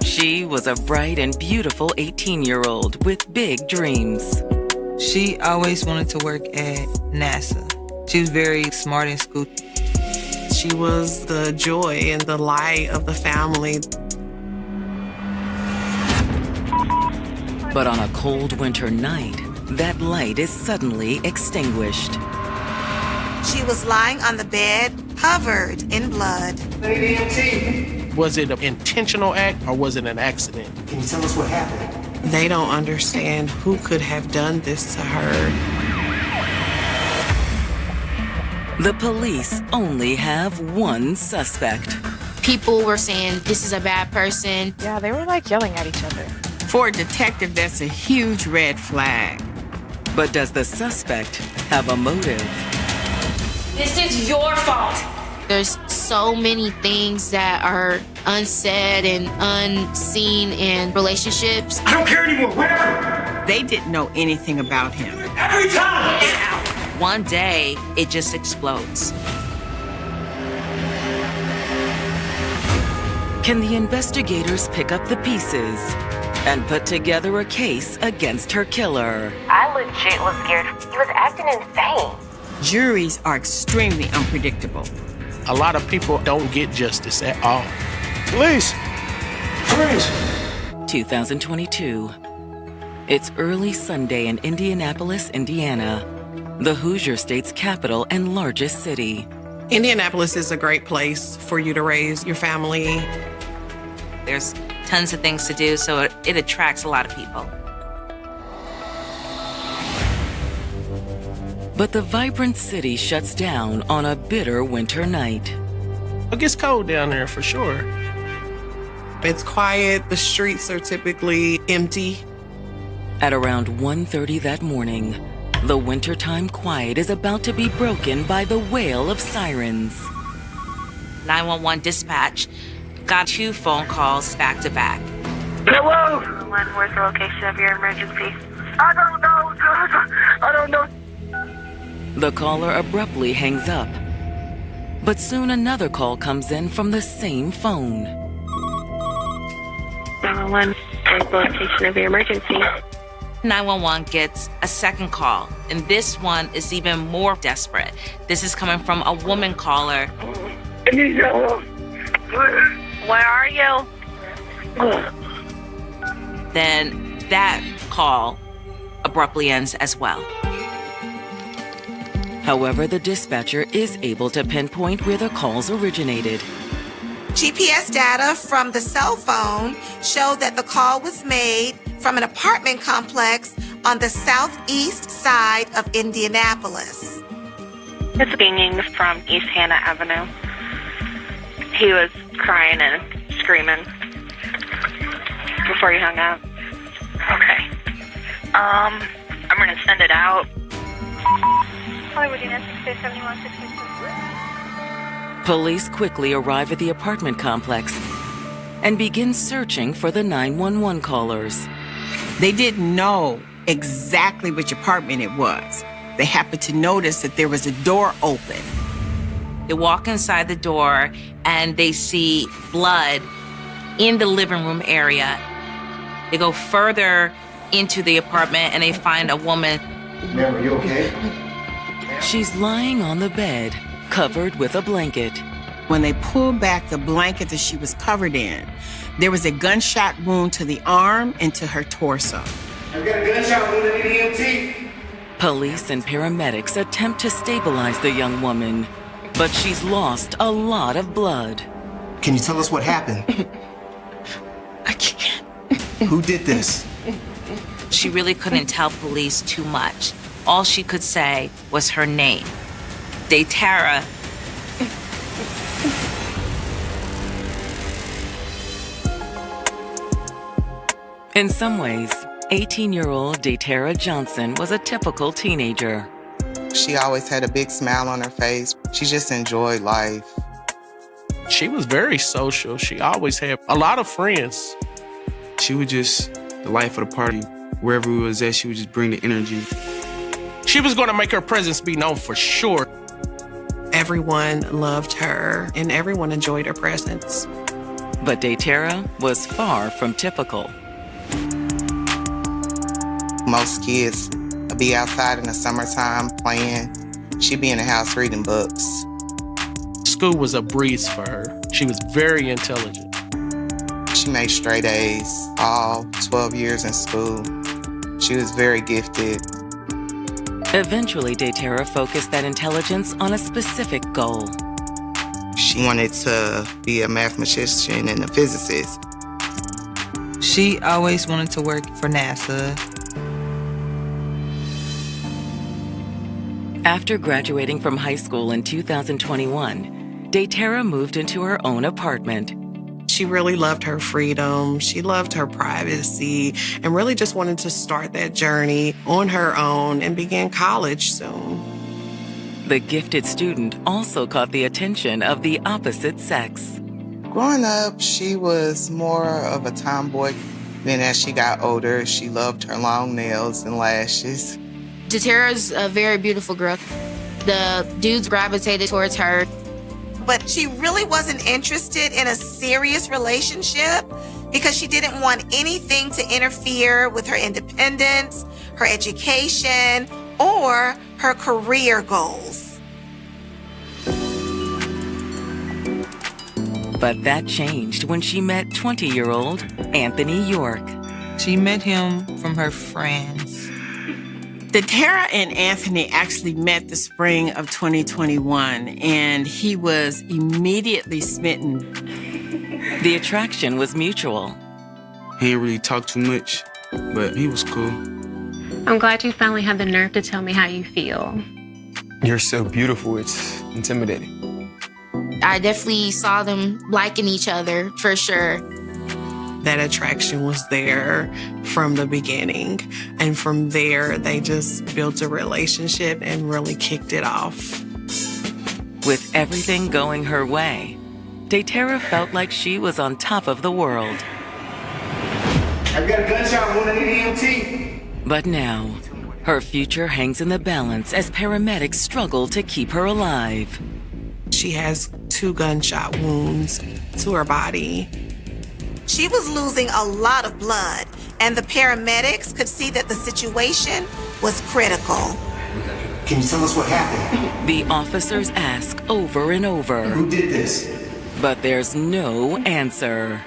She was a bright and beautiful 18-year-old with big dreams. She always wanted to work at NASA. She was very smart in school. She was the joy and the light of the family. But on a cold winter night, that light is suddenly extinguished. She was lying on the bed, covered in blood. Was it an intentional act or was it an accident? Can you tell us what happened? They don't understand who could have done this to her. The police only have one suspect. People were saying, this is a bad person. Yeah, they were like yelling at each other. For a detective, that's a huge red flag. But does the suspect have a motive? This is your fault. There's so many things that are unsaid and unseen in relationships. I don't care anymore, whatever! They didn't know anything about him. Every time! One day, it just explodes. Can the investigators pick up the pieces and put together a case against her killer? I legit was scared. He was acting insane. Juries are extremely unpredictable. A lot of people don't get justice at all. Police! Freeze! 2022. It's early Sunday in Indianapolis, Indiana, the Hoosier State's capital and largest city. Indianapolis is a great place for you to raise your family. There's tons of things to do, so it attracts a lot of people. But the vibrant city shuts down on a bitter winter night. It gets cold down there for sure. It's quiet. The streets are typically empty. At around 1:30 that morning, the wintertime quiet is about to be broken by the wail of sirens. 911 dispatch got 2 phone calls back to back. Hello? Where's the location of your emergency? I don't know. I don't know. The caller abruptly hangs up. But soon another call comes in from the same phone. 911, where's the location of your emergency? 911 gets a second call, and this one is even more desperate. This is coming from a woman caller. I need help. Where are you? Then that call abruptly ends as well. However, the dispatcher is able to pinpoint where the calls originated. GPS data from the cell phone showed that the call was made from an apartment complex on the southeast side of Indianapolis. It's Binging from East Hannah Avenue. He was crying and screaming before he hung up. Okay. I'm gonna send it out. Police quickly arrive at the apartment complex and begin searching for the 911 callers. They didn't know exactly which apartment it was. They happened to notice that there was a door open. They walk inside the door and they see blood in the living room area. They go further into the apartment and they find a woman. Ma'am, are you okay? She's lying on the bed, covered with a blanket. When they pulled back the blanket that she was covered in, there was a gunshot wound to the arm and to her torso. I've got a gunshot wound in the EMT. Police and paramedics attempt to stabilize the young woman, but she's lost a lot of blood. Can you tell us what happened? I can't. Who did this? She really couldn't tell police too much. All she could say was her name, Daytara. In some ways, 18-year-old Daytara Johnson was a typical teenager. She always had a big smile on her face. She just enjoyed life. She was very social. She always had a lot of friends. She was just the life of the party. Wherever we was at, she would just bring the energy. She was going to make her presence be known for sure. Everyone loved her and everyone enjoyed her presence. But Daytera was far from typical. Most kids be outside in the summertime playing. She'd be in the house reading books. School was a breeze for her. She was very intelligent. She made straight A's all 12 years in school. She was very gifted. Eventually, Daytera focused that intelligence on a specific goal. She wanted to be a mathematician and a physicist. She always wanted to work for NASA. After graduating from high school in 2021, Daytera moved into her own apartment. She really loved her freedom. She loved her privacy and really just wanted to start that journey on her own and begin college soon. The gifted student also caught the attention of the opposite sex. Growing up, she was more of a tomboy. Then as she got older, she loved her long nails and lashes. Daytera's a very beautiful girl. The dudes gravitated towards her. But she really wasn't interested in a serious relationship because she didn't want anything to interfere with her independence, her education, or her career goals. But that changed when she met 20-year-old Anthony York. She met him from her friends. Daytera and Anthony actually met the spring of 2021, and he was immediately smitten. The attraction was mutual. He didn't really talk too much, but he was cool. I'm glad you finally had the nerve to tell me how you feel. You're so beautiful, it's intimidating. I definitely saw them liking each other, for sure. That attraction was there from the beginning. And from there, they just built a relationship and really kicked it off. With everything going her way, Daytera felt like she was on top of the world. I've got a gunshot wound. I need EMT. But now, her future hangs in the balance as paramedics struggle to keep her alive. She has 2 gunshot wounds to her body. She was losing a lot of blood, and the paramedics could see that the situation was critical. Can you tell us what happened? The officers ask over and over. Who did this? But there's no answer.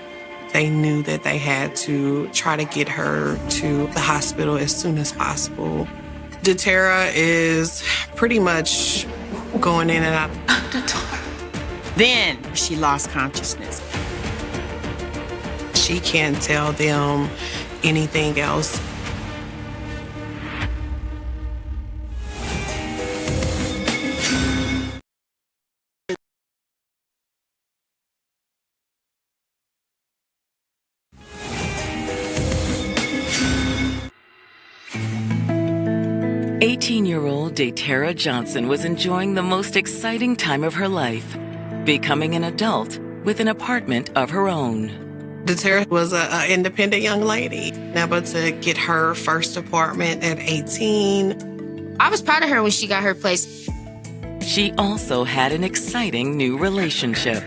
They knew that they had to try to get her to the hospital as soon as possible. Daytera is pretty much going in and out. Then she lost consciousness. She can't tell them anything else. "18-year-old Daytera Johnson was enjoying the most exciting time of her life, becoming an adult with an apartment of her own. Daytera was an independent young lady, able to get her first apartment at 18. I was proud of her when she got her place. She also had an exciting new relationship.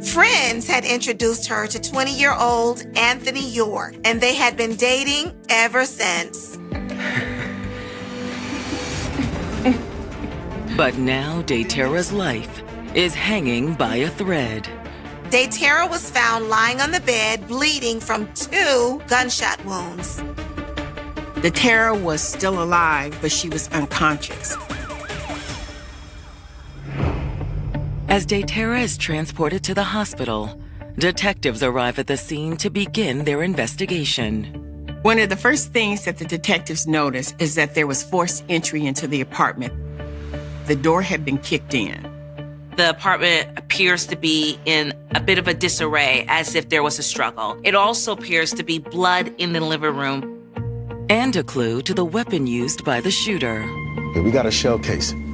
Friends had introduced her to 20-year-old Anthony York, and they had been dating ever since. But now Daytera's life is hanging by a thread. Daytera was found lying on the bed, bleeding from 2 gunshot wounds. Daytera was still alive, but she was unconscious. As Daytera is transported to the hospital, detectives arrive at the scene to begin their investigation. One of the first things that the detectives noticed is that there was forced entry into the apartment. The door had been kicked in. The apartment appears to be in a bit of a disarray, as if there was a struggle. It also appears to be blood in the living room. And a clue to the weapon used by the shooter. Hey, we got a shell casing.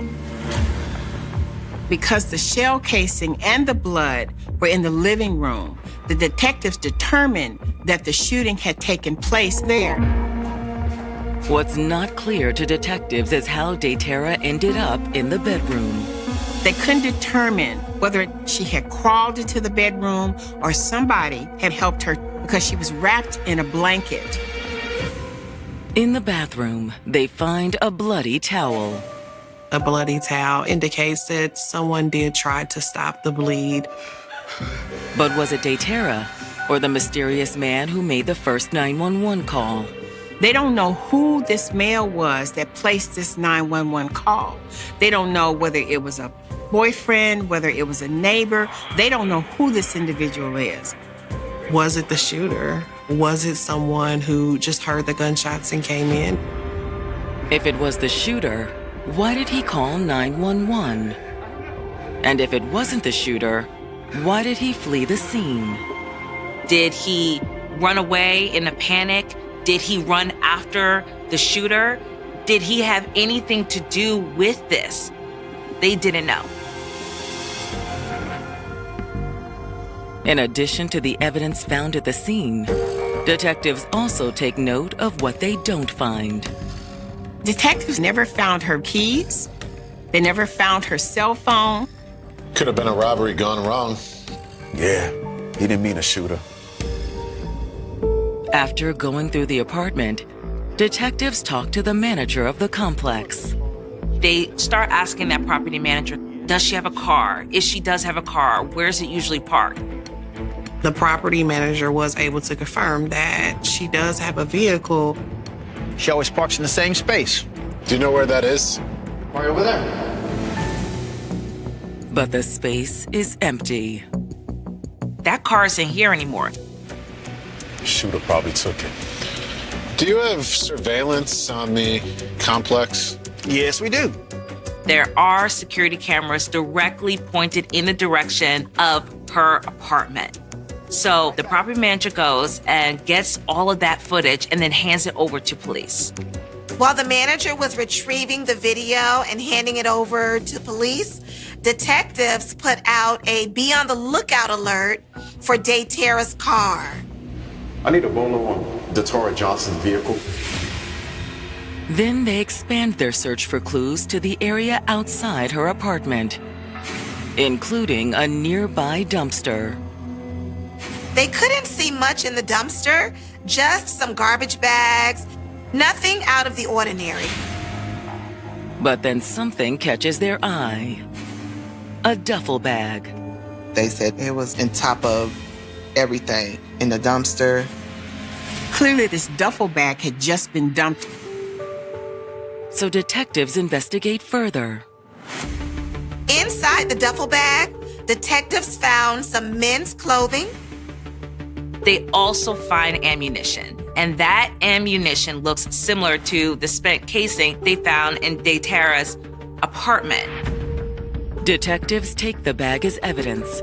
Because the shell casing and the blood were in the living room, the detectives determined that the shooting had taken place there. What's not clear to detectives is how Daytera ended up in the bedroom. They couldn't determine whether she had crawled into the bedroom or somebody had helped her because she was wrapped in a blanket. In the bathroom, they find a bloody towel. A bloody towel indicates that someone did try to stop the bleed. But was it Daytera or the mysterious man who made the first 911 call? They don't know who this male was that placed this 911 call. They don't know whether it was a boyfriend, whether it was a neighbor. They don't know who this individual is. Was it the shooter? Was it someone who just heard the gunshots and came in? If it was the shooter, why did he call 911? And if it wasn't the shooter, why did he flee the scene? Did he run away in a panic? Did he run after the shooter? Did he have anything to do with this? They didn't know. In addition to the evidence found at the scene, detectives also take note of what they don't find. Detectives never found her keys. They never found her cell phone. Could have been a robbery gone wrong. Yeah, he didn't mean to shoot her. After going through the apartment, detectives talk to the manager of the complex. They start asking that property manager, does she have a car? If she does have a car, where's it usually parked? The property manager was able to confirm that she does have a vehicle. She always parks in the same space. Do you know where that is? Right over there. But the space is empty. That car isn't here anymore. The shooter probably took it. Do you have surveillance on the complex? Yes, we do. There are security cameras directly pointed in the direction of her apartment. So the property manager goes and gets all of that footage and then hands it over to police. While the manager was retrieving the video and handing it over to police, detectives put out a be on the lookout alert for Daytera's car. I need a bolo on Datora Johnson's vehicle. Then they expand their search for clues to the area outside her apartment, including a nearby dumpster. They couldn't see much in the dumpster, just some garbage bags, nothing out of the ordinary. But then something catches their eye. A duffel bag. They said it was on top of everything in the dumpster. Clearly, this duffel bag had just been dumped. So detectives investigate further. Inside the duffel bag, detectives found some men's clothing. They also find ammunition, and that ammunition looks similar to the spent casing they found in Daytera's apartment. Detectives take the bag as evidence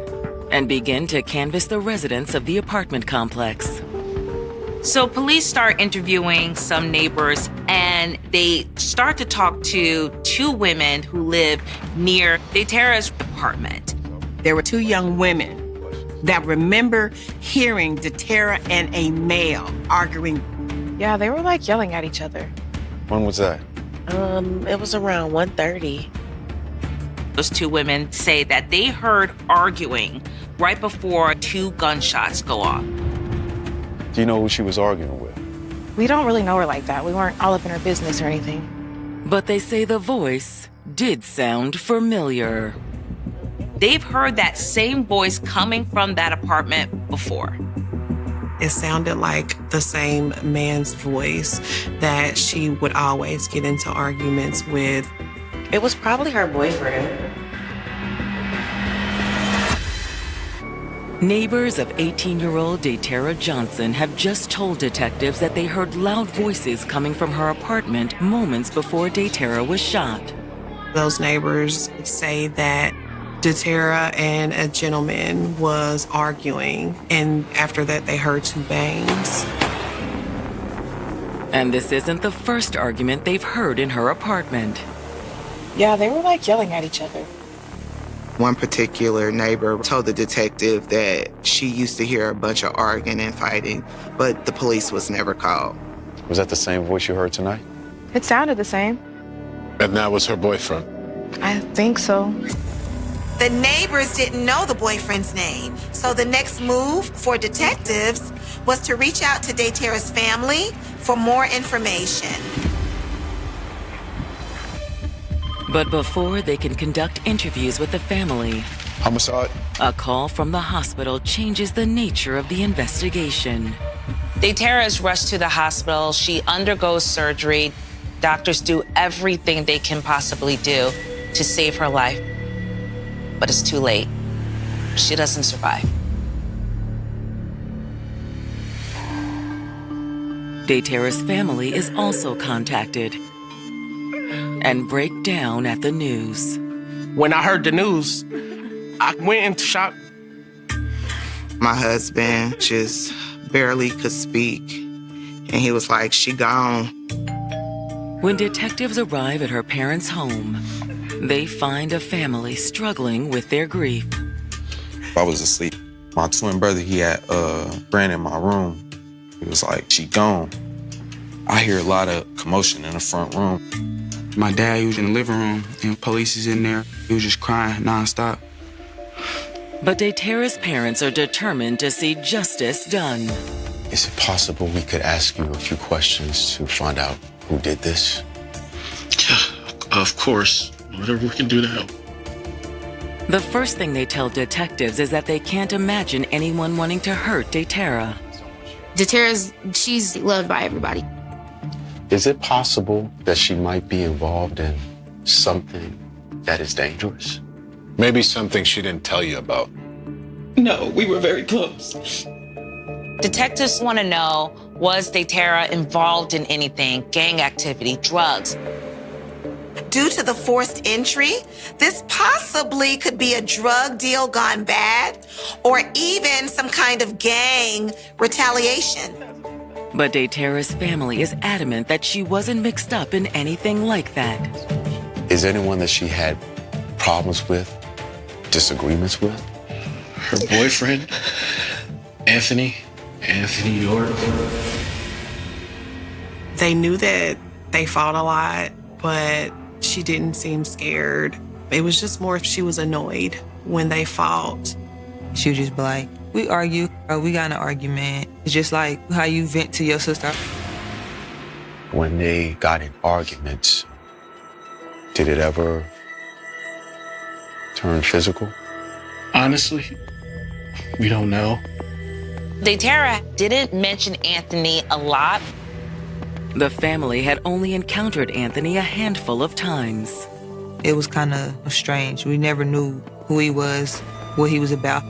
and begin to canvass the residents of the apartment complex. So police start interviewing some neighbors, and they start to talk to two women who live near Daytera's apartment. There were two young women that remember hearing Daytera and a male arguing. Yeah, they were like yelling at each other. When was that? It was around 1:30. Those two women say that they heard arguing right before two gunshots go off. Do you know who she was arguing with? We don't really know her like that. We weren't all up in her business or anything. But they say the voice did sound familiar. They've heard that same voice coming from that apartment before. It sounded like the same man's voice that she would always get into arguments with. It was probably her boyfriend. Neighbors of 18-year-old Daytera Johnson have just told detectives that they heard loud voices coming from her apartment moments before Daytera was shot. Those neighbors say that Daytera and a gentleman was arguing, and after that they heard two bangs. And this isn't the first argument they've heard in her apartment. Yeah, they were like yelling at each other. One particular neighbor told the detective that she used to hear a bunch of arguing and fighting, but the police was never called. Was that the same voice you heard tonight? It sounded the same. And that was her boyfriend? I think so. The neighbors didn't know the boyfriend's name, so the next move for detectives was to reach out to Daytera's family for more information. But before they can conduct interviews with the family, Homicide. a call from the hospital changes the nature of the investigation. Daytera is rushed to the hospital. She undergoes surgery. Doctors do everything they can possibly do to save her life. But it's too late. She doesn't survive. Daytera's family is also contacted and break down at the news. When I heard the news, I went into shock. My husband just barely could speak, and he was like, "She gone." When detectives arrive at her parents' home, they find a family struggling with their grief. I was asleep. My twin brother, he had ran in my room. He was like, "She gone." I hear a lot of commotion in the front room. My dad, he was in the living room, and police is in there. He was just crying nonstop. But Daytera's parents are determined to see justice done. Is it possible we could ask you a few questions to find out who did this? Yeah, of course. Whatever we can do to help. The first thing they tell detectives is that they can't imagine anyone wanting to hurt Daytera. She's loved by everybody. Is it possible that she might be involved in something that is dangerous? Maybe something she didn't tell you about. No, we were very close. Detectives want to know, was Daytera involved in anything, gang activity, drugs? Due to the forced entry, this possibly could be a drug deal gone bad or even some kind of gang retaliation. But Daytera's family is adamant that she wasn't mixed up in anything like that. Is anyone that she had problems with, disagreements with? Her boyfriend, Anthony York. They knew that they fought a lot, but she didn't seem scared. It was just more she was annoyed when they fought. She would just be like, "We argue, or we got in an argument." It's just like how you vent to your sister. When they got in arguments, did it ever turn physical? Honestly, we don't know. Daytera didn't mention Anthony a lot. The family had only encountered Anthony a handful of times. It was kind of strange. We never knew who he was, what he was about.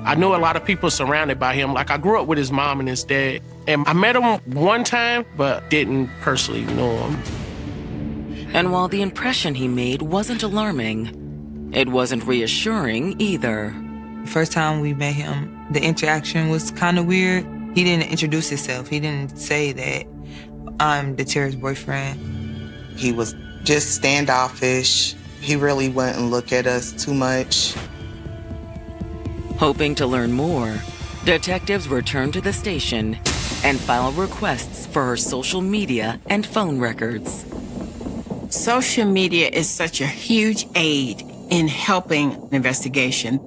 I knew a lot of people surrounded by him. Like, I grew up with his mom and his dad. And I met him one time, but didn't personally know him. And while the impression he made wasn't alarming, it wasn't reassuring either. The first time we met him, the interaction was kind of weird. He didn't introduce himself. He didn't say that I'm Daytera's boyfriend. He was just standoffish. He really wouldn't look at us too much. Hoping to learn more, detectives return to the station and file requests for her social media and phone records. Social media is such a huge aid in helping an investigation.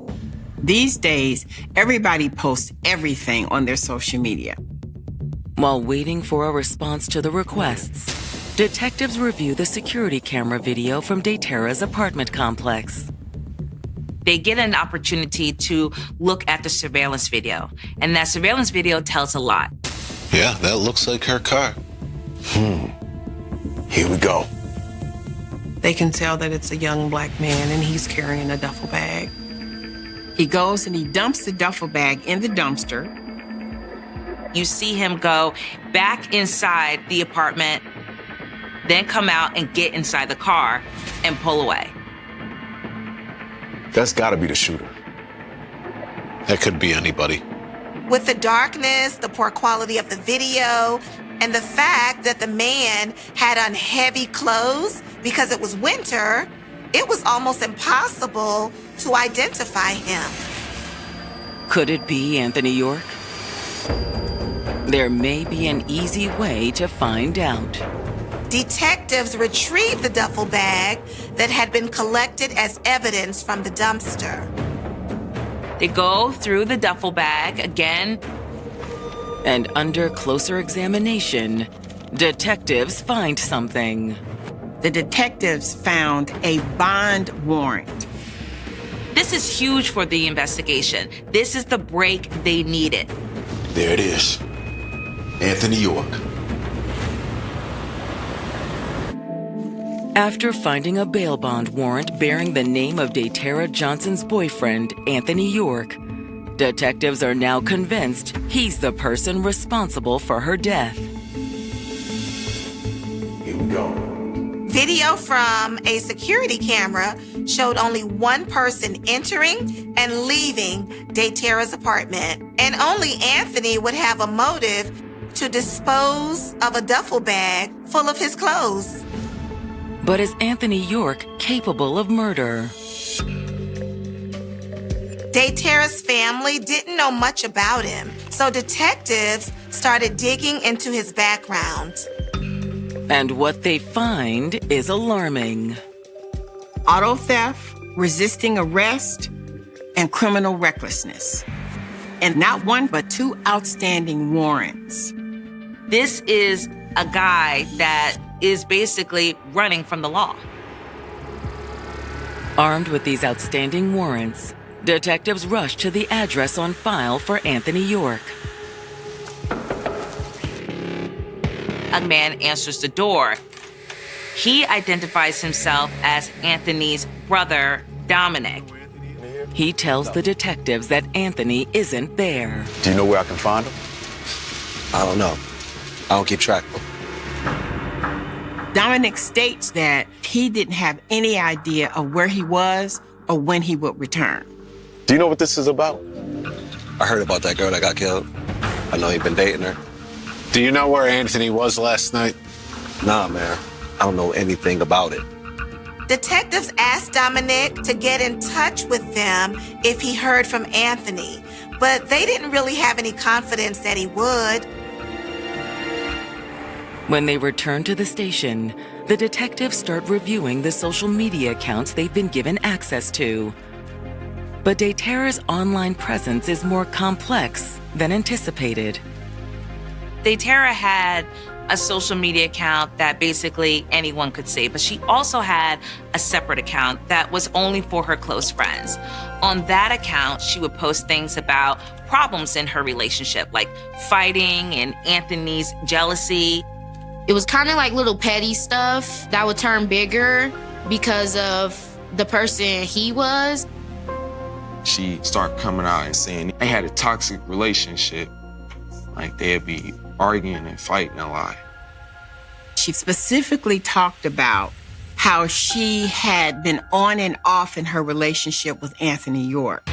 These days, everybody posts everything on their social media. While waiting for a response to the requests, detectives review the security camera video from Daytera's apartment complex. They get an opportunity to look at the surveillance video, and that surveillance video tells a lot. Yeah, that looks like her car. Here we go. They can tell that it's a young black man and he's carrying a duffel bag. He goes and he dumps the duffel bag in the dumpster. You see him go back inside the apartment, then come out and get inside the car and pull away. That's gotta be the shooter. That could be anybody. With the darkness, the poor quality of the video, and the fact that the man had on heavy clothes because it was winter, it was almost impossible to identify him. Could it be Anthony York? There may be an easy way to find out. Detectives retrieved the duffel bag that had been collected as evidence from the dumpster. They go through the duffel bag again. And under closer examination, detectives find something. The detectives found a bond warrant. This is huge for the investigation. This is the break they needed. There it is. Anthony York. After finding a bail bond warrant bearing the name of Daytara Johnson's boyfriend, Anthony York, detectives are now convinced he's the person responsible for her death. Here we go. Video from a security camera showed only one person entering and leaving Daytara's apartment, and only Anthony would have a motive to dispose of a duffel bag full of his clothes. But is Anthony York capable of murder? Daytara's family didn't know much about him, so detectives started digging into his background. And what they find is alarming. Auto theft, resisting arrest, and criminal recklessness. And not one, but 2 outstanding warrants. This is a guy that is basically running from the law. Armed with these outstanding warrants, detectives rush to the address on file for Anthony York. A man answers the door. He identifies himself as Anthony's brother, Dominic. He tells the detectives that Anthony isn't there. Do you know where I can find him? I don't know. I don't keep track of them. Dominic states that he didn't have any idea of where he was or when he would return. Do you know what this is about? I heard about that girl that got killed. I know you've been dating her. Do you know where Anthony was last night? Nah, man. I don't know anything about it. Detectives asked Dominic to get in touch with them if he heard from Anthony, but they didn't really have any confidence that he would. When they return to the station, the detectives start reviewing the social media accounts they've been given access to. But Daytara's online presence is more complex than anticipated. Daytara had a social media account that basically anyone could see, but she also had a separate account that was only for her close friends. On that account, she would post things about problems in her relationship, like fighting and Anthony's jealousy. It was kind of like little petty stuff that would turn bigger because of the person he was. She started coming out and saying they had a toxic relationship. Like they'd be arguing and fighting a lot. She specifically talked about how she had been on and off in her relationship with Anthony York.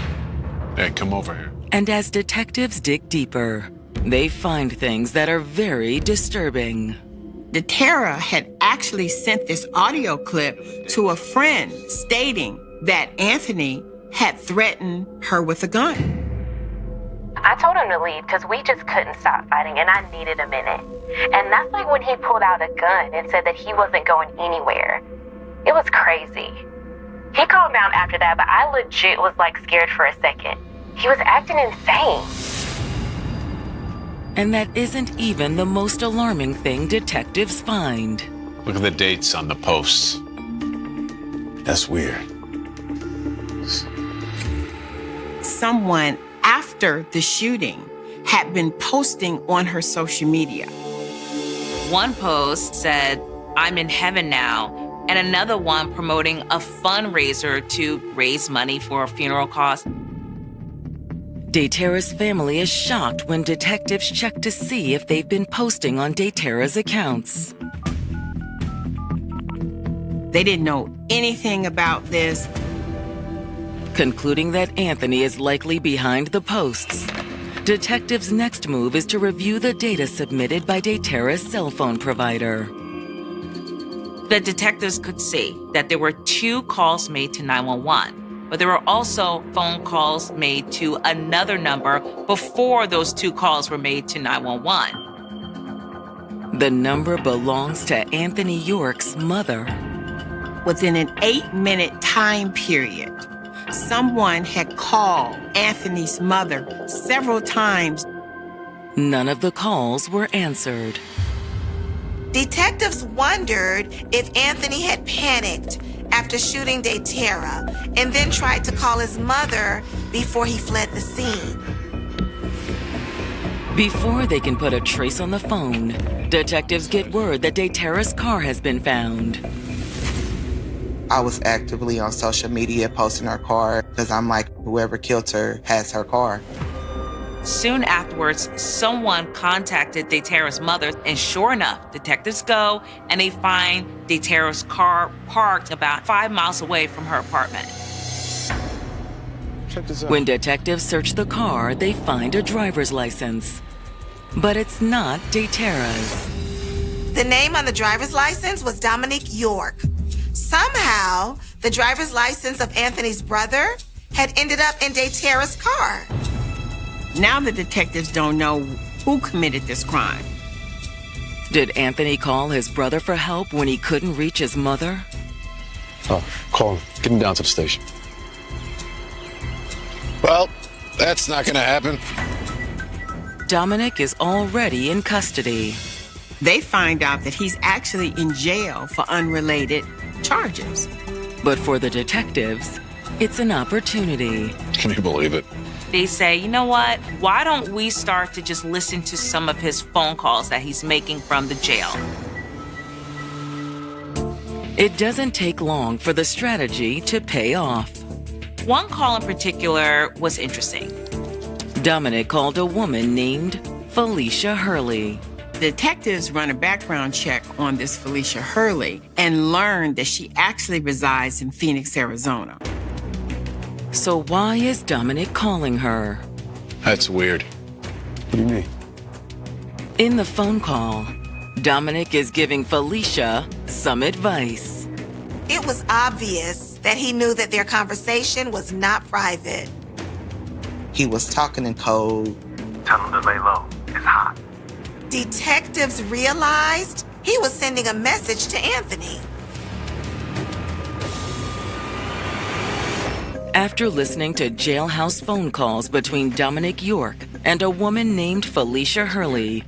Hey, come over here. And as detectives dig deeper, they find things that are very disturbing. Daytara had actually sent this audio clip to a friend stating that Anthony had threatened her with a gun. I told him to leave because we just couldn't stop fighting and I needed a minute. And that's like when he pulled out a gun and said that he wasn't going anywhere. It was crazy. He calmed down after that, but I legit was like scared for a second. He was acting insane. And that isn't even the most alarming thing detectives find. Look at the dates on the posts. That's weird. Someone after the shooting had been posting on her social media. One post said, "I'm in heaven now," and another one promoting a fundraiser to raise money for funeral costs. Daytara's family is shocked when detectives check to see if they've been posting on Daytara's accounts. They didn't know anything about this. Concluding that Anthony is likely behind the posts, detectives' next move is to review the data submitted by Daytara's cell phone provider. The detectives could see that there were 2 calls made to 911. But there were also phone calls made to another number before those 2 calls were made to 911. The number belongs to Anthony York's mother. Within an 8-minute time period, someone had called Anthony's mother several times. None of the calls were answered. Detectives wondered if Anthony had panicked after shooting Daytera and then tried to call his mother before he fled the scene. Before they can put a trace on the phone, detectives get word that Daytera's car has been found. I was actively on social media posting her car because I'm like, whoever killed her has her car. Soon afterwards, someone contacted Daytera's mother, and sure enough, detectives go and they find Daytera's car parked about 5 miles away from her apartment. Check this out. When detectives search the car, they find a driver's license. But it's not Daytera's. The name on the driver's license was Dominic York. Somehow, the driver's license of Anthony's brother had ended up in Daytera's car. Now the detectives don't know who committed this crime. Did Anthony call his brother for help when he couldn't reach his mother? Oh, call him. Get him down to the station. Well, that's not gonna happen. Dominic is already in custody. They find out that he's actually in jail for unrelated charges. But for the detectives, it's an opportunity. Can you believe it? They say, you know what? Why don't we start to just listen to some of his phone calls that he's making from the jail? It doesn't take long for the strategy to pay off. One call in particular was interesting. Dominic called a woman named Felicia Hurley. Detectives run a background check on this Felicia Hurley and learn that she actually resides in Phoenix, Arizona. So why is Dominic calling her? That's weird. What do you mean? In the phone call, Dominic is giving Felicia some advice. It was obvious that he knew that their conversation was not private. He was talking in code. Tell him to lay low. It's hot. Detectives realized he was sending a message to Anthony. After listening to jailhouse phone calls between Dominic York and a woman named Felicia Hurley,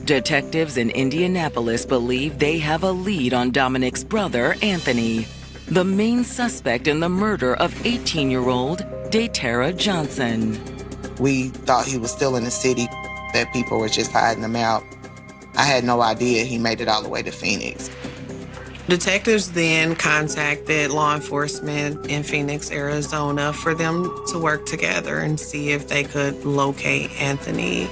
detectives in Indianapolis believe they have a lead on Dominic's brother, Anthony, the main suspect in the murder of 18-year-old Daytera Johnson. We thought he was still in the city, that people were just hiding him out. I had no idea he made it all the way to Phoenix. Detectives then contacted law enforcement in Phoenix, Arizona for them to work together and see if they could locate Anthony.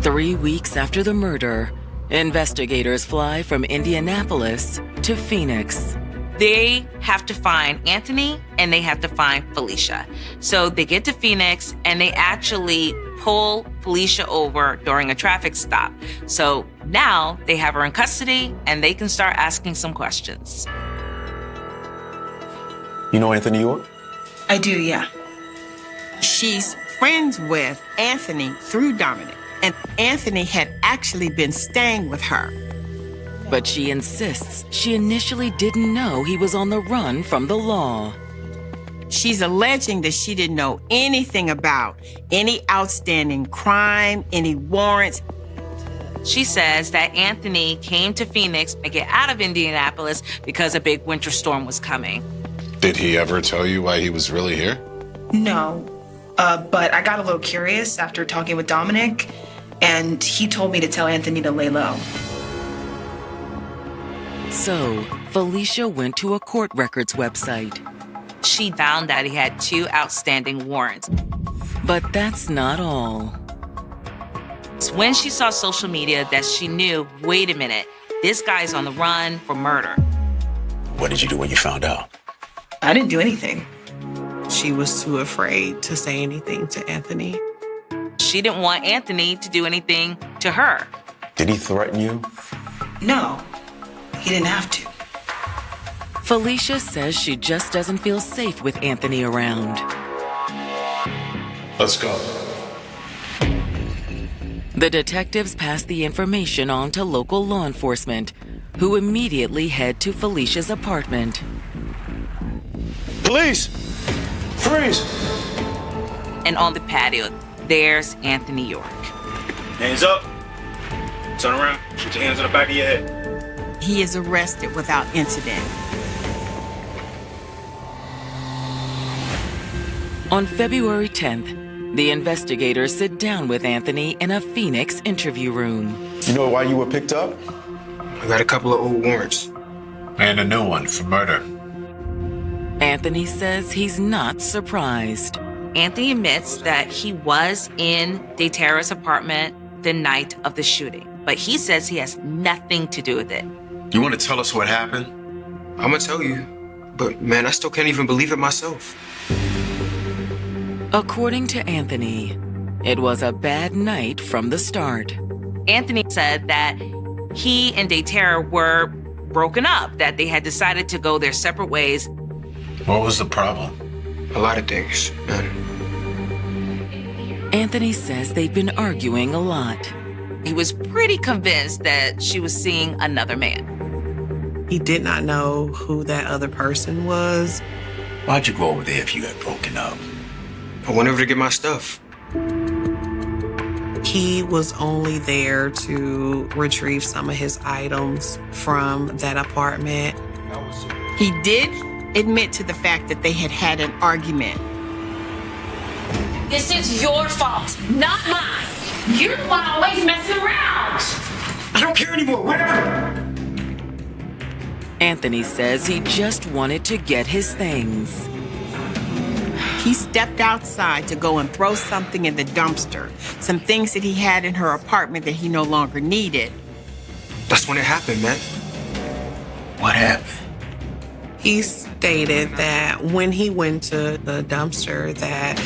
3 weeks after the murder, investigators fly from Indianapolis to Phoenix. They have to find Anthony and they have to find Felicia. So they get to Phoenix and they actually pull Felicia over during a traffic stop. So now they have her in custody and they can start asking some questions. You know Anthony York? I do, yeah. She's friends with Anthony through Dominic, and Anthony had actually been staying with her. But she insists she initially didn't know he was on the run from the law. She's alleging that she didn't know anything about any outstanding crime, any warrants. She says that Anthony came to Phoenix to get out of Indianapolis because a big winter storm was coming. Did he ever tell you why he was really here? No, but I got a little curious after talking with Dominic, and he told me to tell Anthony to lay low. So, Felicia went to a court records website. She found that he had 2 outstanding warrants. But that's not all. It's when she saw social media that she knew, wait a minute, this guy's on the run for murder. What did you do when you found out? I didn't do anything. She was too afraid to say anything to Anthony. She didn't want Anthony to do anything to her. Did he threaten you? No, he didn't have to. Felicia says she just doesn't feel safe with Anthony around. Let's go. The detectives pass the information on to local law enforcement, who immediately head to Felicia's apartment. Police! Freeze! And on the patio, there's Anthony York. Hands up. Turn around. Put your hands on the back of your head. He is arrested without incident. On February 10th, the investigators sit down with Anthony in a Phoenix interview room. You know why you were picked up? I got a couple of old warrants. And a new one for murder. Anthony says he's not surprised. Anthony admits that he was in Daytera's apartment the night of the shooting, but he says he has nothing to do with it. You want to tell us what happened? I'm gonna tell you, but man, I still can't even believe it myself. According to Anthony, it was a bad night from the start. Anthony said that he and Daytera were broken up, that they had decided to go their separate ways. What was the problem? A lot of things, man. Anthony says they've been arguing a lot. He was pretty convinced that she was seeing another man. He did not know who that other person was. Why'd you go over there if you got broken up? I went over to get my stuff. He was only there to retrieve some of his items from that apartment. He did admit to the fact that they had had an argument. This is your fault, not mine. You're the one always messing around. I don't care anymore, whatever. Anthony says he just wanted to get his things. He stepped outside to go and throw something in the dumpster, some things that he had in her apartment that he no longer needed. That's when it happened, man. What happened? He stated that when he went to the dumpster that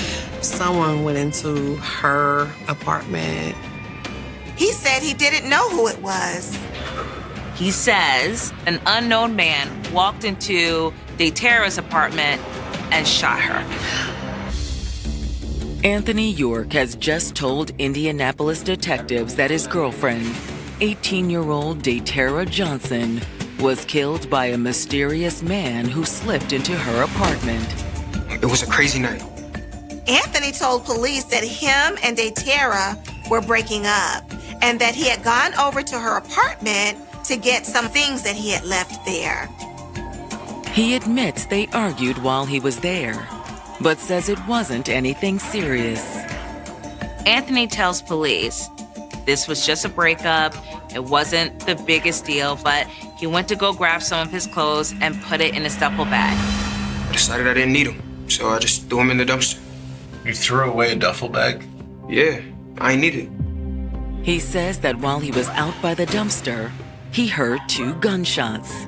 someone went into her apartment. He said he didn't know who it was. He says an unknown man walked into Daytera's apartment and shot her. Anthony York has just told Indianapolis detectives that his girlfriend, 18-year-old Daytera Johnson, was killed by a mysterious man who slipped into her apartment. It was a crazy night. Anthony told police that him and Daytera were breaking up and that he had gone over to her apartment to get some things that he had left there. He admits they argued while he was there, but says it wasn't anything serious. Anthony tells police this was just a breakup. It wasn't the biggest deal, but he went to go grab some of his clothes and put it in his duffel bag. I decided I didn't need them, so I just threw them in the dumpster. You threw away a duffel bag? Yeah, I ain't need it. He says that while he was out by the dumpster, he heard 2 gunshots.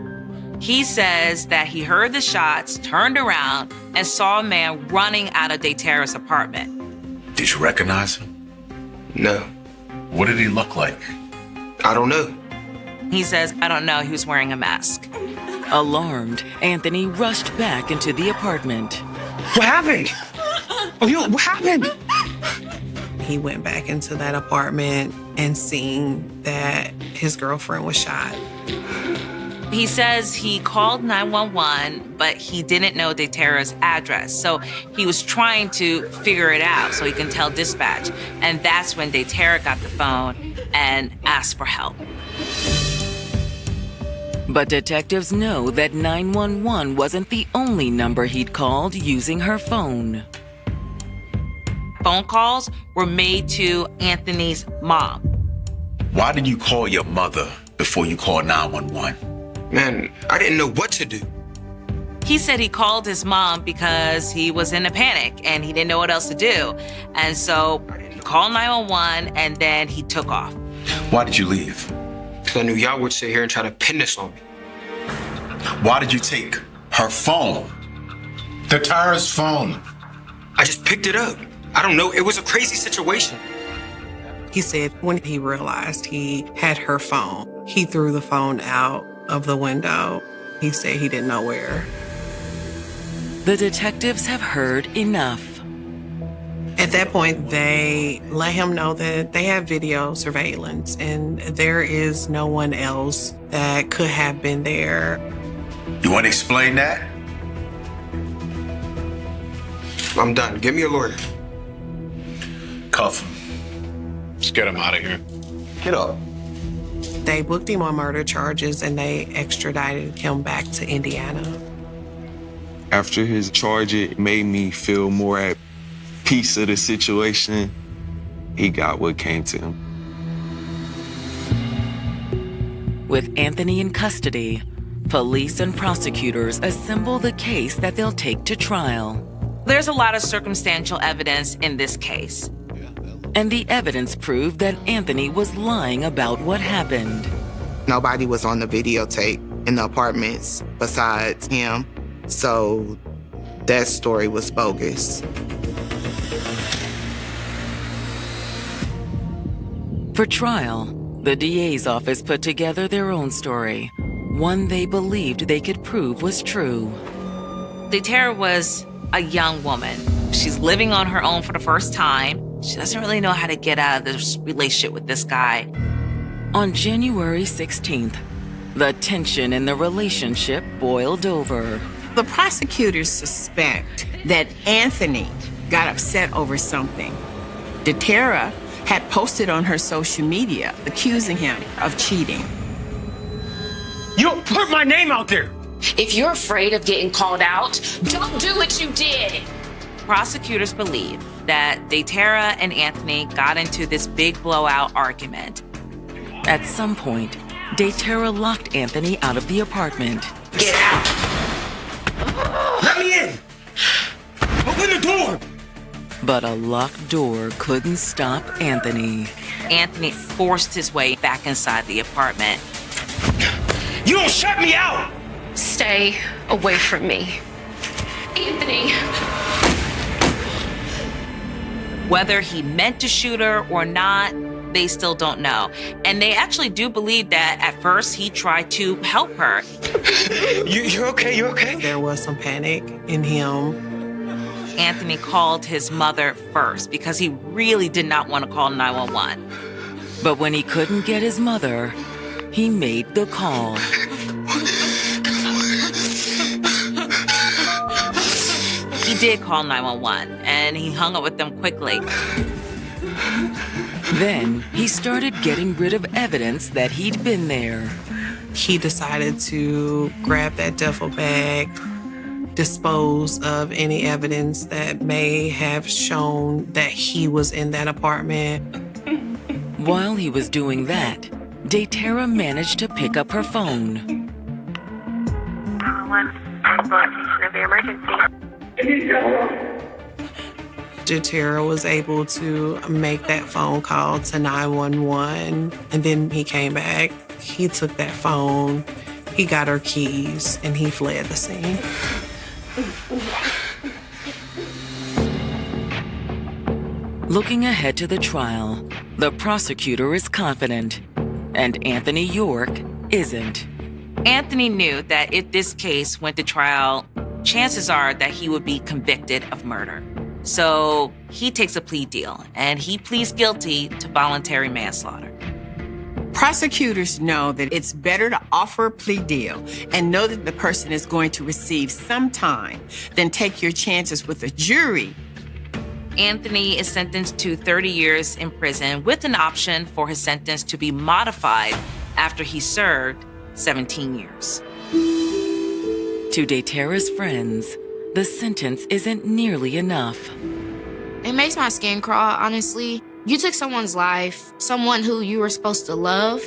He says that he heard the shots, turned around, and saw a man running out of Daytera's apartment. Did you recognize him? No. What did he look like? I don't know. He says, I don't know, he was wearing a mask. Alarmed, Anthony rushed back into the apartment. What happened? What happened? He went back into that apartment and seen that his girlfriend was shot. He says he called 911, but he didn't know Daytera's address. So he was trying to figure it out so he can tell dispatch. And that's when Daytera got the phone and asked for help. But detectives know that 911 wasn't the only number he'd called using her phone. Phone calls were made to Anthony's mom. Why did you call your mother before you called 911? Man, I didn't know what to do. He said he called his mom because he was in a panic and he didn't know what else to do. And so he called 911 and then he took off. Why did you leave? Because I knew y'all would sit here and try to pin this on me. Why did you take her phone? Daytera's phone. I just picked it up. I don't know. It was a crazy situation. He said when he realized he had her phone, he threw the phone out of the window. He said he didn't know where. The detectives have heard enough. At that point, they let him know that they have video surveillance and there is no one else that could have been there. You want to explain that? I'm done. Give me a lawyer. Cuff him. Let's get him out of here. Get up. They booked him on murder charges and they extradited him back to Indiana. After his charge, it made me feel more at peace of the situation. He got what came to him. With Anthony in custody, police and prosecutors assemble the case that they'll take to trial. There's a lot of circumstantial evidence in this case. And the evidence proved that Anthony was lying about what happened. Nobody was on the videotape in the apartments besides him, so that story was bogus. For trial, the DA's office put together their own story, one they believed they could prove was true. Daytera was a young woman. She's living on her own for the first time. She doesn't really know how to get out of this relationship with this guy. On January 16th, the tension in the relationship boiled over. The prosecutors suspect that Anthony got upset over something. Daytera had posted on her social media accusing him of cheating. You don't put my name out there! If you're afraid of getting called out, don't do what you did. Prosecutors believe that Daytera and Anthony got into this big blowout argument. At some point, Daytera locked Anthony out of the apartment. Get out! Let me in! Open the door! But a locked door couldn't stop Anthony. Anthony forced his way back inside the apartment. You don't shut me out! Stay away from me. Anthony. Whether he meant to shoot her or not, they still don't know. And they actually do believe that at first he tried to help her. You're okay, you're okay? There was some panic in him. Anthony called his mother first because he really did not want to call 911. But when he couldn't get his mother, he made the call. He did call 911 and he hung up with them quickly. Then he started getting rid of evidence that he'd been there. He decided to grab that duffel bag, dispose of any evidence that may have shown that he was in that apartment. While he was doing that, Daytera managed to pick up her phone. Of the emergency. Daytera was able to make that phone call to 911, and then he came back. He took that phone, he got her keys, and he fled the scene. Looking ahead to the trial, the prosecutor is confident, and Anthony York isn't. Anthony knew that if this case went to trial, chances are that he would be convicted of murder. So he takes a plea deal and he pleads guilty to voluntary manslaughter. Prosecutors know that it's better to offer a plea deal and know that the person is going to receive some time than take your chances with a jury. Anthony is sentenced to 30 years in prison with an option for his sentence to be modified after he served 17 years. To Daytera's friends, the sentence isn't nearly enough. It makes my skin crawl, honestly. You took someone's life, someone who you were supposed to love.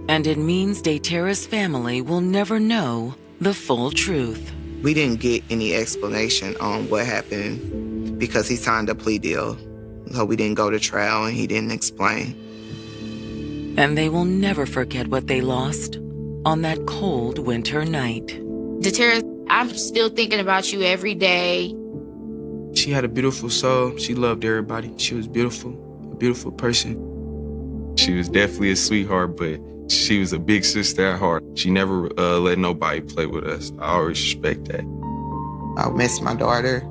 And it means Daytera's family will never know the full truth. We didn't get any explanation on what happened because he signed a plea deal. So we didn't go to trial and he didn't explain. And they will never forget what they lost on that cold winter night. Daytera, I'm still thinking about you every day. She had a beautiful soul. She loved everybody. She was beautiful, a beautiful person. She was definitely a sweetheart, but she was a big sister at heart. She never let nobody play with us. I always respect that. I miss my daughter.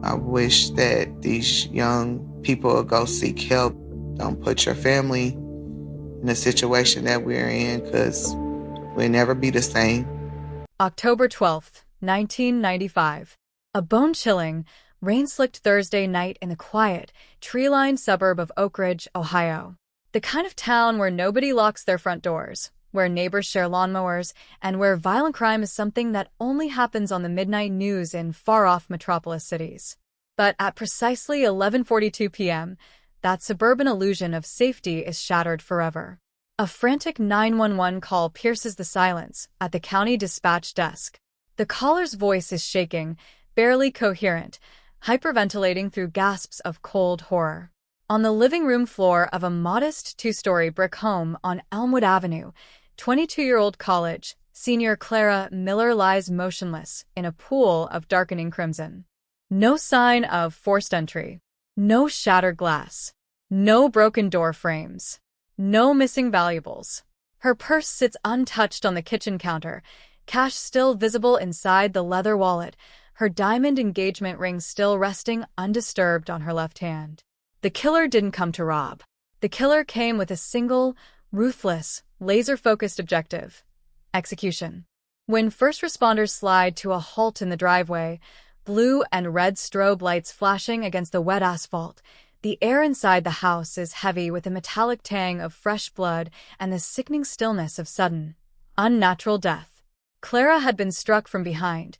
I wish that these young people would go seek help. Don't put your family in the situation that we're in, because we'll never be the same. October 12th, 1995. A bone-chilling, rain-slicked Thursday night in the quiet, tree-lined suburb of Oak Ridge, Ohio. The kind of town where nobody locks their front doors, where neighbors share lawnmowers, and where violent crime is something that only happens on the midnight news in far-off metropolis cities. But at precisely 11:42 p.m., that suburban illusion of safety is shattered forever. A frantic 911 call pierces the silence at the county dispatch desk. The caller's voice is shaking, barely coherent, hyperventilating through gasps of cold horror. On the living room floor of a modest two-story brick home on Elmwood Avenue, 22-year-old college senior Clara Miller lies motionless in a pool of darkening crimson. No sign of forced entry. No shattered glass. No broken door frames. No missing valuables. Her purse sits untouched on the kitchen counter, cash still visible inside the leather wallet, her diamond engagement ring still resting undisturbed on her left hand. The killer didn't come to rob. The killer came with a single, ruthless, laser-focused objective: execution. When first responders slide to a halt in the driveway, blue and red strobe lights flashing against the wet asphalt, the air inside the house is heavy with a metallic tang of fresh blood and the sickening stillness of sudden, unnatural death. Clara had been struck from behind,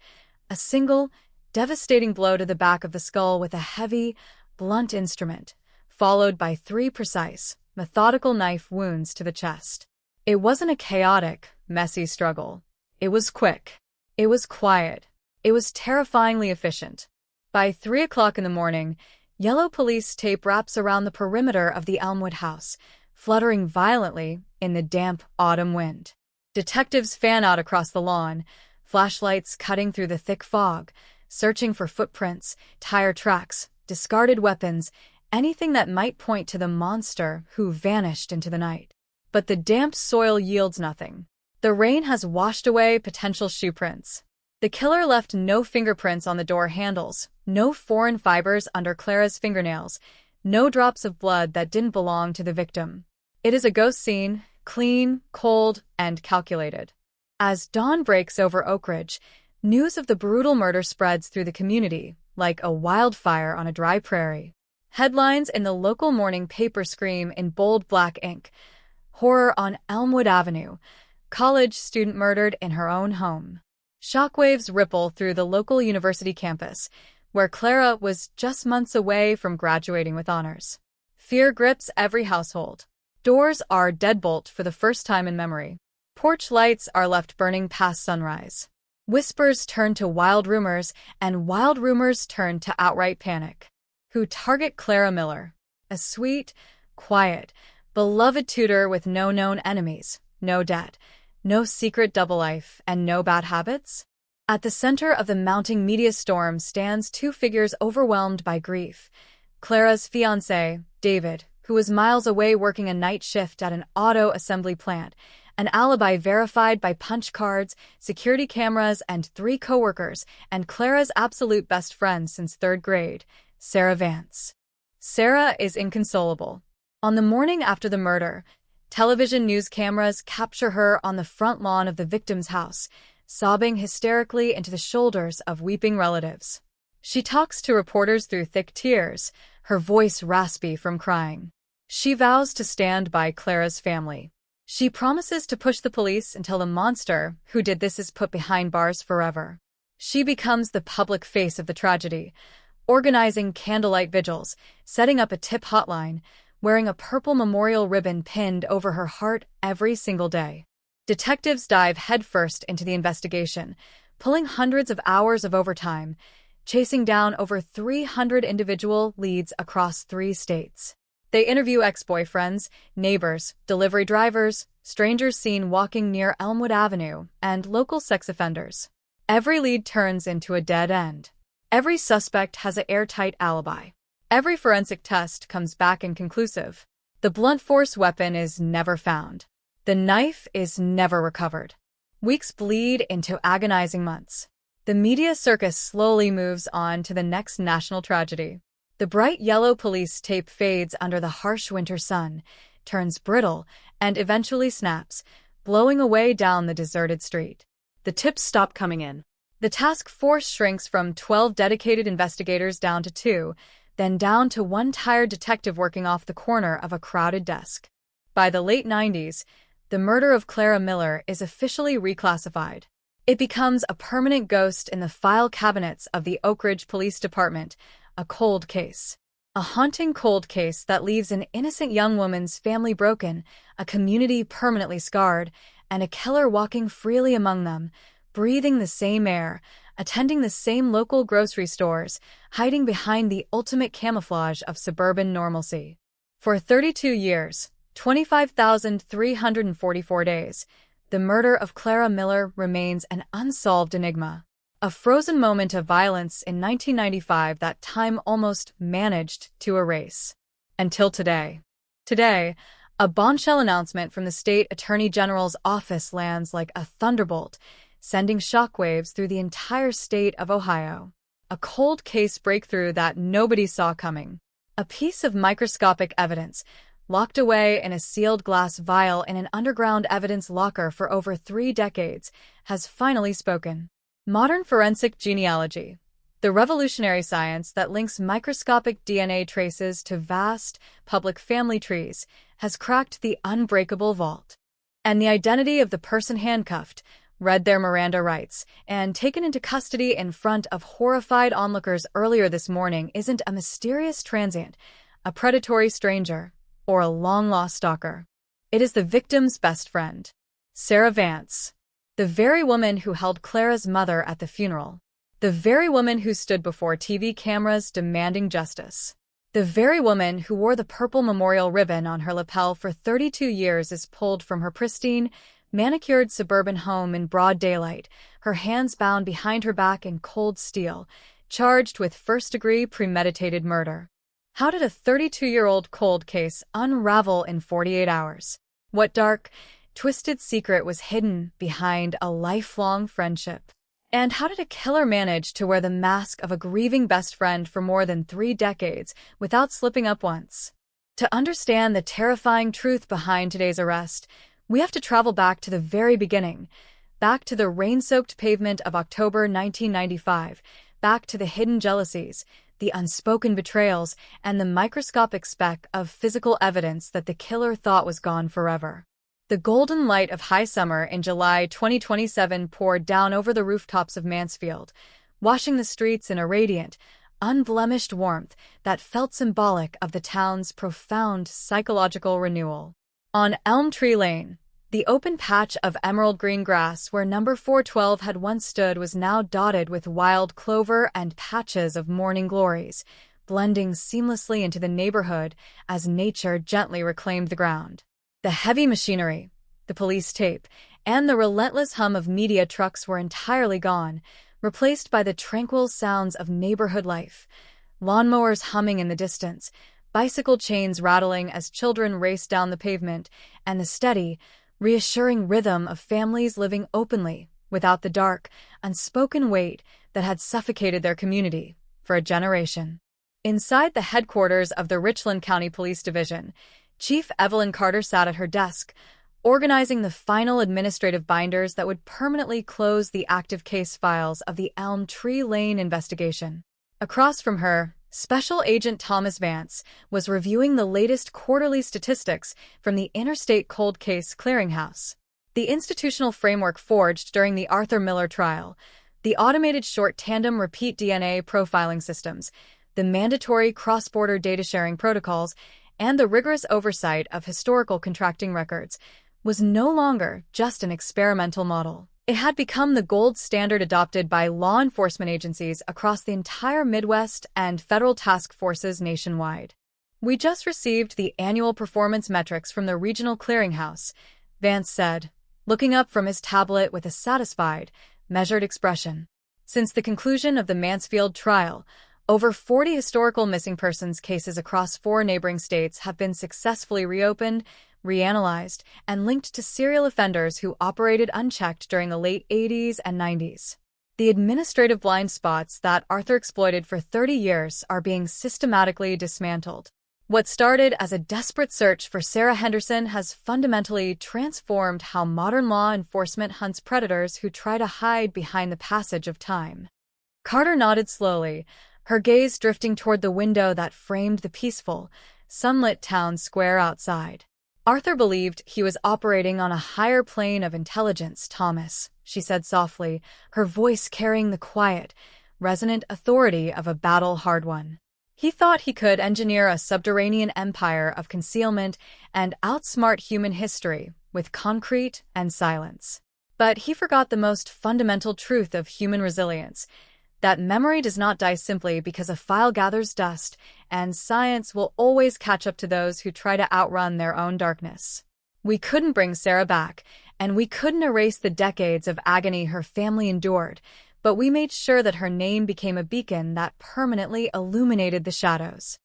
a single, devastating blow to the back of the skull with a heavy, blunt instrument, followed by 3 precise, methodical knife wounds to the chest. It wasn't a chaotic, messy struggle. It was quick. It was quiet. It was terrifyingly efficient. By 3 o'clock in the morning, yellow police tape wraps around the perimeter of the Elmwood house, fluttering violently in the damp autumn wind. Detectives fan out across the lawn, flashlights cutting through the thick fog, searching for footprints, tire tracks, discarded weapons, anything that might point to the monster who vanished into the night. But the damp soil yields nothing. The rain has washed away potential shoe prints. The killer left no fingerprints on the door handles, no foreign fibers under Clara's fingernails, no drops of blood that didn't belong to the victim. It is a ghost scene, clean, cold, and calculated. As dawn breaks over Oak Ridge, news of the brutal murder spreads through the community like a wildfire on a dry prairie. Headlines in the local morning paper scream in bold black ink: "Horror on Elmwood Avenue. College student murdered in her own home." Shockwaves ripple through the local university campus, where Clara was just months away from graduating with honors. Fear grips every household. Doors are deadbolt for the first time in memory. Porch lights are left burning past sunrise. Whispers turn to wild rumors, and wild rumors turn to outright panic. Who target Clara Miller? A sweet, quiet, beloved tutor with no known enemies, no debt, no secret double life, and no bad habits? At the center of the mounting media storm stands 2 figures overwhelmed by grief. Clara's fiancé, David, who was miles away working a night shift at an auto assembly plant, an alibi verified by punch cards, security cameras, and 3 coworkers, and Clara's absolute best friend since 3rd grade, Sarah Vance. Sarah is inconsolable. On the morning after the murder, television news cameras capture her on the front lawn of the victim's house, sobbing hysterically into the shoulders of weeping relatives. She talks to reporters through thick tears, her voice raspy from crying. She vows to stand by Clara's family. She promises to push the police until the monster who did this is put behind bars forever. She becomes the public face of the tragedy, organizing candlelight vigils, setting up a tip hotline, wearing a purple memorial ribbon pinned over her heart every single day. Detectives dive headfirst into the investigation, pulling hundreds of hours of overtime, chasing down over 300 individual leads across 3 states. They interview ex-boyfriends, neighbors, delivery drivers, strangers seen walking near Elmwood Avenue, and local sex offenders. Every lead turns into a dead end. Every suspect has an airtight alibi. Every forensic test comes back inconclusive. The blunt force weapon is never found. The knife is never recovered. Weeks bleed into agonizing months. The media circus slowly moves on to the next national tragedy. The bright yellow police tape fades under the harsh winter sun, turns brittle, and eventually snaps, blowing away down the deserted street. The tips stop coming in. The task force shrinks from 12 dedicated investigators down to 2, then down to one tired detective working off the corner of a crowded desk. By the late 90s, the murder of Clara Miller is officially reclassified. It becomes a permanent ghost in the file cabinets of the Oak Ridge Police Department, a cold case. A haunting cold case that leaves an innocent young woman's family broken, a community permanently scarred, and a killer walking freely among them, breathing the same air, attending the same local grocery stores, hiding behind the ultimate camouflage of suburban normalcy. For 32 years, 25,344 days, the murder of Clara Miller remains an unsolved enigma. A frozen moment of violence in 1995 that time almost managed to erase. Until today. Today, a bombshell announcement from the state attorney general's office lands like a thunderbolt, sending shockwaves through the entire state of Ohio. A cold case breakthrough that nobody saw coming. A piece of microscopic evidence, locked away in a sealed glass vial in an underground evidence locker for over 3 decades, has finally spoken. Modern forensic genealogy, the revolutionary science that links microscopic DNA traces to vast, public family trees, has cracked the unbreakable vault. And the identity of the person handcuffed, read their Miranda rights, and taken into custody in front of horrified onlookers earlier this morning isn't a mysterious transient, a predatory stranger, or a long-lost stalker. It is the victim's best friend, Sarah Vance. The very woman who held Clara's mother at the funeral. The very woman who stood before TV cameras demanding justice. The very woman who wore the purple memorial ribbon on her lapel for 32 years is pulled from her pristine, manicured suburban home in broad daylight, her hands bound behind her back in cold steel, charged with first-degree premeditated murder. How did a 32-year-old cold case unravel in 48 hours? What dark, twisted secret was hidden behind a lifelong friendship? And how did a killer manage to wear the mask of a grieving best friend for more than 3 decades without slipping up once? To understand the terrifying truth behind today's arrest, we have to travel back to the very beginning, back to the rain-soaked pavement of October 1995, back to the hidden jealousies, the unspoken betrayals, and the microscopic speck of physical evidence that the killer thought was gone forever. The golden light of high summer in July 2027 poured down over the rooftops of Mansfield, washing the streets in a radiant, unblemished warmth that felt symbolic of the town's profound psychological renewal. On Elm Tree Lane, the open patch of emerald green grass where number 412 had once stood was now dotted with wild clover and patches of morning glories, blending seamlessly into the neighborhood as nature gently reclaimed the ground. The heavy machinery, the police tape, and the relentless hum of media trucks were entirely gone, replaced by the tranquil sounds of neighborhood life. Lawnmowers humming in the distance, bicycle chains rattling as children raced down the pavement, and the steady, reassuring rhythm of families living openly, without the dark, unspoken weight that had suffocated their community for a generation. Inside the headquarters of the Richland County Police Division, Chief Evelyn Carter sat at her desk, organizing the final administrative binders that would permanently close the active case files of the Elm Tree Lane investigation. Across from her, Special Agent Thomas Vance was reviewing the latest quarterly statistics from the Interstate Cold Case Clearinghouse. The institutional framework forged during the Arthur Miller trial, the automated short tandem repeat DNA profiling systems, the mandatory cross-border data sharing protocols, and the rigorous oversight of historical contracting records, was no longer just an experimental model. It had become the gold standard adopted by law enforcement agencies across the entire Midwest and federal task forces nationwide. "We just received the annual performance metrics from the Regional Clearinghouse," Vance said, looking up from his tablet with a satisfied, measured expression. Since the conclusion of the Mansfield trial, over 40 historical missing persons cases across 4 neighboring states have been successfully reopened, reanalyzed, and linked to serial offenders who operated unchecked during the late 80s and 90s. The administrative blind spots that Arthur exploited for 30 years are being systematically dismantled. What started as a desperate search for Sarah Henderson has fundamentally transformed how modern law enforcement hunts predators who try to hide behind the passage of time. Carter nodded slowly, her gaze drifting toward the window that framed the peaceful, sunlit town square outside. Arthur believed he was operating on a higher plane of intelligence, Thomas, she said softly, her voice carrying the quiet, resonant authority of a battle-hard one. He thought he could engineer a subterranean empire of concealment and outsmart human history with concrete and silence. But he forgot the most fundamental truth of human resilience, that memory does not die simply because a file gathers dust, and science will always catch up to those who try to outrun their own darkness. We couldn't bring Sarah back, and we couldn't erase the decades of agony her family endured, but we made sure that her name became a beacon that permanently illuminated the shadows.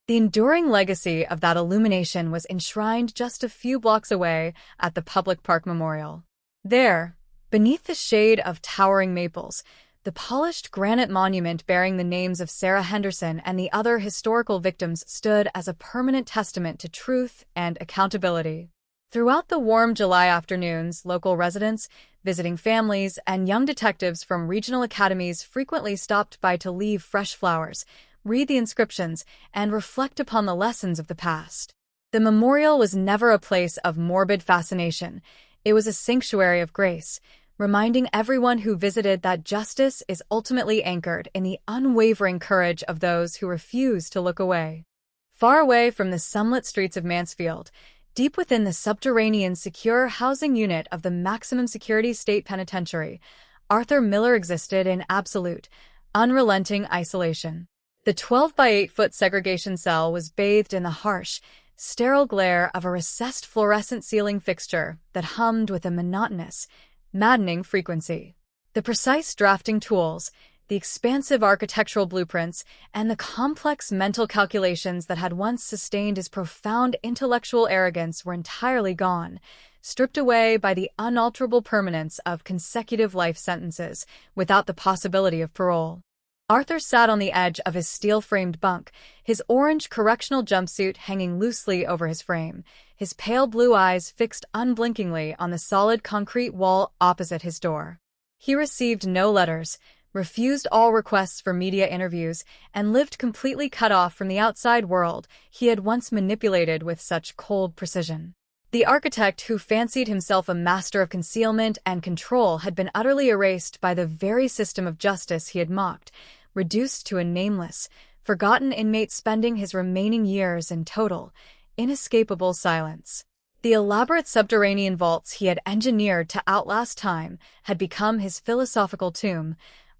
The enduring legacy of that illumination was enshrined just a few blocks away at the Public Park Memorial. There, beneath the shade of towering maples, the polished granite monument bearing the names of Sarah Henderson and the other historical victims stood as a permanent testament to truth and accountability. Throughout the warm July afternoons, local residents, visiting families, and young detectives from regional academies frequently stopped by to leave fresh flowers, read the inscriptions, and reflect upon the lessons of the past. The memorial was never a place of morbid fascination. It was a sanctuary of grace, reminding everyone who visited that justice is ultimately anchored in the unwavering courage of those who refuse to look away. Far away from the sunlit streets of Mansfield, deep within the subterranean secure housing unit of the maximum security state penitentiary, Arthur Miller existed in absolute, unrelenting isolation. The 12-by-8-foot segregation cell was bathed in the harsh, sterile glare of a recessed fluorescent ceiling fixture that hummed with a monotonous, maddening frequency. The precise drafting tools, the expansive architectural blueprints, and the complex mental calculations that had once sustained his profound intellectual arrogance were entirely gone, stripped away by the unalterable permanence of consecutive life sentences without the possibility of parole. Arthur sat on the edge of his steel-framed bunk, his orange correctional jumpsuit hanging loosely over his frame, his pale blue eyes fixed unblinkingly on the solid concrete wall opposite his door. He received no letters, refused all requests for media interviews, and lived completely cut off from the outside world he had once manipulated with such cold precision. The architect who fancied himself a master of concealment and control had been utterly erased by the very system of justice he had mocked, reduced to a nameless, forgotten inmate spending his remaining years in total, inescapable silence. The elaborate subterranean vaults he had engineered to outlast time had become his philosophical tomb,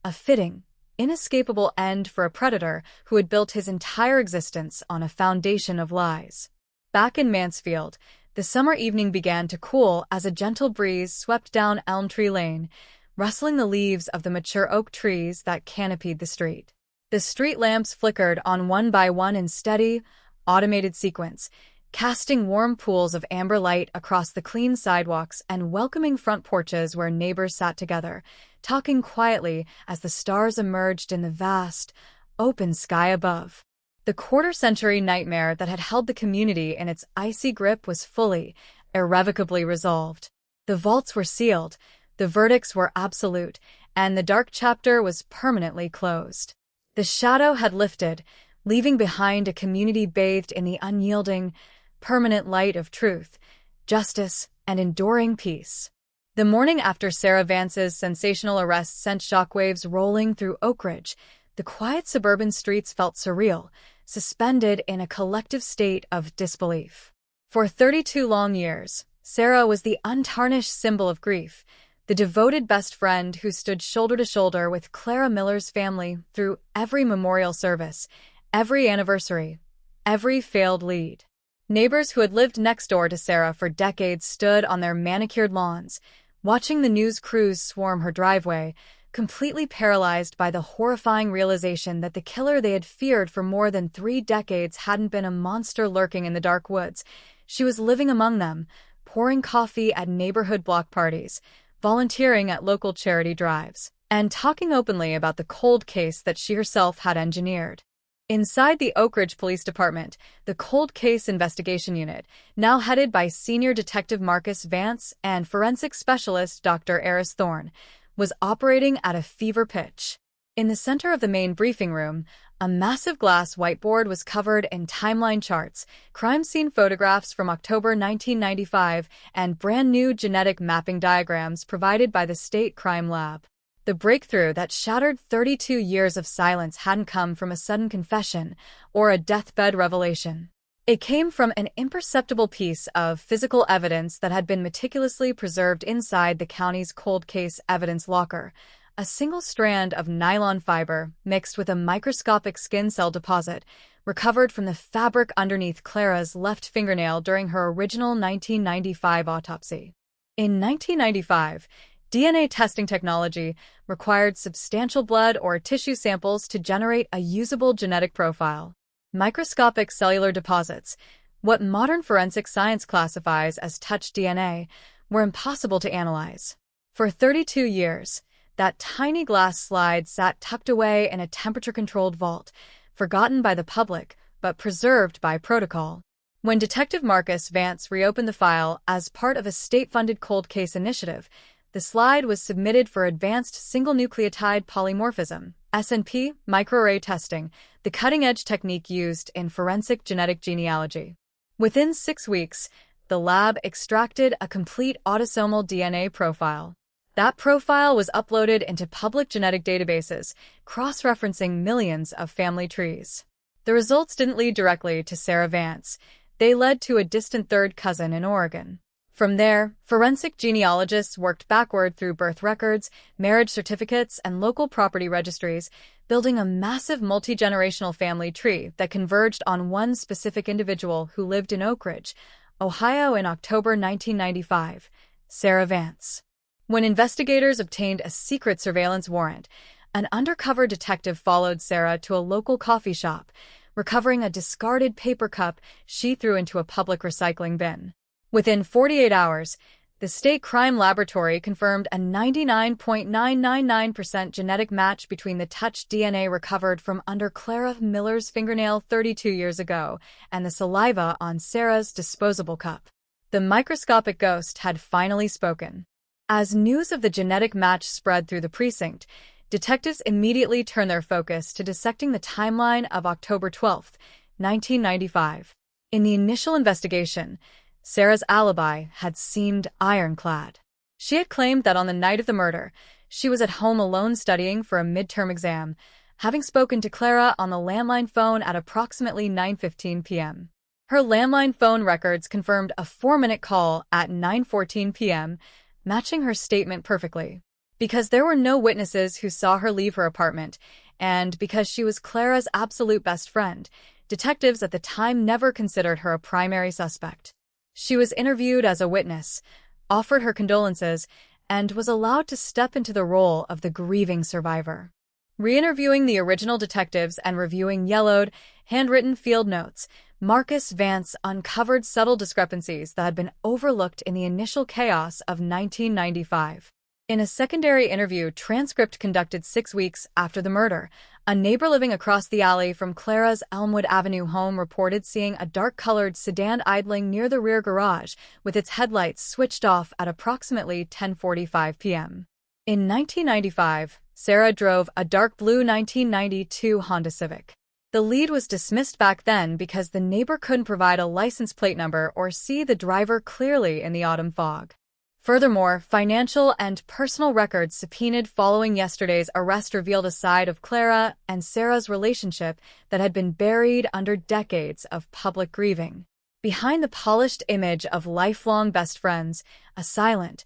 a fitting, inescapable end for a predator who had built his entire existence on a foundation of lies. Back in Mansfield, the summer evening began to cool as a gentle breeze swept down Elm Tree Lane, rustling the leaves of the mature oak trees that canopied the street. The street lamps flickered on one by one in steady, automated sequence, casting warm pools of amber light across the clean sidewalks and welcoming front porches where neighbors sat together, talking quietly as the stars emerged in the vast, open sky above. The quarter-century nightmare that had held the community in its icy grip was fully, irrevocably resolved. The vaults were sealed, the verdicts were absolute, and the dark chapter was permanently closed. The shadow had lifted, leaving behind a community bathed in the unyielding, permanent light of truth, justice, and enduring peace. The morning after Sarah Vance's sensational arrest sent shockwaves rolling through Oak Ridge, the quiet suburban streets felt surreal, suspended in a collective state of disbelief. For 32 long years, Sarah was the untarnished symbol of grief, the devoted best friend who stood shoulder to shoulder with Clara Miller's family through every memorial service, every anniversary, every failed lead. Neighbors who had lived next door to Sarah for decades stood on their manicured lawns, watching the news crews swarm her driveway, completely paralyzed by the horrifying realization that the killer they had feared for more than 3 decades hadn't been a monster lurking in the dark woods. She was living among them, pouring coffee at neighborhood block parties, volunteering at local charity drives, and talking openly about the cold case that she herself had engineered. Inside the Oak Ridge Police Department, the Cold Case Investigation Unit, now headed by Senior Detective Marcus Vance and Forensic Specialist Dr. Eris Thorne, was operating at a fever pitch. In the center of the main briefing room, a massive glass whiteboard was covered in timeline charts, crime scene photographs from October 1995, and brand new genetic mapping diagrams provided by the State Crime Lab. The breakthrough that shattered 32 years of silence hadn't come from a sudden confession or a deathbed revelation. It came from an imperceptible piece of physical evidence that had been meticulously preserved inside the county's cold case evidence locker. A single strand of nylon fiber mixed with a microscopic skin cell deposit recovered from the fabric underneath Clara's left fingernail during her original 1995 autopsy. In 1995, DNA testing technology required substantial blood or tissue samples to generate a usable genetic profile. Microscopic cellular deposits, what modern forensic science classifies as touch DNA, were impossible to analyze. For 32 years, that tiny glass slide sat tucked away in a temperature-controlled vault, forgotten by the public, but preserved by protocol. When Detective Marcus Vance reopened the file as part of a state-funded cold case initiative, the slide was submitted for advanced single-nucleotide polymorphism, SNP, microarray testing, the cutting-edge technique used in forensic genetic genealogy. Within 6 weeks, the lab extracted a complete autosomal DNA profile. That profile was uploaded into public genetic databases, cross-referencing millions of family trees. The results didn't lead directly to Sarah Vance. They led to a distant third cousin in Oregon. From there, forensic genealogists worked backward through birth records, marriage certificates, and local property registries, building a massive multi-generational family tree that converged on one specific individual who lived in Oak Ridge, Ohio in October 1995, Sarah Vance. When investigators obtained a secret surveillance warrant, an undercover detective followed Sarah to a local coffee shop, recovering a discarded paper cup she threw into a public recycling bin. Within 48 hours, the State Crime Laboratory confirmed a 99.999% genetic match between the touch DNA recovered from under Clara Miller's fingernail 32 years ago and the saliva on Sarah's disposable cup. The microscopic ghost had finally spoken. As news of the genetic match spread through the precinct, detectives immediately turned their focus to dissecting the timeline of October 12, 1995. In the initial investigation, Sarah's alibi had seemed ironclad. She had claimed that on the night of the murder, she was at home alone studying for a midterm exam, having spoken to Clara on the landline phone at approximately 9:15 p.m. Her landline phone records confirmed a 4-minute call at 9:14 p.m., matching her statement perfectly. Because there were no witnesses who saw her leave her apartment, and because she was Clara's absolute best friend, detectives at the time never considered her a primary suspect. She was interviewed as a witness, offered her condolences, and was allowed to step into the role of the grieving survivor. Re-interviewing the original detectives and reviewing yellowed, handwritten field notes, Marcus Vance uncovered subtle discrepancies that had been overlooked in the initial chaos of 1995. In a secondary interview transcript conducted 6 weeks after the murder, a neighbor living across the alley from Clara's Elmwood Avenue home reported seeing a dark-colored sedan idling near the rear garage with its headlights switched off at approximately 10:45 p.m. In 1995, Sarah drove a dark blue 1992 Honda Civic. The lead was dismissed back then because the neighbor couldn't provide a license plate number or see the driver clearly in the autumn fog. Furthermore, financial and personal records subpoenaed following yesterday's arrest revealed a side of Clara and Sarah's relationship that had been buried under decades of public grieving. Behind the polished image of lifelong best friends, a silent,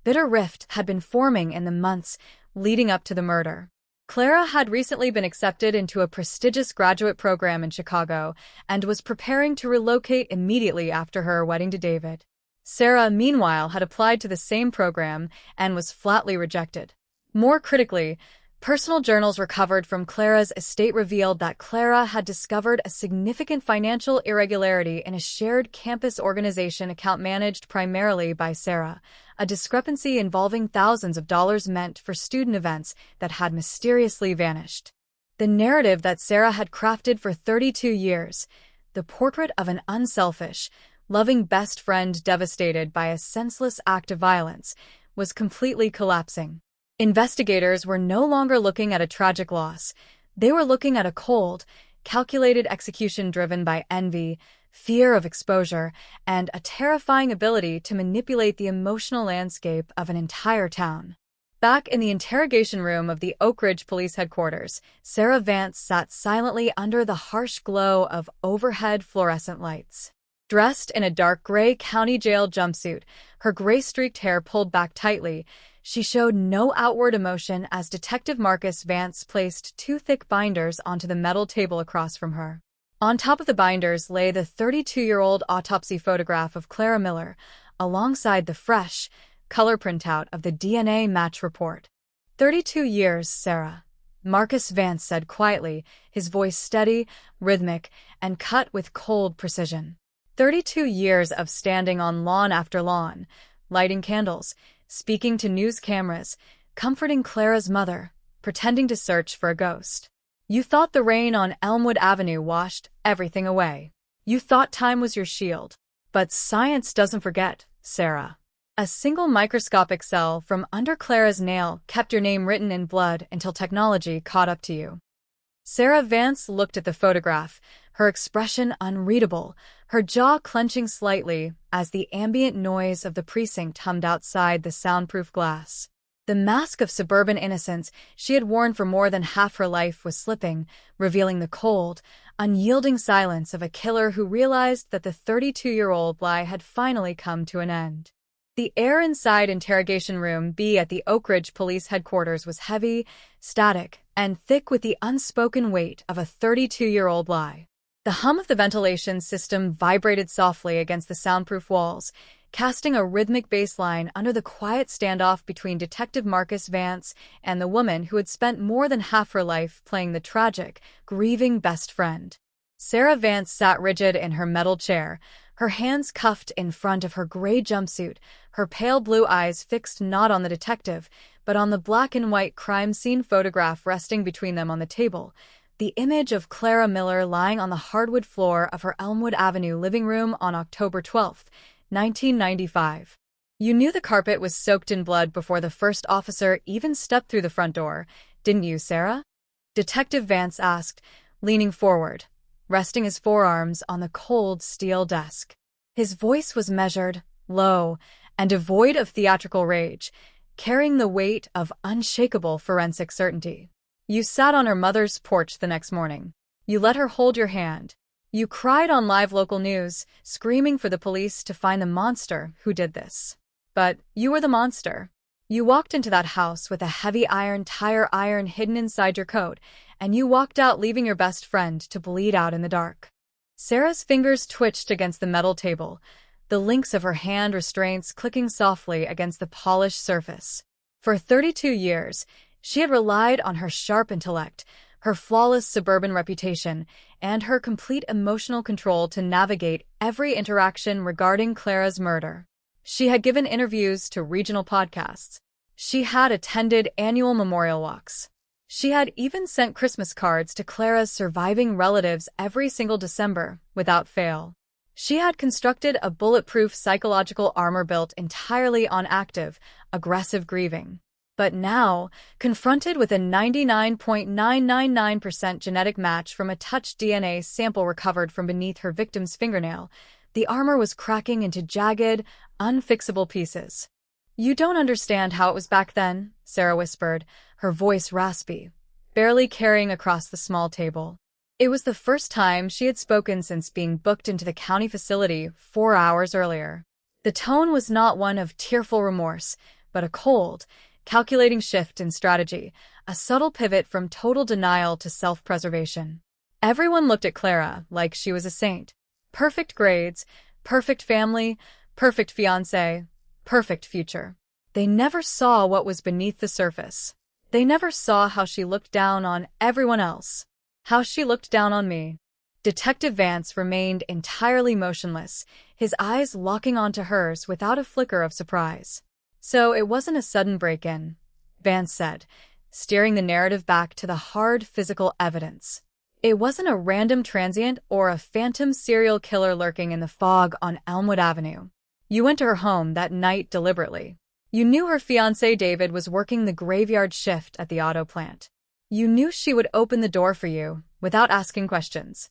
bitter rift had been forming in the months leading up to the murder. Clara had recently been accepted into a prestigious graduate program in Chicago and was preparing to relocate immediately after her wedding to David. Sarah, meanwhile, had applied to the same program and was flatly rejected. More critically, Personal journals recovered from Clara's estate revealed that Clara had discovered a significant financial irregularity in a shared campus organization account managed primarily by Sarah, a discrepancy involving thousands of dollars meant for student events that had mysteriously vanished. The narrative that Sarah had crafted for 32 years, the portrait of an unselfish, loving best friend devastated by a senseless act of violence, was completely collapsing. Investigators were no longer looking at a tragic loss. They were looking at a cold, calculated execution driven by envy, fear of exposure, and a terrifying ability to manipulate the emotional landscape of an entire town. Back in the interrogation room of the Oak Ridge Police Headquarters, Sarah Vance sat silently under the harsh glow of overhead fluorescent lights. Dressed in a dark gray county jail jumpsuit, her gray-streaked hair pulled back tightly, she showed no outward emotion as Detective Marcus Vance placed 2 thick binders onto the metal table across from her. On top of the binders lay the 32-year-old autopsy photograph of Clara Miller, alongside the fresh, color printout of the DNA match report. 32 years, Sarah, Marcus Vance said quietly, his voice steady, rhythmic, and cut with cold precision. 32 years of standing on lawn after lawn, lighting candles, speaking to news cameras, comforting Clara's mother, pretending to search for a ghost. You thought the rain on Elmwood Avenue washed everything away. You thought time was your shield. But science doesn't forget, Sarah. A single microscopic cell from under Clara's nail kept your name written in blood until technology caught up to you. Sarah Vance looked at the photograph, her expression unreadable, her jaw clenching slightly as the ambient noise of the precinct hummed outside the soundproof glass. The mask of suburban innocence she had worn for more than half her life was slipping, revealing the cold, unyielding silence of a killer who realized that the 32-year-old lie had finally come to an end. The air inside Interrogation Room B at the Oak Ridge Police Headquarters was heavy, static, and thick with the unspoken weight of a 32-year-old lie. The hum of the ventilation system vibrated softly against the soundproof walls, casting a rhythmic bass line under the quiet standoff between Detective Marcus Vance and the woman who had spent more than half her life playing the tragic, grieving best friend. Sarah Vance sat rigid in her metal chair, her hands cuffed in front of her gray jumpsuit, her pale blue eyes fixed not on the detective, but on the black and white crime scene photograph resting between them on the table, the image of Clara Miller lying on the hardwood floor of her Elmwood Avenue living room on October 12, 1995. You knew the carpet was soaked in blood before the first officer even stepped through the front door, didn't you, Sarah? Detective Vance asked, leaning forward, resting his forearms on the cold steel desk. His voice was measured, low, and devoid of theatrical rage, carrying the weight of unshakable forensic certainty. You sat on her mother's porch the next morning. You let her hold your hand. You cried on live local news, screaming for the police to find the monster who did this. But you were the monster. You walked into that house with a heavy tire iron hidden inside your coat, and you walked out leaving your best friend to bleed out in the dark. Sarah's fingers twitched against the metal table, the links of her hand restraints clicking softly against the polished surface. For 32 years, she had relied on her sharp intellect, her flawless suburban reputation, and her complete emotional control to navigate every interaction regarding Clara's murder. She had given interviews to regional podcasts. She had attended annual memorial walks. She had even sent Christmas cards to Clara's surviving relatives every single December, without fail. She had constructed a bulletproof psychological armor built entirely on active, aggressive grieving. But now, confronted with a 99.999% genetic match from a touch DNA sample recovered from beneath her victim's fingernail, the armor was cracking into jagged, unfixable pieces. You don't understand how it was back then, Sarah whispered, her voice raspy, barely carrying across the small table. It was the first time she had spoken since being booked into the county facility 4 hours earlier. The tone was not one of tearful remorse, but a cold, calculating shift in strategy, a subtle pivot from total denial to self-preservation. Everyone looked at Clara like she was a saint. Perfect grades, perfect family, perfect fiancé, perfect future. They never saw what was beneath the surface. They never saw how she looked down on everyone else, how she looked down on me. Detective Vance remained entirely motionless, his eyes locking onto hers without a flicker of surprise. So it wasn't a sudden break-in, Vance said, steering the narrative back to the hard physical evidence. It wasn't a random transient or a phantom serial killer lurking in the fog on Elmwood Avenue. You went to her home that night deliberately. You knew her fiancé David was working the graveyard shift at the auto plant. You knew she would open the door for you without asking questions.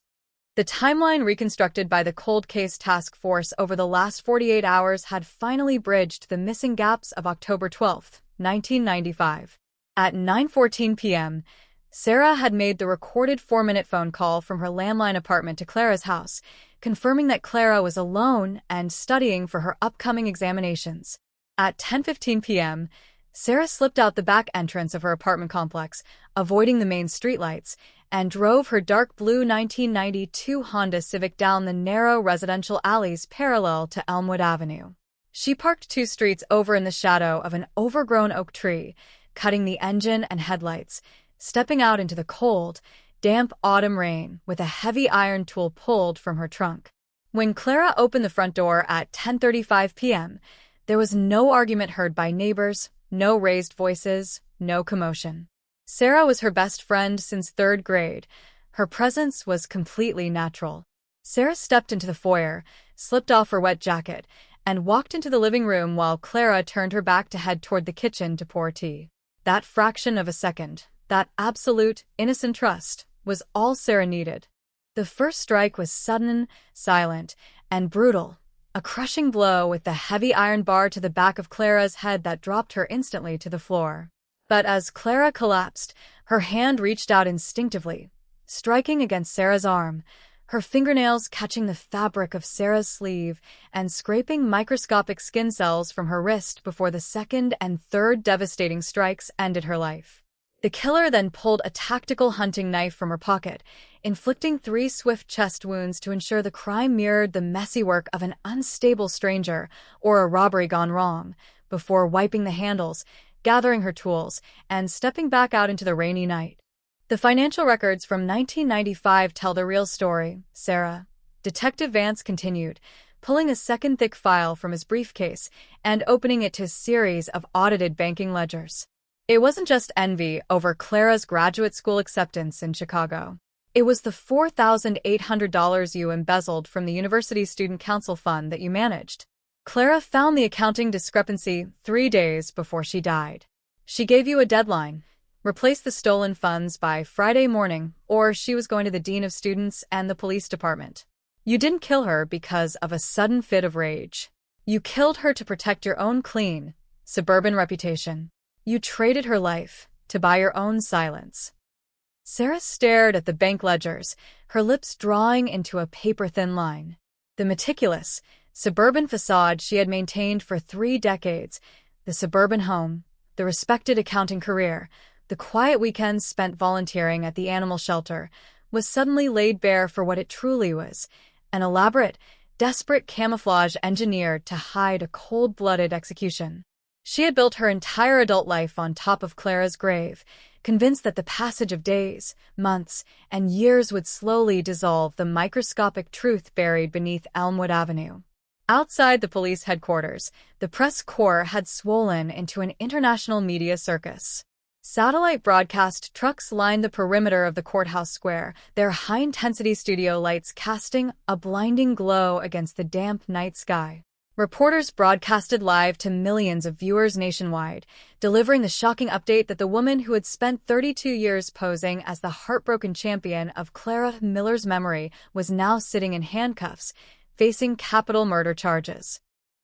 The timeline reconstructed by the Cold Case Task Force over the last 48 hours had finally bridged the missing gaps of October 12, 1995. At 9:14 p.m., Sarah had made the recorded 4-minute phone call from her landline apartment to Clara's house, confirming that Clara was alone and studying for her upcoming examinations. At 10:15 p.m., Sarah slipped out the back entrance of her apartment complex, avoiding the main streetlights, and drove her dark blue 1992 Honda Civic down the narrow residential alleys parallel to Elmwood Avenue. She parked 2 streets over in the shadow of an overgrown oak tree, cutting the engine and headlights, stepping out into the cold, damp autumn rain with a heavy iron tool pulled from her trunk. When Clara opened the front door at 10:35 p.m., there was no argument heard by neighbors, no raised voices, no commotion. Sarah was her best friend since 3rd grade. Her presence was completely natural. Sarah stepped into the foyer, slipped off her wet jacket, and walked into the living room while Clara turned her back to head toward the kitchen to pour tea. That fraction of a second, that absolute, innocent trust, was all Sarah needed. The first strike was sudden, silent, and brutal, a crushing blow with the heavy iron bar to the back of Clara's head that dropped her instantly to the floor. But as Clara collapsed, her hand reached out instinctively, striking against Sarah's arm, her fingernails catching the fabric of Sarah's sleeve and scraping microscopic skin cells from her wrist before the second and third devastating strikes ended her life. The killer then pulled a tactical hunting knife from her pocket, inflicting 3 swift chest wounds to ensure the crime mirrored the messy work of an unstable stranger or a robbery gone wrong, before wiping the handles, gathering her tools, and stepping back out into the rainy night. The financial records from 1995 tell the real story, Sarah. Detective Vance continued, pulling a second thick file from his briefcase and opening it to a series of audited banking ledgers. It wasn't just envy over Clara's graduate school acceptance in Chicago. It was the $4,800 you embezzled from the university student council fund that you managed. Clara found the accounting discrepancy 3 days before she died. She gave you a deadline: replace the stolen funds by Friday morning, or she was going to the dean of students and the police department. You didn't kill her because of a sudden fit of rage. You killed her to protect your own clean, suburban reputation. You traded her life to buy your own silence. Sarah stared at the bank ledgers, her lips drawing into a paper-thin line. The meticulous, suburban facade she had maintained for 3 decades, the suburban home, the respected accounting career, the quiet weekends spent volunteering at the animal shelter, was suddenly laid bare for what it truly was: an elaborate, desperate camouflage engineered to hide a cold-blooded execution. She had built her entire adult life on top of Clara's grave, convinced that the passage of days, months, and years would slowly dissolve the microscopic truth buried beneath Elmwood Avenue. Outside the police headquarters, the press corps had swollen into an international media circus. Satellite broadcast trucks lined the perimeter of the courthouse square, their high-intensity studio lights casting a blinding glow against the damp night sky. Reporters broadcasted live to millions of viewers nationwide, delivering the shocking update that the woman who had spent 32 years posing as the heartbroken champion of Clara Miller's memory was now sitting in handcuffs, facing capital murder charges.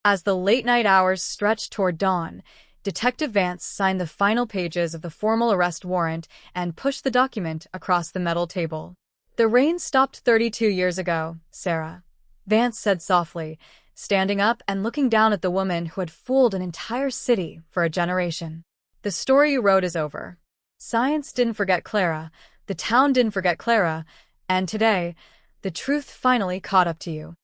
As the late-night hours stretched toward dawn, Detective Vance signed the final pages of the formal arrest warrant and pushed the document across the metal table. "The rain stopped 32 years ago, Sarah," Vance said softly, standing up and looking down at the woman who had fooled an entire city for a generation. "The story you wrote is over. Science didn't forget Clara, the town didn't forget Clara, and today, the truth finally caught up to you."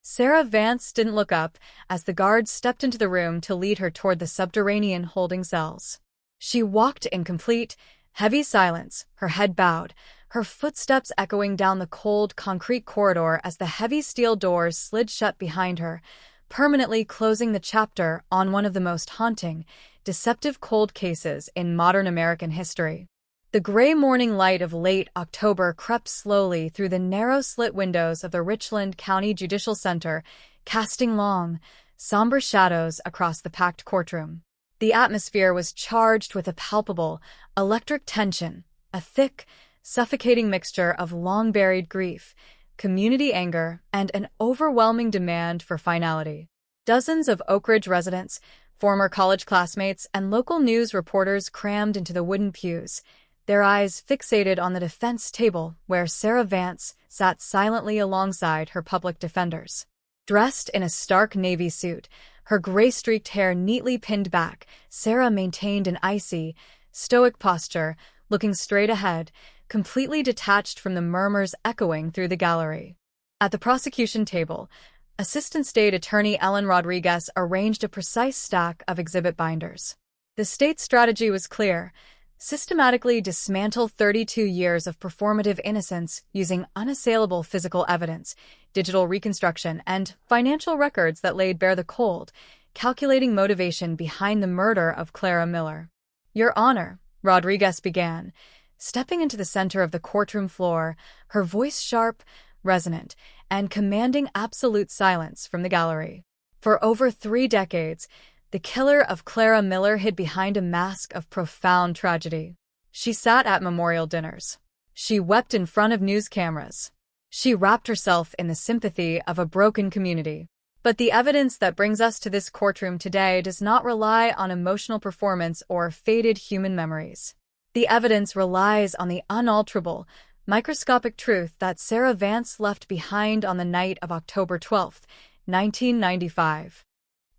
Sarah Vance didn't look up as the guards stepped into the room to lead her toward the subterranean holding cells. She walked in complete, heavy silence, her head bowed, her footsteps echoing down the cold, concrete corridor as the heavy steel doors slid shut behind her, permanently closing the chapter on one of the most haunting, deceptive cold cases in modern American history. The gray morning light of late October crept slowly through the narrow slit windows of the Richland County Judicial Center, casting long, somber shadows across the packed courtroom. The atmosphere was charged with a palpable, electric tension, a thick, suffocating mixture of long-buried grief, community anger, and an overwhelming demand for finality. Dozens of Oak Ridge residents, former college classmates, and local news reporters crammed into the wooden pews, their eyes fixated on the defense table where Sarah Vance sat silently alongside her public defenders. Dressed in a stark navy suit, her gray-streaked hair neatly pinned back, Sarah maintained an icy, stoic posture, looking straight ahead, completely detached from the murmurs echoing through the gallery. At the prosecution table, Assistant State Attorney Ellen Rodriguez arranged a precise stack of exhibit binders. The state's strategy was clear: systematically dismantle 32 years of performative innocence using unassailable physical evidence, digital reconstruction, and financial records that laid bare the cold, calculating motivation behind the murder of Clara Miller. "Your Honor," Rodriguez began, stepping into the center of the courtroom floor, her voice sharp, resonant, and commanding absolute silence from the gallery. For over 3 decades, the killer of Clara Miller hid behind a mask of profound tragedy. She sat at memorial dinners. She wept in front of news cameras. She wrapped herself in the sympathy of a broken community. But the evidence that brings us to this courtroom today does not rely on emotional performance or faded human memories. The evidence relies on the unalterable, microscopic truth that Sarah Vance left behind on the night of October 12, 1995.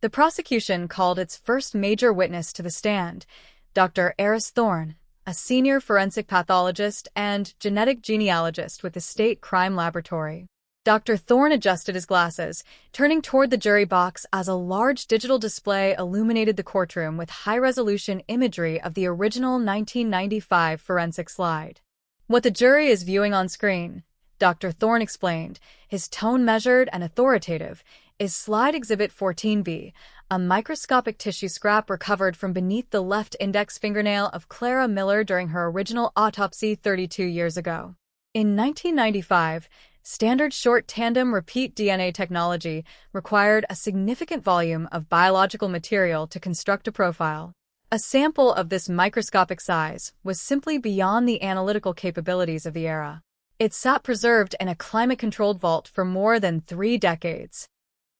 The prosecution called its first major witness to the stand, Dr. Eris Thorne, a senior forensic pathologist and genetic genealogist with the State Crime Laboratory. Dr. Thorne adjusted his glasses, turning toward the jury box as a large digital display illuminated the courtroom with high-resolution imagery of the original 1995 forensic slide. "What the jury is viewing on screen," Dr. Thorne explained, his tone measured and authoritative, is Slide Exhibit 14B, a microscopic tissue scrap recovered from beneath the left index fingernail of Clara Miller during her original autopsy 32 years ago. In 1995, standard short tandem repeat DNA technology required a significant volume of biological material to construct a profile. A sample of this microscopic size was simply beyond the analytical capabilities of the era. It sat preserved in a climate-controlled vault for more than 3 decades.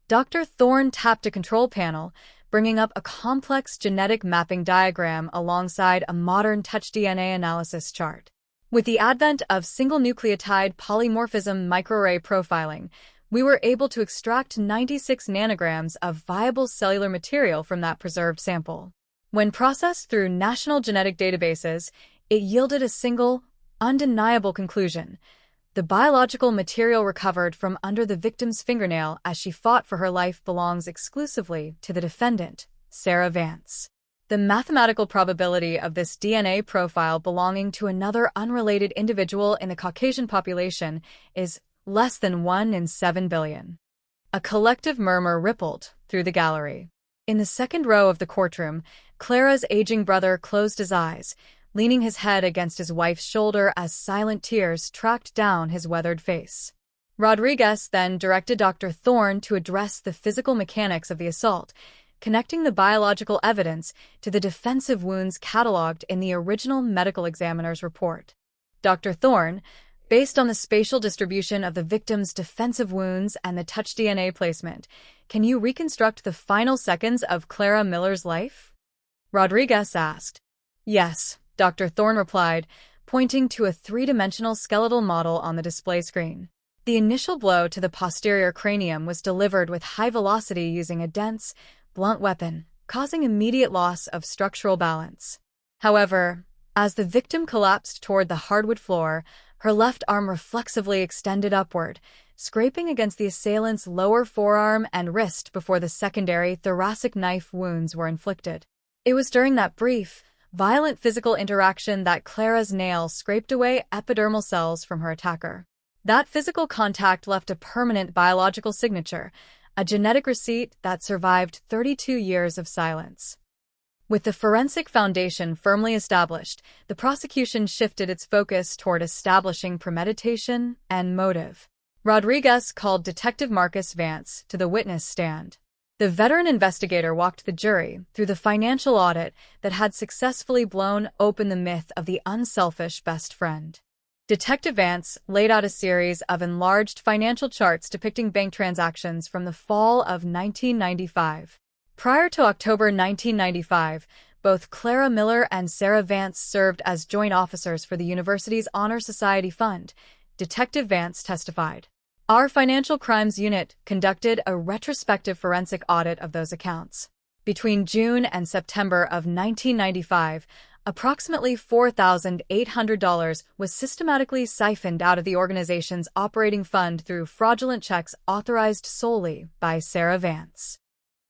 Dr. Thorne tapped a control panel, bringing up a complex genetic mapping diagram alongside a modern TouchDNA analysis chart. With the advent of single-nucleotide polymorphism microarray profiling, we were able to extract 96 nanograms of viable cellular material from that preserved sample. When processed through national genetic databases, it yielded a single, undeniable conclusion: the biological material recovered from under the victim's fingernail as she fought for her life belongs exclusively to the defendant, Sarah Vance. The mathematical probability of this DNA profile belonging to another unrelated individual in the Caucasian population is less than 1 in 7 billion. A collective murmur rippled through the gallery. In the second row of the courtroom, Clara's aging brother closed his eyes, leaning his head against his wife's shoulder as silent tears tracked down his weathered face. Rodriguez then directed Dr. Thorne to address the physical mechanics of the assault, connecting the biological evidence to the defensive wounds cataloged in the original medical examiner's report. Dr. Thorne, based on the spatial distribution of the victim's defensive wounds and the TouchDNA placement, can you reconstruct the final seconds of Clara Miller's life? Rodriguez asked. Yes, Dr. Thorne replied, pointing to a 3-dimensional skeletal model on the display screen. The initial blow to the posterior cranium was delivered with high velocity using a dense, blunt weapon, causing immediate loss of structural balance. However, as the victim collapsed toward the hardwood floor, her left arm reflexively extended upward, scraping against the assailant's lower forearm and wrist before the secondary thoracic knife wounds were inflicted. It was during that brief, violent physical interaction that Clara's nail scraped away epidermal cells from her attacker. That physical contact left a permanent biological signature, a genetic receipt that survived 32 years of silence. With the forensic foundation firmly established, the prosecution shifted its focus toward establishing premeditation and motive. Rodriguez called Detective Marcus Vance to the witness stand. The veteran investigator walked the jury through the financial audit that had successfully blown open the myth of the unselfish best friend. Detective Vance laid out a series of enlarged financial charts depicting bank transactions from the fall of 1995. Prior to October 1995, both Clara Miller and Sarah Vance served as joint officers for the university's Honor Society Fund, Detective Vance testified. Our Financial Crimes Unit conducted a retrospective forensic audit of those accounts. Between June and September of 1995, approximately $4,800 was systematically siphoned out of the organization's operating fund through fraudulent checks authorized solely by Sarah Vance.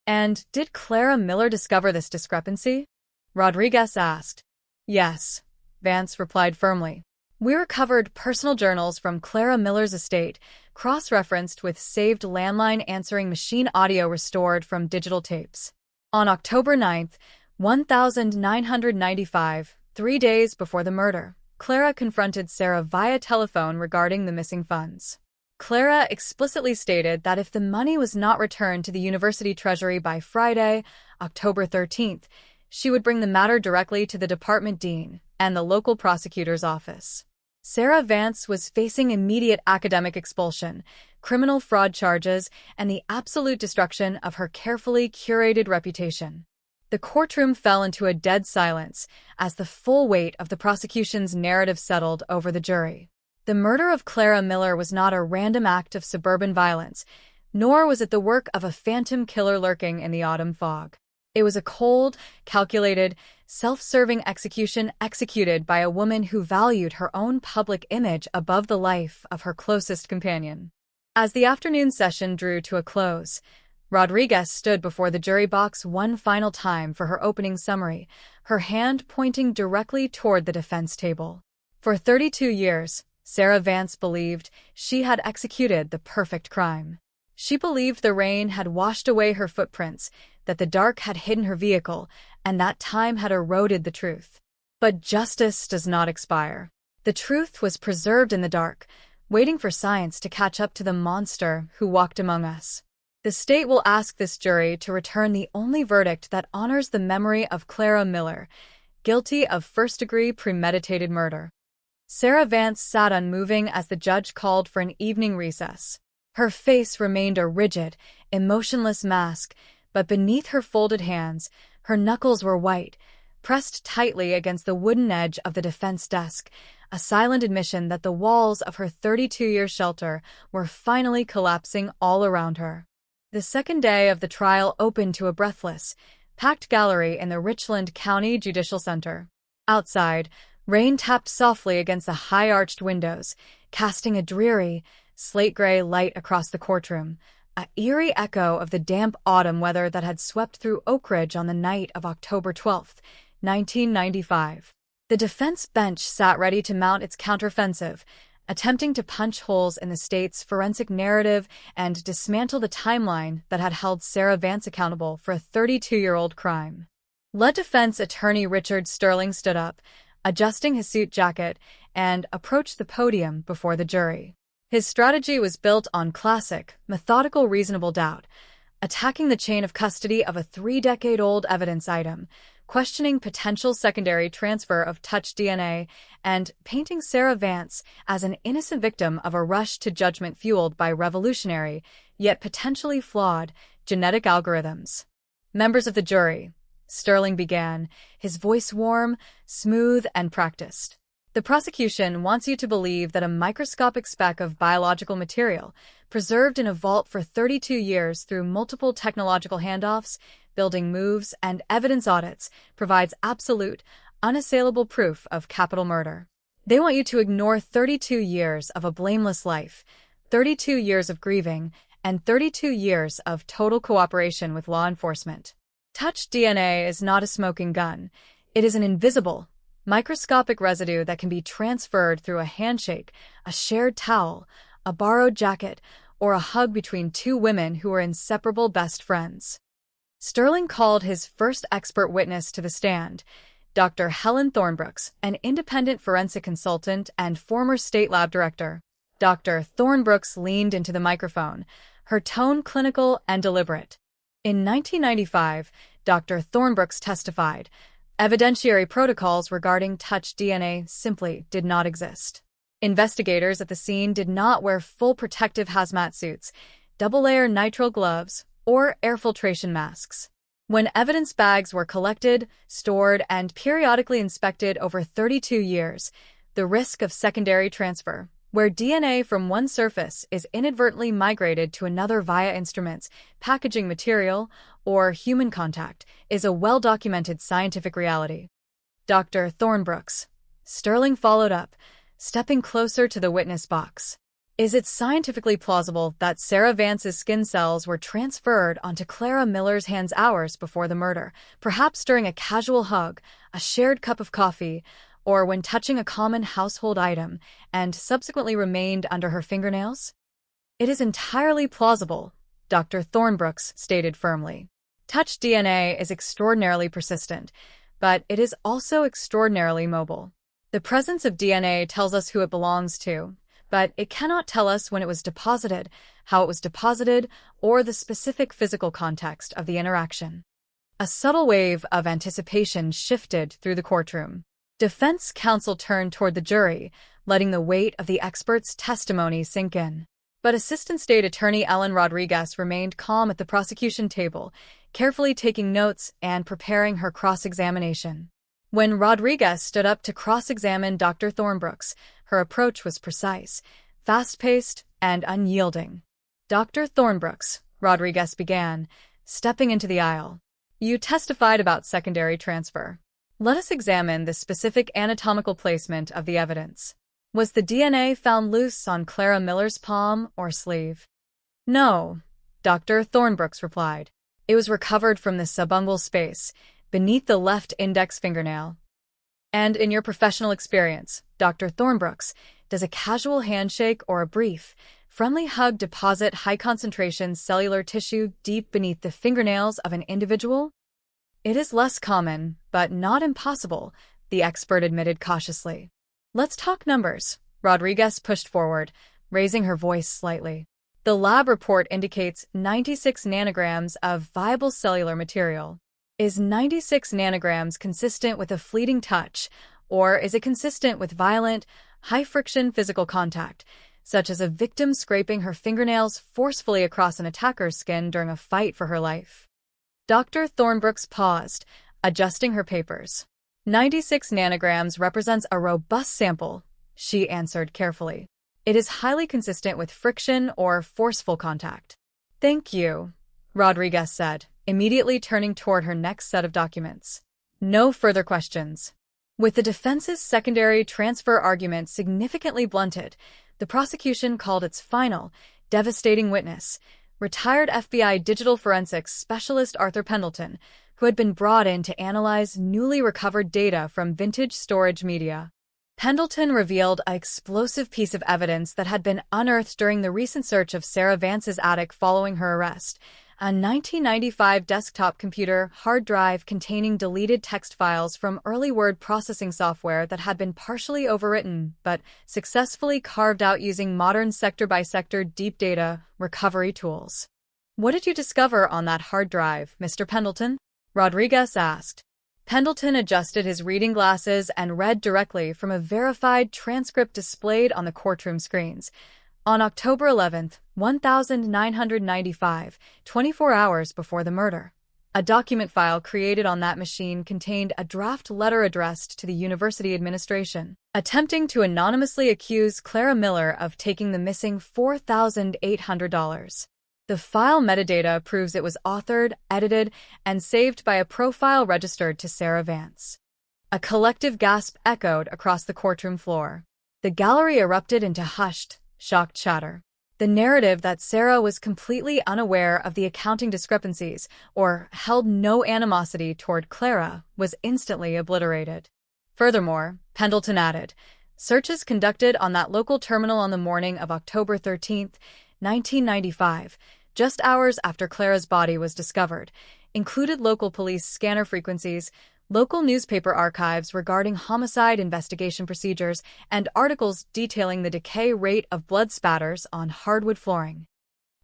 And did Clara Miller discover this discrepancy? Rodriguez asked. Yes, Vance replied firmly. We recovered personal journals from Clara Miller's estate, cross-referenced with saved landline answering machine audio restored from digital tapes. On October 9th, 1995, 3 days before the murder, Clara confronted Sarah via telephone regarding the missing funds. Clara explicitly stated that if the money was not returned to the university treasury by Friday, October 13th, she would bring the matter directly to the department dean and the local prosecutor's office. Sarah Vance was facing immediate academic expulsion, criminal fraud charges, and the absolute destruction of her carefully curated reputation. The courtroom fell into a dead silence as the full weight of the prosecution's narrative settled over the jury. The murder of Clara Miller was not a random act of suburban violence, nor was it the work of a phantom killer lurking in the autumn fog. It was a cold, calculated, self-serving execution executed by a woman who valued her own public image above the life of her closest companion. As the afternoon session drew to a close, Rodriguez stood before the jury box one final time for her opening summary, her hand pointing directly toward the defense table. For 32 years, Sarah Vance believed she had executed the perfect crime. She believed the rain had washed away her footprints, that the dark had hidden her vehicle, and that time had eroded the truth. But justice does not expire. The truth was preserved in the dark, waiting for science to catch up to the monster who walked among us. The state will ask this jury to return the only verdict that honors the memory of Clara Miller, guilty of first-degree premeditated murder. Sarah Vance sat unmoving as the judge called for an evening recess. Her face remained a rigid, emotionless mask, but beneath her folded hands, her knuckles were white, pressed tightly against the wooden edge of the defense desk, a silent admission that the walls of her 32-year shelter were finally collapsing all around her. The second day of the trial opened to a breathless, packed gallery in the Richland County Judicial Center. Outside, rain tapped softly against the high-arched windows, casting a dreary, slate-gray light across the courtroom, an eerie echo of the damp autumn weather that had swept through Oak Ridge on the night of October 12, 1995. The defense bench sat ready to mount its counteroffensive, attempting to punch holes in the state's forensic narrative and dismantle the timeline that had held Sarah Vance accountable for a 32-year-old crime. Lead defense attorney Richard Sterling stood up, adjusting his suit jacket, and approached the podium before the jury. His strategy was built on classic, methodical reasonable doubt, attacking the chain of custody of a 3-decade-old evidence item, questioning potential secondary transfer of touch DNA, and painting Sarah Vance as an innocent victim of a rush to judgment fueled by revolutionary, yet potentially flawed, genetic algorithms. Members of the jury, Sterling began, his voice warm, smooth, and practiced. The prosecution wants you to believe that a microscopic speck of biological material, preserved in a vault for 32 years through multiple technological handoffs, building moves, and evidence audits, provides absolute, unassailable proof of capital murder. They want you to ignore 32 years of a blameless life, 32 years of grieving, and 32 years of total cooperation with law enforcement. Touch DNA is not a smoking gun. It is an invisible, microscopic residue that can be transferred through a handshake, a shared towel, a borrowed jacket, or a hug between two women who are inseparable best friends. Sterling called his first expert witness to the stand, Dr. Helen Thornbrooks, an independent forensic consultant and former state lab director. Dr. Thornbrooks leaned into the microphone, her tone clinical and deliberate. In 1995, Dr. Thornbrooks testified, evidentiary protocols regarding touch DNA simply did not exist. Investigators at the scene did not wear full protective hazmat suits, double-layer nitrile gloves, or air filtration masks. When evidence bags were collected, stored, and periodically inspected over 32 years, the risk of secondary transfer, where DNA from one surface is inadvertently migrated to another via instruments, packaging material, or human contact, is a well-documented scientific reality. Dr. Thornbrooks. Sterling followed up, stepping closer to the witness box. Is it scientifically plausible that Sarah Vance's skin cells were transferred onto Clara Miller's hands hours before the murder, perhaps during a casual hug, a shared cup of coffee, or when touching a common household item, and subsequently remained under her fingernails? It is entirely plausible, Dr. Thornbrooks stated firmly. Touch DNA is extraordinarily persistent, but it is also extraordinarily mobile. The presence of DNA tells us who it belongs to, but it cannot tell us when it was deposited, how it was deposited, or the specific physical context of the interaction. A subtle wave of anticipation shifted through the courtroom. Defense counsel turned toward the jury, letting the weight of the expert's testimony sink in. But Assistant State Attorney Ellen Rodriguez remained calm at the prosecution table, carefully taking notes and preparing her cross-examination. When Rodriguez stood up to cross-examine Dr. Thornbrooks, her approach was precise, fast-paced, and unyielding. Dr. Thornbrooks, Rodriguez began, stepping into the aisle. You testified about secondary transfer. Let us examine the specific anatomical placement of the evidence. Was the DNA found loose on Clara Miller's palm or sleeve? No, Dr. Thornbrooks replied. It was recovered from the subungual space, beneath the left index fingernail. And in your professional experience, Dr. Thornbrooks, does a casual handshake or a brief, friendly hug deposit high-concentration cellular tissue deep beneath the fingernails of an individual? It is less common, but not impossible, the expert admitted cautiously. Let's talk numbers, Rodriguez pushed forward, raising her voice slightly. The lab report indicates 96 nanograms of viable cellular material. Is 96 nanograms consistent with a fleeting touch, or is it consistent with violent, high-friction physical contact, such as a victim scraping her fingernails forcefully across an attacker's skin during a fight for her life? Dr. Thornbrooks paused, adjusting her papers. 96 nanograms represents a robust sample, she answered carefully. It is highly consistent with friction or forceful contact. Thank you, Rodriguez said, immediately turning toward her next set of documents. No further questions. With the defense's secondary transfer argument significantly blunted, the prosecution called its final, devastating witness, retired FBI digital forensics specialist Arthur Pendleton, who had been brought in to analyze newly recovered data from vintage storage media. Pendleton revealed an explosive piece of evidence that had been unearthed during the recent search of Sarah Vance's attic following her arrest, a 1995 desktop computer hard drive containing deleted text files from early word processing software that had been partially overwritten but successfully carved out using modern sector-by-sector deep data recovery tools. What did you discover on that hard drive, Mr. Pendleton? Rodriguez asked. Pendleton adjusted his reading glasses and read directly from a verified transcript displayed on the courtroom screens. On October 11th, 1995, 24 hours before the murder, a document file created on that machine contained a draft letter addressed to the university administration, attempting to anonymously accuse Clara Miller of taking the missing $4,800. The file metadata proves it was authored, edited, and saved by a profile registered to Sarah Vance. A collective gasp echoed across the courtroom floor. The gallery erupted into hushed, shocked chatter. The narrative that Sarah was completely unaware of the accounting discrepancies or held no animosity toward Clara was instantly obliterated. Furthermore, Pendleton added, searches conducted on that local terminal on the morning of October 13, 1995, just hours after Clara's body was discovered, included local police scanner frequencies, local newspaper archives regarding homicide investigation procedures, and articles detailing the decay rate of blood spatters on hardwood flooring.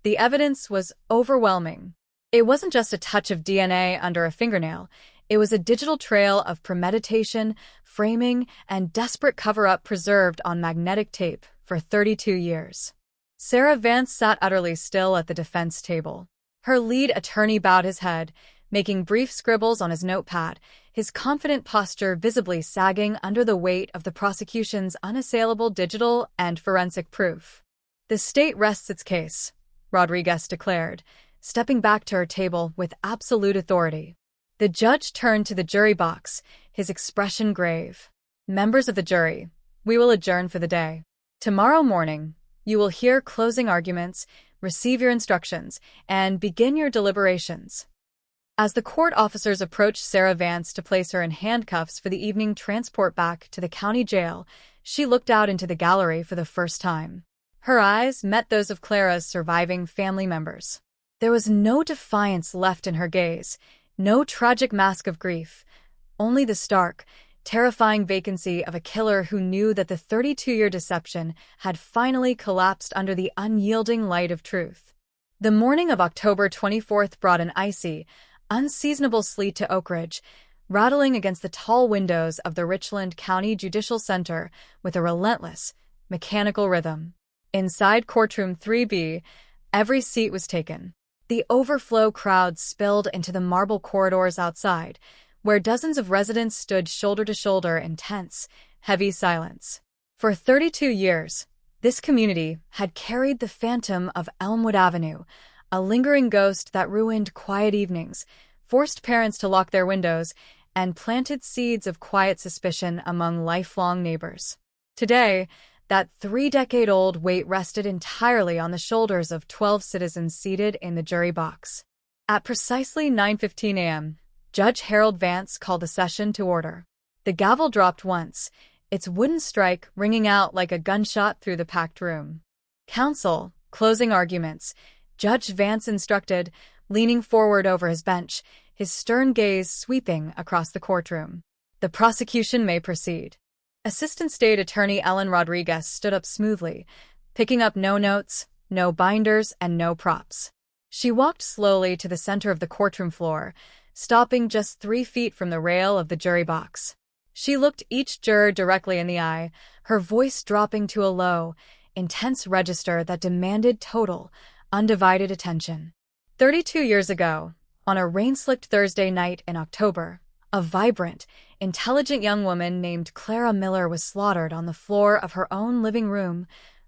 The evidence was overwhelming. It wasn't just a touch of DNA under a fingernail. It was a digital trail of premeditation, framing, and desperate cover-up preserved on magnetic tape for 32 years. Sarah Vance sat utterly still at the defense table. Her lead attorney bowed his head, making brief scribbles on his notepad, his confident posture visibly sagging under the weight of the prosecution's unassailable digital and forensic proof. The state rests its case, Rodriguez declared, stepping back to her table with absolute authority. The judge turned to the jury box, his expression grave. Members of the jury, we will adjourn for the day. Tomorrow morning, you will hear closing arguments, receive your instructions, and begin your deliberations. As the court officers approached Sarah Vance to place her in handcuffs for the evening transport back to the county jail, she looked out into the gallery for the first time. Her eyes met those of Clara's surviving family members. There was no defiance left in her gaze, no tragic mask of grief, only the stark, terrifying vacancy of a killer who knew that the 32-year deception had finally collapsed under the unyielding light of truth. The morning of October 24th brought an icy, unseasonable sleet to Oak Ridge, rattling against the tall windows of the Richland County Judicial Center with a relentless, mechanical rhythm. Inside courtroom 3B, every seat was taken. The overflow crowd spilled into the marble corridors outside, where dozens of residents stood shoulder to shoulder in tense, heavy silence. For 32 years, this community had carried the phantom of Elmwood Avenue, a lingering ghost that ruined quiet evenings, forced parents to lock their windows, and planted seeds of quiet suspicion among lifelong neighbors. Today, that 3-decade-old weight rested entirely on the shoulders of 12 citizens seated in the jury box. At precisely 9:15 a.m., Judge Harold Vance called the session to order. The gavel dropped once, its wooden strike ringing out like a gunshot through the packed room. Counsel, closing arguments, Judge Vance instructed, leaning forward over his bench, his stern gaze sweeping across the courtroom. The prosecution may proceed. Assistant State Attorney Ellen Rodriguez stood up smoothly, picking up no notes, no binders, and no props. She walked slowly to the center of the courtroom floor, stopping just 3 feet from the rail of the jury box. She looked each juror directly in the eye, her voice dropping to a low, intense register that demanded total, undivided attention. 32 years ago, on a rain-slicked Thursday night in October, a vibrant, intelligent young woman named Clara Miller was slaughtered on the floor of her own living room,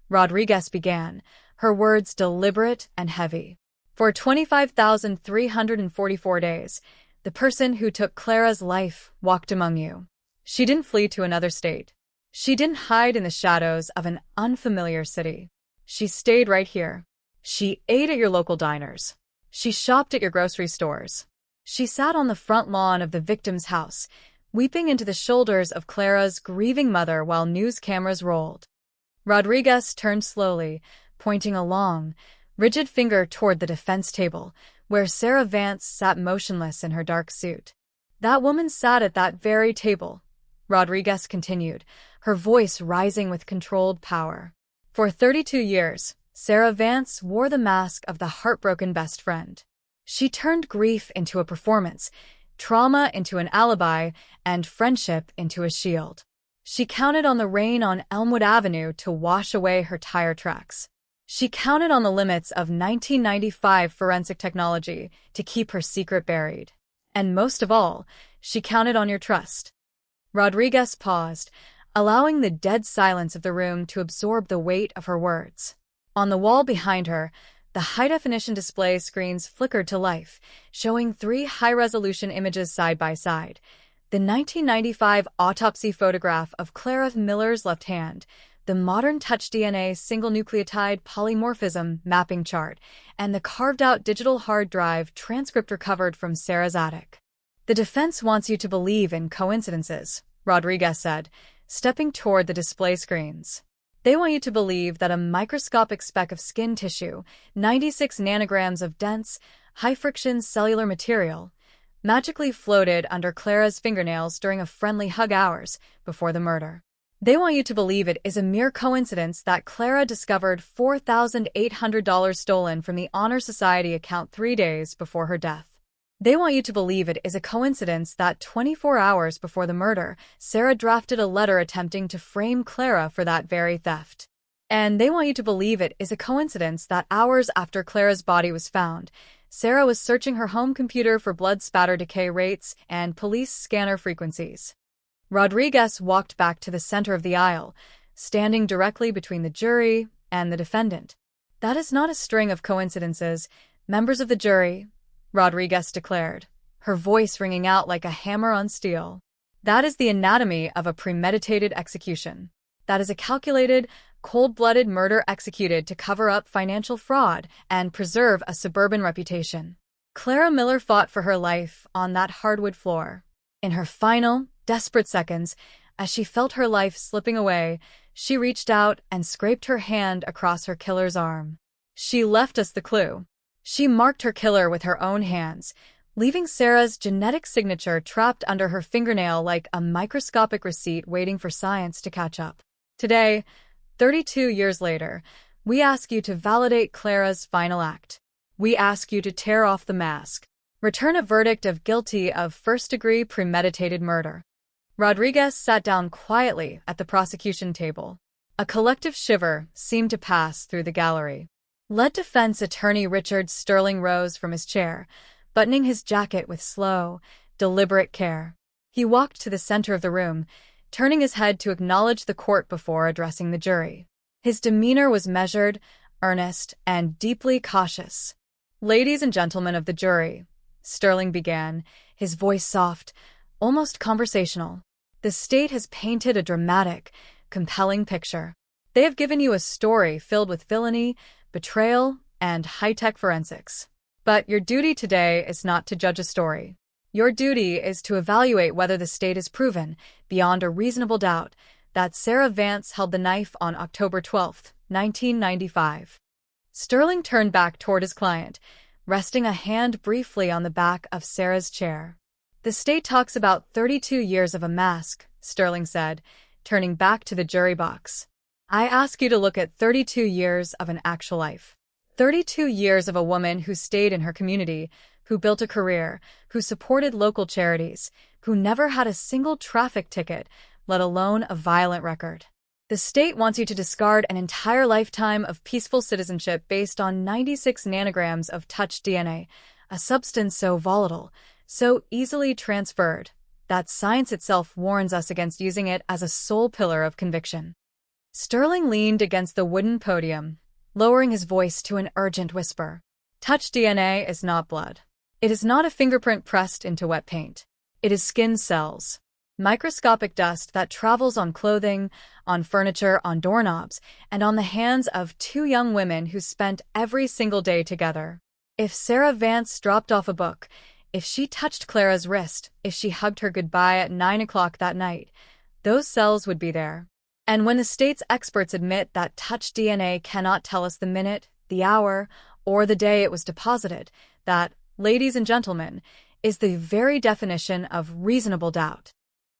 Rodriguez began, her words deliberate and heavy. For 25,344 days, the person who took Clara's life walked among you. She didn't flee to another state. She didn't hide in the shadows of an unfamiliar city. She stayed right here. She ate at your local diners. She shopped at your grocery stores. She sat on the front lawn of the victim's house, weeping into the shoulders of Clara's grieving mother while news cameras rolled. Rodriguez turned slowly, pointing a long, rigid finger toward the defense table, where Sarah Vance sat motionless in her dark suit. That woman sat at that very table, Rodriguez continued, her voice rising with controlled power. For 32 years, Sarah Vance wore the mask of the heartbroken best friend. She turned grief into a performance, trauma into an alibi, and friendship into a shield. She counted on the rain on Elmwood Avenue to wash away her tire tracks. She counted on the limits of 1995 forensic technology to keep her secret buried. And most of all, she counted on your trust. Rodriguez paused, allowing the dead silence of the room to absorb the weight of her words. On the wall behind her, the high-definition display screens flickered to life, showing 3 high-resolution images side by side. The 1995 autopsy photograph of Clara Miller's left hand, the modern Touch DNA single nucleotide polymorphism mapping chart, and the carved-out digital hard drive transcript recovered from Sarah's attic. The defense wants you to believe in coincidences, Rodriguez said, stepping toward the display screens. They want you to believe that a microscopic speck of skin tissue, 96 nanograms of dense, high-friction cellular material, magically floated under Clara's fingernails during a friendly hug hours before the murder. They want you to believe it is a mere coincidence that Clara discovered $4,800 stolen from the Honor Society account 3 days before her death. They want you to believe it is a coincidence that 24 hours before the murder, Sarah drafted a letter attempting to frame Clara for that very theft. And they want you to believe it is a coincidence that hours after Clara's body was found, Sarah was searching her home computer for blood spatter decay rates and police scanner frequencies. Rodriguez walked back to the center of the aisle, standing directly between the jury and the defendant. That is not a string of coincidences, members of the jury, Rodriguez declared, her voice ringing out like a hammer on steel. That is the anatomy of a premeditated execution. That is a calculated, cold-blooded murder executed to cover up financial fraud and preserve a suburban reputation. Clara Miller fought for her life on that hardwood floor. In her final, desperate seconds, as she felt her life slipping away, she reached out and scraped her hand across her killer's arm. She left us the clue. She marked her killer with her own hands, leaving Sarah's genetic signature trapped under her fingernail like a microscopic receipt waiting for science to catch up. Today, 32 years later, we ask you to validate Clara's final act. We ask you to tear off the mask. Return a verdict of guilty of first-degree premeditated murder. Rodriguez sat down quietly at the prosecution table. A collective shiver seemed to pass through the gallery. Lead defense attorney Richard Sterling rose from his chair, buttoning his jacket with slow, deliberate care. He walked to the center of the room, turning his head to acknowledge the court before addressing the jury. His demeanor was measured, earnest, and deeply cautious. "Ladies and gentlemen of the jury," Sterling began, his voice soft, almost conversational. "The state has painted a dramatic, compelling picture. They have given you a story filled with villainy, betrayal, and high-tech forensics. But your duty today is not to judge a story. Your duty is to evaluate whether the state has proven, beyond a reasonable doubt, that Sarah Vance held the knife on October 12, 1995. Sterling turned back toward his client, resting a hand briefly on the back of Sarah's chair. "The state talks about 32 years of a mask," Sterling said, turning back to the jury box. "I ask you to look at 32 years of an actual life. 32 years of a woman who stayed in her community, who built a career, who supported local charities, who never had a single traffic ticket, let alone a violent record. The state wants you to discard an entire lifetime of peaceful citizenship based on 96 nanograms of touch DNA, a substance so volatile, so easily transferred, that science itself warns us against using it as a sole pillar of conviction." Sterling leaned against the wooden podium, lowering his voice to an urgent whisper. "Touch DNA is not blood. It is not a fingerprint pressed into wet paint. It is skin cells. Microscopic dust that travels on clothing, on furniture, on doorknobs, and on the hands of 2 young women who spent every single day together. If Sarah Vance dropped off a book, if she touched Clara's wrist, if she hugged her goodbye at 9 o'clock that night, those cells would be there. And when the state's experts admit that touch DNA cannot tell us the minute, the hour, or the day it was deposited, that, ladies and gentlemen, is the very definition of reasonable doubt."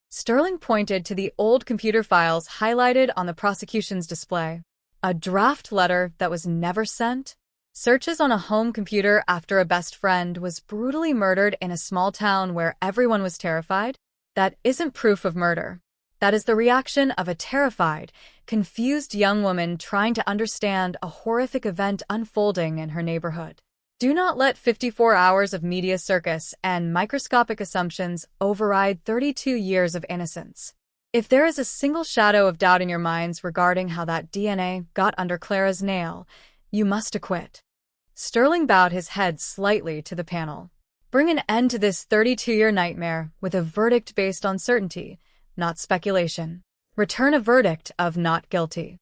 Sterling pointed to the old computer files highlighted on the prosecution's display. A draft letter that was never sent? Searches on a home computer after a best friend was brutally murdered in a small town where everyone was terrified? That isn't proof of murder. That is the reaction of a terrified, confused young woman trying to understand a horrific event unfolding in her neighborhood. Do not let 54 hours of media circus and microscopic assumptions override 32 years of innocence. If there is a single shadow of doubt in your minds regarding how that DNA got under Clara's nail, you must acquit. Sterling bowed his head slightly to the panel. Bring an end to this 32-year nightmare with a verdict based on certainty, not speculation. return a verdict of not guilty.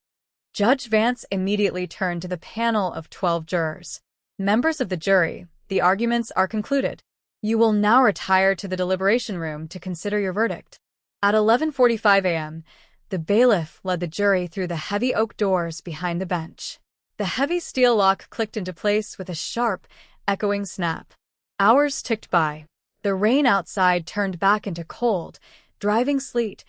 Judge Vance immediately turned to the panel of 12 jurors. Members of the jury, the arguments are concluded. You will now retire to the deliberation room to consider your verdict. At 11:45 a.m., the bailiff led the jury through the heavy oak doors behind the bench. The heavy steel lock clicked into place with a sharp, echoing snap. Hours ticked by. The rain outside turned back into cold, driving sleet,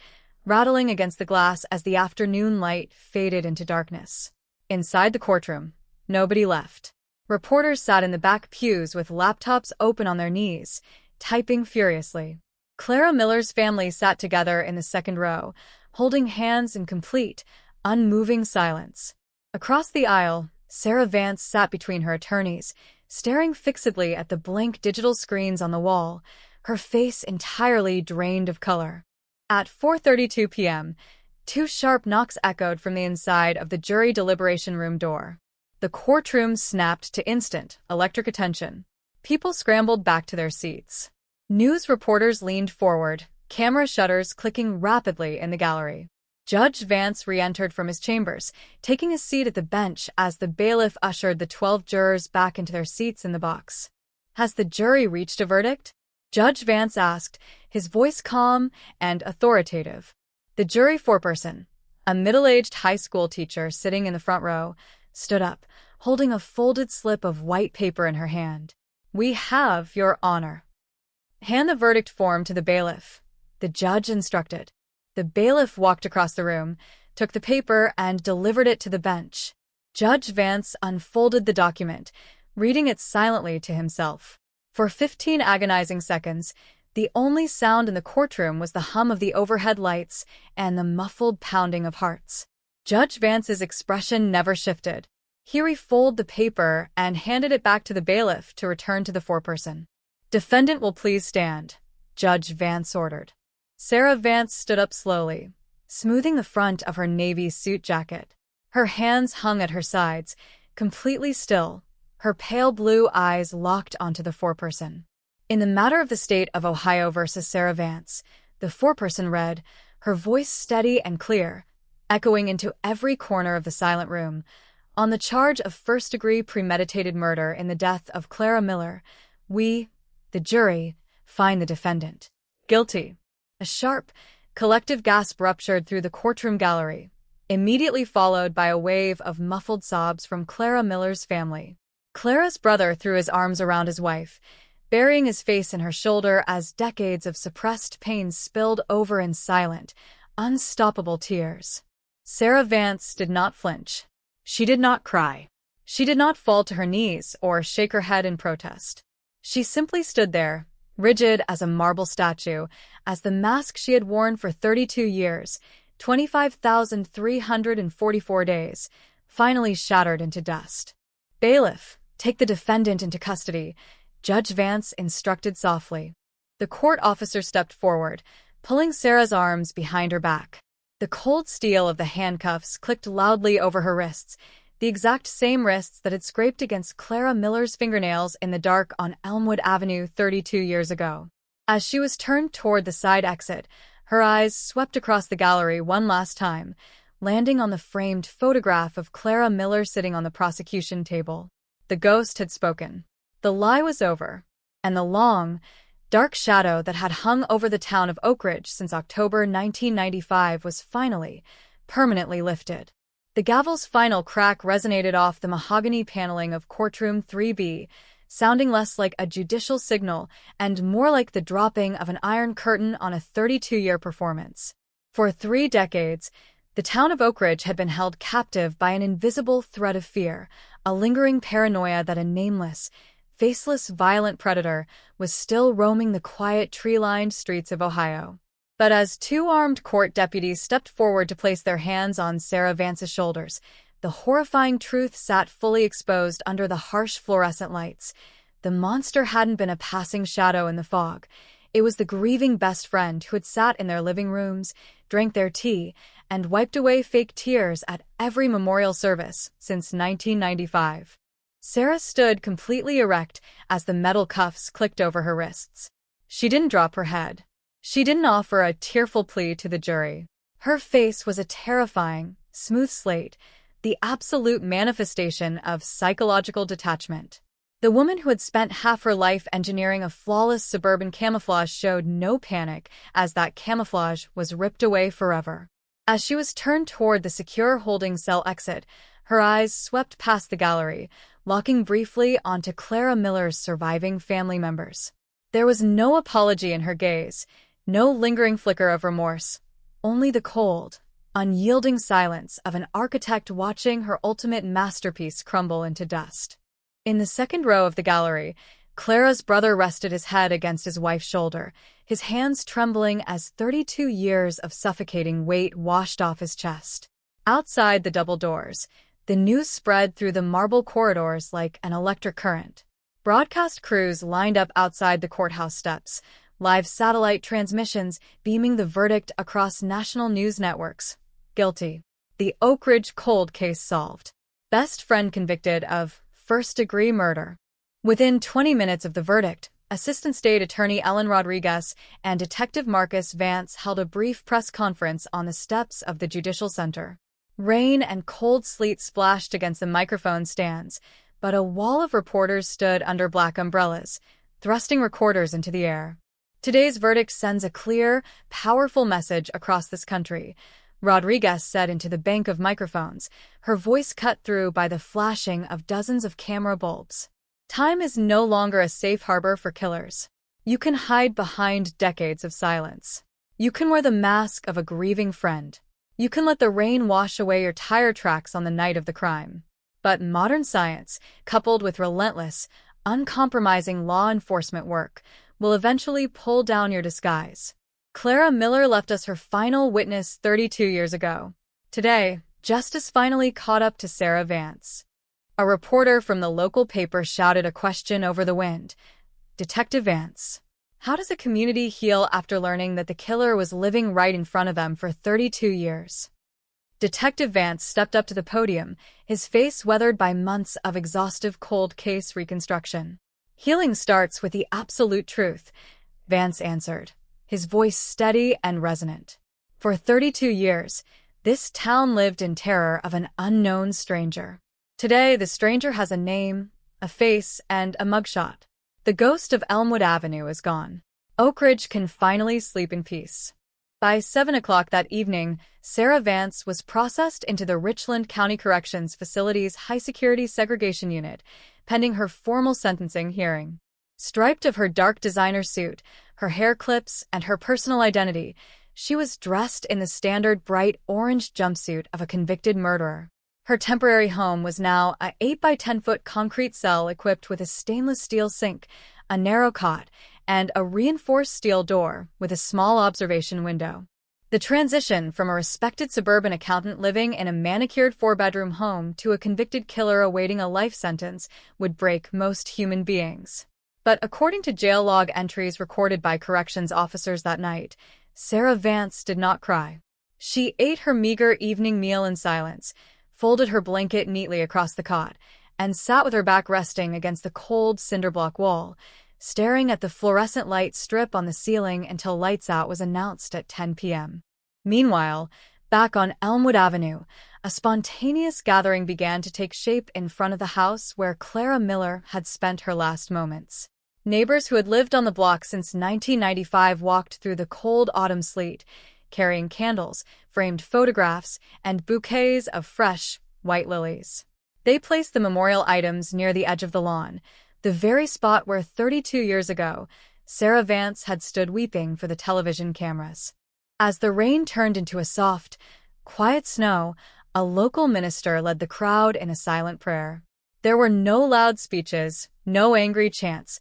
rattling against the glass as the afternoon light faded into darkness. Inside the courtroom, nobody left. Reporters sat in the back pews with laptops open on their knees, typing furiously. Clara Miller's family sat together in the second row, holding hands in complete, unmoving silence. Across the aisle, Sarah Vance sat between her attorneys, staring fixedly at the blank digital screens on the wall, her face entirely drained of color. At 4:32 p.m., two sharp knocks echoed from the inside of the jury deliberation room door. The courtroom snapped to instant, electric attention. People scrambled back to their seats. News reporters leaned forward, camera shutters clicking rapidly in the gallery. Judge Vance re-entered from his chambers, taking a seat at the bench as the bailiff ushered the 12 jurors back into their seats in the box. Has the jury reached a verdict? Judge Vance asked, his voice calm and authoritative. The jury foreperson, a middle-aged high school teacher sitting in the front row, stood up, holding a folded slip of white paper in her hand. We have, Your Honor. Hand the verdict form to the bailiff, the judge instructed. The bailiff walked across the room, took the paper, and delivered it to the bench. Judge Vance unfolded the document, reading it silently to himself. For 15 agonizing seconds, the only sound in the courtroom was the hum of the overhead lights and the muffled pounding of hearts. Judge Vance's expression never shifted. He refolded the paper and handed it back to the bailiff to return to the foreperson. Defendant will please stand, Judge Vance ordered. Sarah Vance stood up slowly, smoothing the front of her navy suit jacket. Her hands hung at her sides, completely still, her pale blue eyes locked onto the foreperson. In the matter of the state of Ohio versus Sarah Vance, the foreperson read, her voice steady and clear, echoing into every corner of the silent room. On the charge of first-degree premeditated murder in the death of Clara Miller, we, the jury, find the defendant guilty. A sharp, collective gasp ruptured through the courtroom gallery, immediately followed by a wave of muffled sobs from Clara Miller's family. Clara's brother threw his arms around his wife, burying his face in her shoulder as decades of suppressed pain spilled over in silent, unstoppable tears. Sarah Vance did not flinch. She did not cry. She did not fall to her knees or shake her head in protest. She simply stood there, rigid as a marble statue, as the mask she had worn for 32 years, 25,344 days, finally shattered into dust. Bailiff, take the defendant into custody, Judge Vance instructed softly. The court officer stepped forward, pulling Sarah's arms behind her back. The cold steel of the handcuffs clicked loudly over her wrists, the exact same wrists that had scraped against Clara Miller's fingernails in the dark on Elmwood Avenue 32 years ago. As she was turned toward the side exit, her eyes swept across the gallery one last time, landing on the framed photograph of Clara Miller sitting on the prosecution table. The ghost had spoken. The lie was over, and the long, dark shadow that had hung over the town of Oak Ridge since October 1995 was finally, permanently lifted. The gavel's final crack resonated off the mahogany paneling of courtroom 3B, sounding less like a judicial signal and more like the dropping of an iron curtain on a 32-year performance. For 3 decades, the town of Oak Ridge had been held captive by an invisible threat of fear, a lingering paranoia that a nameless, faceless, violent predator was still roaming the quiet, tree-lined streets of Ohio. But as 2 armed court deputies stepped forward to place their hands on Sarah Vance's shoulders, the horrifying truth sat fully exposed under the harsh fluorescent lights. The monster hadn't been a passing shadow in the fog. It was the grieving best friend who had sat in their living rooms, drank their tea, and wiped away fake tears at every memorial service since 1995. Sarah stood completely erect as the metal cuffs clicked over her wrists. She didn't drop her head. She didn't offer a tearful plea to the jury. Her face was a terrifying, smooth slate, the absolute manifestation of psychological detachment. The woman who had spent half her life engineering a flawless suburban camouflage showed no panic as that camouflage was ripped away forever. As she was turned toward the secure holding cell exit, her eyes swept past the gallery, locking briefly onto Clara Miller's surviving family members. There was no apology in her gaze, no lingering flicker of remorse, only the cold, unyielding silence of an architect watching her ultimate masterpiece crumble into dust. In the second row of the gallery, Clara's brother rested his head against his wife's shoulder, his hands trembling as 32 years of suffocating weight washed off his chest. Outside the double doors, the news spread through the marble corridors like an electric current. Broadcast crews lined up outside the courthouse steps, live satellite transmissions beaming the verdict across national news networks. Guilty. The Oak Ridge cold case solved. Best friend convicted of first-degree murder. Within 20 minutes of the verdict, Assistant State Attorney Ellen Rodriguez and Detective Marcus Vance held a brief press conference on the steps of the Judicial Center. Rain and cold sleet splashed against the microphone stands, but a wall of reporters stood under black umbrellas, thrusting recorders into the air. Today's verdict sends a clear, powerful message across this country, Rodriguez said into the bank of microphones, her voice cut through by the flashing of dozens of camera bulbs. Time is no longer a safe harbor for killers. You can hide behind decades of silence. You can wear the mask of a grieving friend. You can let the rain wash away your tire tracks on the night of the crime. But modern science, coupled with relentless, uncompromising law enforcement work, will eventually pull down your disguise. Clara Miller left us her final witness 32 years ago. Today, justice finally caught up to Sarah Vance. A reporter from the local paper shouted a question over the wind. Detective Vance, how does a community heal after learning that the killer was living right in front of them for 32 years? Detective Vance stepped up to the podium, his face weathered by months of exhaustive cold case reconstruction. Healing starts with the absolute truth, Vance answered, his voice steady and resonant. For 32 years, this town lived in terror of an unknown stranger. Today, the stranger has a name, a face, and a mugshot. The ghost of Elmwood Avenue is gone. Oak Ridge can finally sleep in peace. By 7 o'clock that evening, Sarah Vance was processed into the Richland County Corrections Facility's high-security segregation unit, pending her formal sentencing hearing. Striped of her dark designer suit, her hair clips, and her personal identity, she was dressed in the standard bright orange jumpsuit of a convicted murderer. Her temporary home was now a 8 by 10-foot concrete cell equipped with a stainless steel sink, a narrow cot, and a reinforced steel door with a small observation window. The transition from a respected suburban accountant living in a manicured 4-bedroom home to a convicted killer awaiting a life sentence would break most human beings. But according to jail log entries recorded by corrections officers that night, Sarah Vance did not cry. She ate her meager evening meal in silence, folded her blanket neatly across the cot, and sat with her back resting against the cold cinder-block wall, staring at the fluorescent light strip on the ceiling until lights out was announced at 10 p.m. Meanwhile, back on Elmwood Avenue, a spontaneous gathering began to take shape in front of the house where Clara Miller had spent her last moments. Neighbors who had lived on the block since 1995 walked through the cold autumn sleet, carrying candles, framed photographs, and bouquets of fresh, white lilies. They placed the memorial items near the edge of the lawn, the very spot where 32 years ago, Sarah Vance had stood weeping for the television cameras. As the rain turned into a soft, quiet snow, a local minister led the crowd in a silent prayer. There were no loud speeches, no angry chants,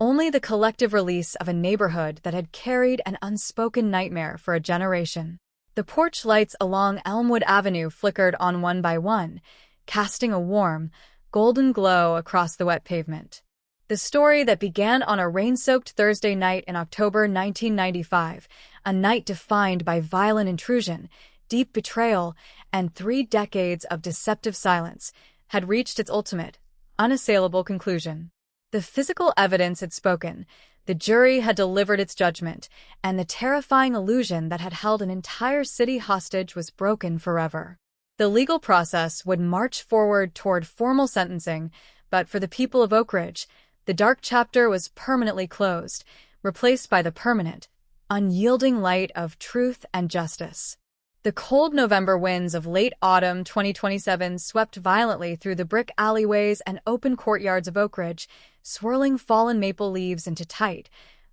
only the collective release of a neighborhood that had carried an unspoken nightmare for a generation. The porch lights along Elmwood Avenue flickered on one by one, casting a warm, golden glow across the wet pavement. The story that began on a rain-soaked Thursday night in October 1995, a night defined by violent intrusion, deep betrayal, and 3 decades of deceptive silence, had reached its ultimate, unassailable conclusion. The physical evidence had spoken, The jury had delivered its judgment, and the terrifying illusion that had held an entire city hostage was broken forever. The legal process would march forward toward formal sentencing, but for the people of Oak Ridge, the dark chapter was permanently closed, replaced by the permanent, unyielding light of truth and justice. The cold November winds of late autumn 2027 swept violently through the brick alleyways and open courtyards of Oak Ridge, swirling fallen maple leaves into tight,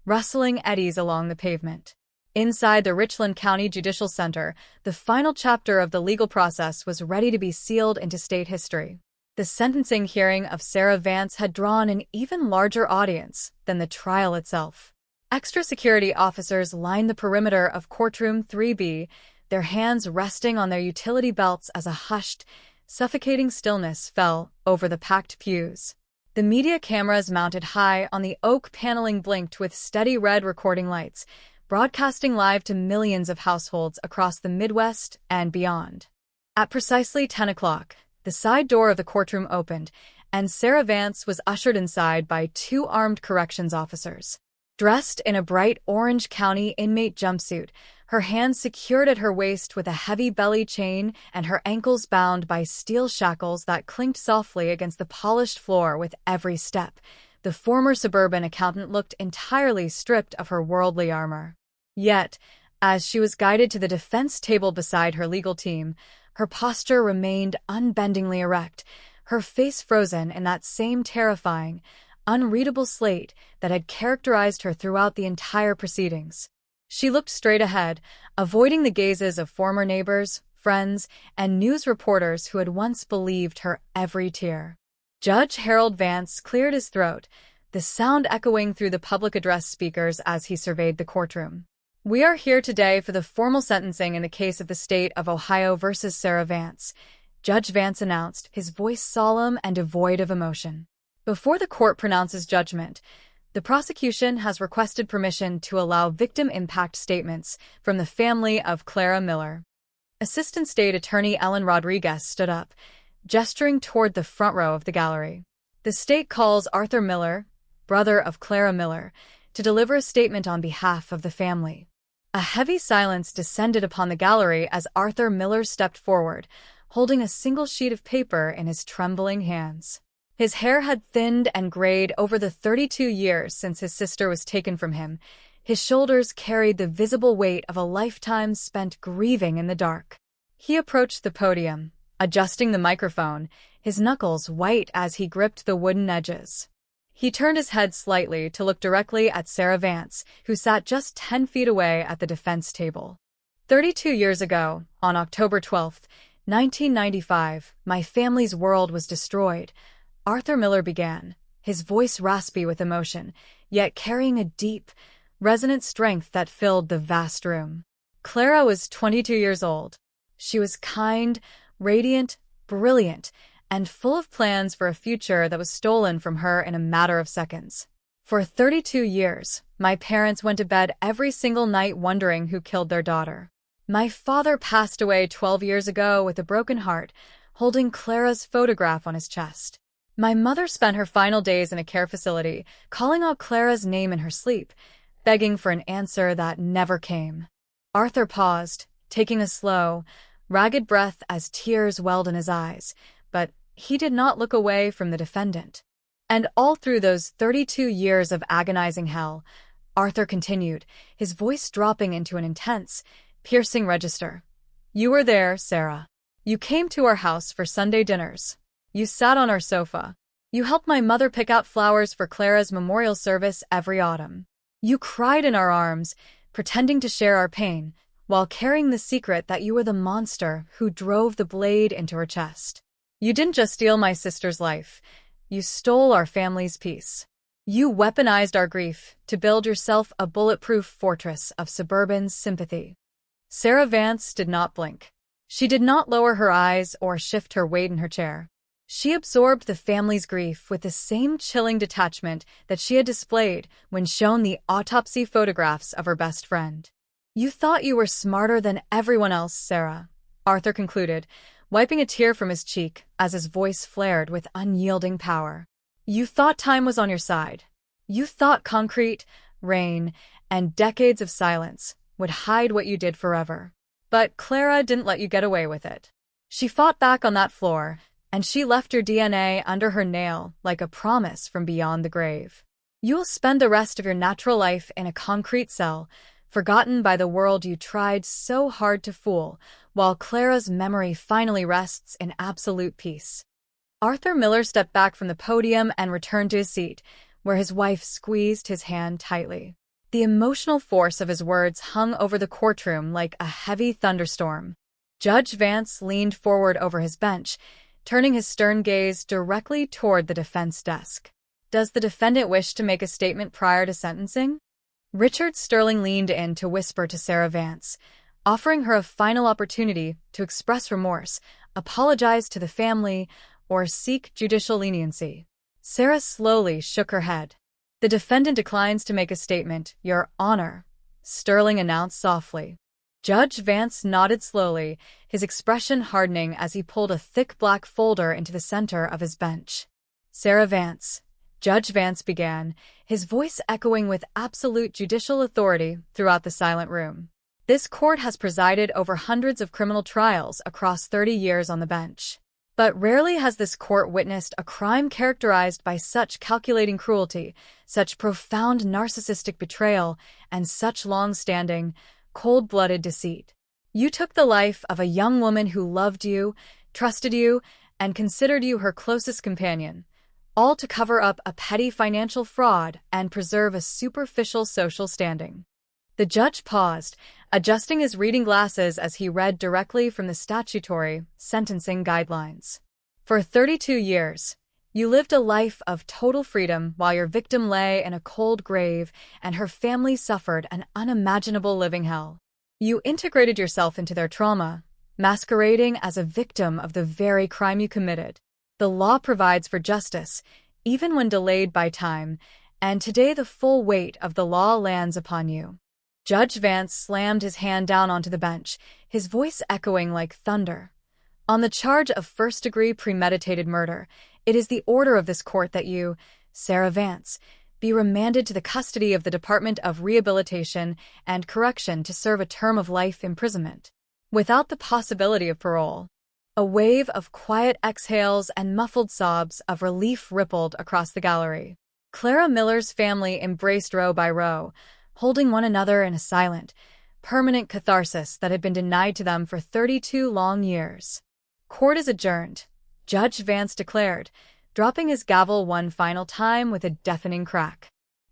rustling eddies along the pavement. Inside the Richland County Judicial Center, the final chapter of the legal process was ready to be sealed into state history. The sentencing hearing of Sarah Vance had drawn an even larger audience than the trial itself. Extra security officers lined the perimeter of courtroom 3B, their hands resting on their utility belts as a hushed, suffocating stillness fell over the packed pews. The media cameras mounted high on the oak paneling blinked with steady red recording lights, broadcasting live to millions of households across the Midwest and beyond. At precisely 10 o'clock, the side door of the courtroom opened, and Sarah Vance was ushered inside by two armed corrections officers. Dressed in a bright Orange County inmate jumpsuit, her hands secured at her waist with a heavy belly chain and her ankles bound by steel shackles that clinked softly against the polished floor with every step, the former suburban accountant looked entirely stripped of her worldly armor. Yet, as she was guided to the defense table beside her legal team, her posture remained unbendingly erect, her face frozen in that same terrifying, unreadable slate that had characterized her throughout the entire proceedings. She looked straight ahead, avoiding the gazes of former neighbors, friends, and news reporters who had once believed her every tear. Judge Harold Vance cleared his throat, the sound echoing through the public address speakers as he surveyed the courtroom. "We are here today for the formal sentencing in the case of the state of Ohio versus Sarah Vance," Judge Vance announced, his voice solemn and devoid of emotion. Before the court pronounces judgment, the prosecution has requested permission to allow victim impact statements from the family of Clara Miller. Assistant State Attorney Ellen Rodriguez stood up, gesturing toward the front row of the gallery. The state calls Arthur Miller, brother of Clara Miller, to deliver a statement on behalf of the family. A heavy silence descended upon the gallery as Arthur Miller stepped forward, holding a single sheet of paper in his trembling hands. His hair had thinned and grayed over the 32 years since his sister was taken from him. His shoulders carried the visible weight of a lifetime spent grieving in the dark. He approached the podium, adjusting the microphone, his knuckles white as he gripped the wooden edges. He turned his head slightly to look directly at Sarah Vance, who sat just 10 feet away at the defense table. 32 years ago, on October 12, 1995, my family's world was destroyed. Arthur Miller began, his voice raspy with emotion, yet carrying a deep, resonant strength that filled the vast room. Clara was 22 years old. She was kind, radiant, brilliant, and full of plans for a future that was stolen from her in a matter of seconds. For 32 years, my parents went to bed every single night wondering who killed their daughter. My father passed away 12 years ago with a broken heart, holding Clara's photograph on his chest. My mother spent her final days in a care facility, calling out Clara's name in her sleep, begging for an answer that never came. Arthur paused, taking a slow, ragged breath as tears welled in his eyes, but he did not look away from the defendant. And all through those 32 years of agonizing hell, Arthur continued, his voice dropping into an intense, piercing register. "You were there, Sarah. You came to our house for Sunday dinners. You sat on our sofa. You helped my mother pick out flowers for Clara's memorial service every autumn. You cried in our arms, pretending to share our pain, while carrying the secret that you were the monster who drove the blade into her chest. You didn't just steal my sister's life. You stole our family's peace. You weaponized our grief to build yourself a bulletproof fortress of suburban sympathy." Sarah Vance did not blink. She did not lower her eyes or shift her weight in her chair. She absorbed the family's grief with the same chilling detachment that she had displayed when shown the autopsy photographs of her best friend. "You thought you were smarter than everyone else, Sarah," Arthur concluded, wiping a tear from his cheek as his voice flared with unyielding power. "You thought time was on your side. You thought concrete, rain, and decades of silence would hide what you did forever. But Clara didn't let you get away with it. She fought back on that floor, and she left your DNA under her nail like a promise from beyond the grave. You'll spend the rest of your natural life in a concrete cell, forgotten by the world you tried so hard to fool, while Clara's memory finally rests in absolute peace. Arthur Miller stepped back from the podium and returned to his seat, where his wife squeezed his hand tightly. The emotional force of his words hung over the courtroom like a heavy thunderstorm. Judge Vance leaned forward over his bench, turning his stern gaze directly toward the defense desk. Does the defendant wish to make a statement prior to sentencing? Richard Sterling leaned in to whisper to Sarah Vance, offering her a final opportunity to express remorse, apologize to the family, or seek judicial leniency. Sarah slowly shook her head. The defendant declines to make a statement, Your Honor, Sterling announced softly. Judge Vance nodded slowly, his expression hardening as he pulled a thick black folder into the center of his bench. Sarah Vance, Judge Vance began, his voice echoing with absolute judicial authority throughout the silent room. This court has presided over hundreds of criminal trials across 30 years on the bench. But rarely has this court witnessed a crime characterized by such calculating cruelty, such profound narcissistic betrayal, and such long-standing, cold-blooded deceit. You took the life of a young woman who loved you, trusted you, and considered you her closest companion, all to cover up a petty financial fraud and preserve a superficial social standing. The judge paused, adjusting his reading glasses as he read directly from the statutory sentencing guidelines. For 32 years, you lived a life of total freedom while your victim lay in a cold grave and her family suffered an unimaginable living hell. You integrated yourself into their trauma, masquerading as a victim of the very crime you committed. The law provides for justice, even when delayed by time, and today the full weight of the law lands upon you. Judge Vance slammed his hand down onto the bench, his voice echoing like thunder. On the charge of first-degree premeditated murder, it is the order of this court that you, Sarah Vance, be remanded to the custody of the Department of Rehabilitation and Correction to serve a term of life imprisonment, without the possibility of parole. A wave of quiet exhales and muffled sobs of relief rippled across the gallery. Clara Miller's family embraced row by row, holding one another in a silent, permanent catharsis that had been denied to them for 32 long years. Court is adjourned, Judge Vance declared, dropping his gavel one final time with a deafening crack.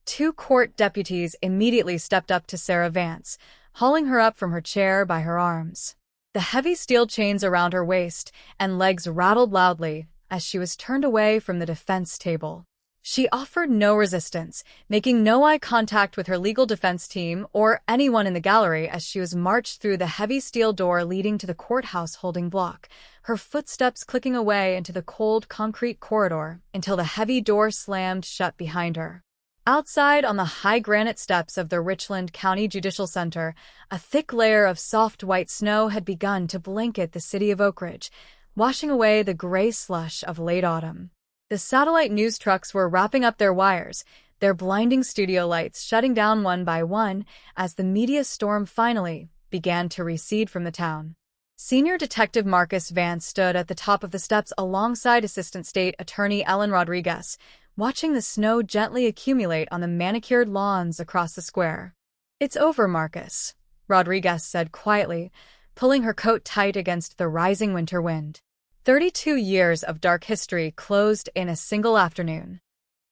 2 court deputies immediately stepped up to Sarah Vance, hauling her up from her chair by her arms. The heavy steel chains around her waist and legs rattled loudly as she was turned away from the defense table. She offered no resistance, making no eye contact with her legal defense team or anyone in the gallery as she was marched through the heavy steel door leading to the courthouse holding block, her footsteps clicking away into the cold concrete corridor until the heavy door slammed shut behind her. Outside on the high granite steps of the Richland County Judicial Center, a thick layer of soft white snow had begun to blanket the city of Oak Ridge, washing away the gray slush of late autumn. The satellite news trucks were wrapping up their wires, their blinding studio lights shutting down one by one as the media storm finally began to recede from the town. Senior Detective Marcus Vance stood at the top of the steps alongside Assistant State Attorney Ellen Rodriguez, watching the snow gently accumulate on the manicured lawns across the square. "It's over, Marcus," Rodriguez said quietly, pulling her coat tight against the rising winter wind. 32 years of dark history closed in a single afternoon.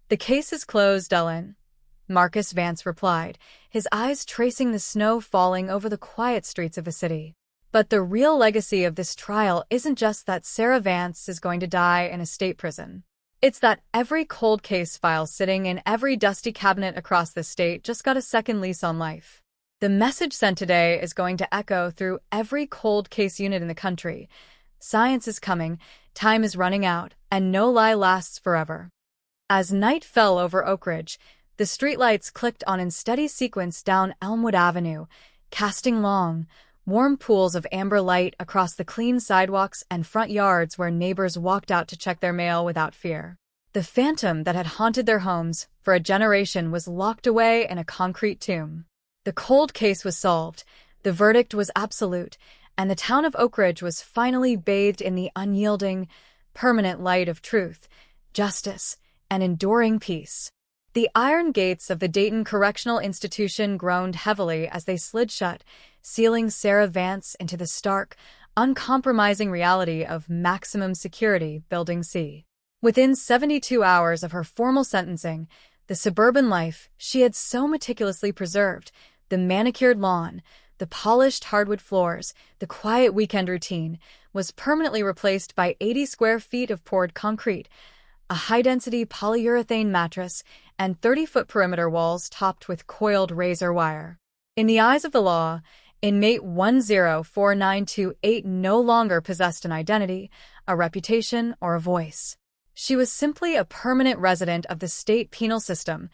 "The case is closed, Ellen," Marcus Vance replied, his eyes tracing the snow falling over the quiet streets of the city. But the real legacy of this trial isn't just that Sarah Vance is going to die in a state prison. It's that every cold case file sitting in every dusty cabinet across the state just got a second lease on life. The message sent today is going to echo through every cold case unit in the country. Science is coming, time is running out, and no lie lasts forever. As night fell over Oak Ridge, the streetlights clicked on in steady sequence down Elmwood Avenue, casting long, warm pools of amber light across the clean sidewalks and front yards where neighbors walked out to check their mail without fear. The phantom that had haunted their homes for a generation was locked away in a concrete tomb. The cold case was solved, the verdict was absolute, and the town of Oak Ridge was finally bathed in the unyielding, permanent light of truth, justice, and enduring peace. The iron gates of the Dayton Correctional Institution groaned heavily as they slid shut, sealing Sarah Vance into the stark, uncompromising reality of maximum security Building C. Within 72 hours of her formal sentencing, the suburban life she had so meticulously preserved, the manicured lawn, the polished hardwood floors, the quiet weekend routine, was permanently replaced by 80 square feet of poured concrete, a high-density polyurethane mattress, and 30-foot perimeter walls topped with coiled razor wire. In the eyes of the law, inmate 104928 no longer possessed an identity, a reputation, or a voice. She was simply a permanent resident of the state penal system,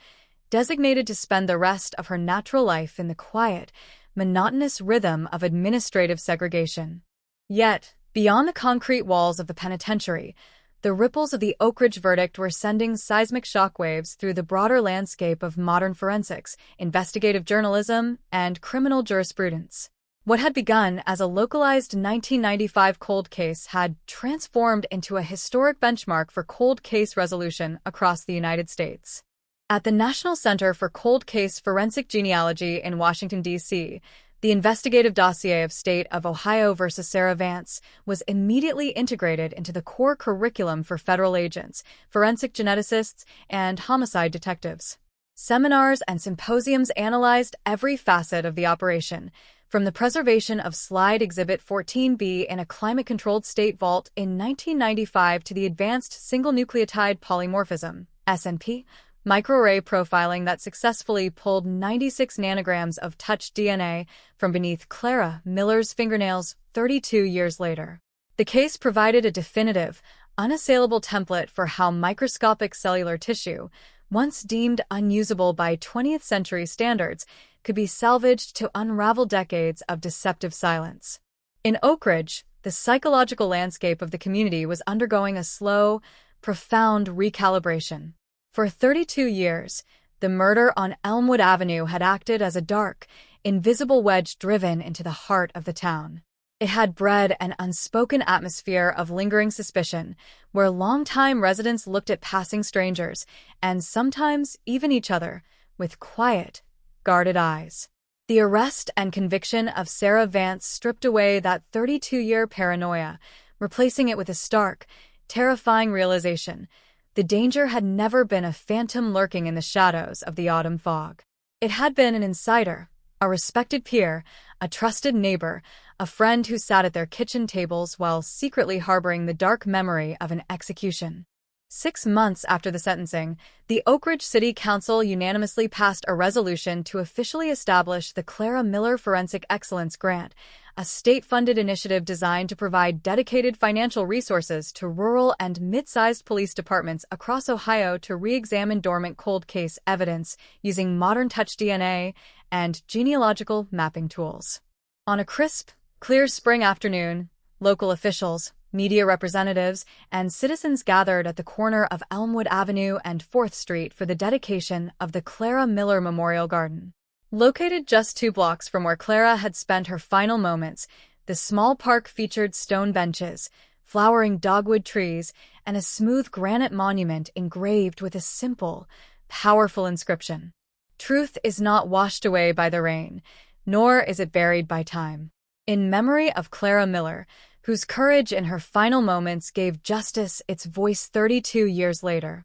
designated to spend the rest of her natural life in the quiet, monotonous rhythm of administrative segregation. Yet, beyond the concrete walls of the penitentiary, the ripples of the Oak Ridge verdict were sending seismic shockwaves through the broader landscape of modern forensics, investigative journalism, and criminal jurisprudence. What had begun as a localized 1995 cold case had transformed into a historic benchmark for cold case resolution across the United States. At the National Center for Cold Case Forensic Genealogy in Washington, D.C., the investigative dossier of State of Ohio versus Sarah Vance was immediately integrated into the core curriculum for federal agents, forensic geneticists, and homicide detectives. Seminars and symposiums analyzed every facet of the operation, from the preservation of Slide Exhibit 14B in a climate-controlled state vault in 1995 to the advanced single-nucleotide polymorphism, SNP, microarray profiling that successfully pulled 96 nanograms of touch DNA from beneath Clara Miller's fingernails 32 years later. The case provided a definitive, unassailable template for how microscopic cellular tissue, once deemed unusable by 20th century standards, could be salvaged to unravel decades of deceptive silence. In Oak Ridge, the psychological landscape of the community was undergoing a slow, profound recalibration. For 32 years, the murder on Elmwood Avenue had acted as a dark, invisible wedge driven into the heart of the town. It had bred an unspoken atmosphere of lingering suspicion, where longtime residents looked at passing strangers, and sometimes even each other, with quiet, guarded eyes. The arrest and conviction of Sarah Vance stripped away that 32-year paranoia, replacing it with a stark, terrifying realization. The danger had never been a phantom lurking in the shadows of the autumn fog. It had been an insider, a respected peer, a trusted neighbor, a friend who sat at their kitchen tables while secretly harboring the dark memory of an execution. 6 months after the sentencing, the Oak Ridge City Council unanimously passed a resolution to officially establish the Clara Miller Forensic Excellence Grant, a state-funded initiative designed to provide dedicated financial resources to rural and mid-sized police departments across Ohio to re-examine dormant cold case evidence using modern touch DNA and genealogical mapping tools. On a crisp, clear spring afternoon, local officials, media representatives, and citizens gathered at the corner of Elmwood Avenue and 4th Street for the dedication of the Clara Miller Memorial Garden. Located just 2 blocks from where Clara had spent her final moments, the small park featured stone benches, flowering dogwood trees, and a smooth granite monument engraved with a simple, powerful inscription. Truth is not washed away by the rain, nor is it buried by time. In memory of Clara Miller, whose courage in her final moments gave justice its voice 32 years later.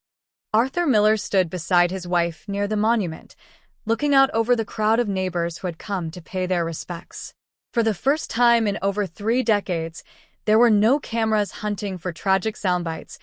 Arthur Miller stood beside his wife near the monument, looking out over the crowd of neighbors who had come to pay their respects. For the first time in over 3 decades, there were no cameras hunting for tragic soundbites,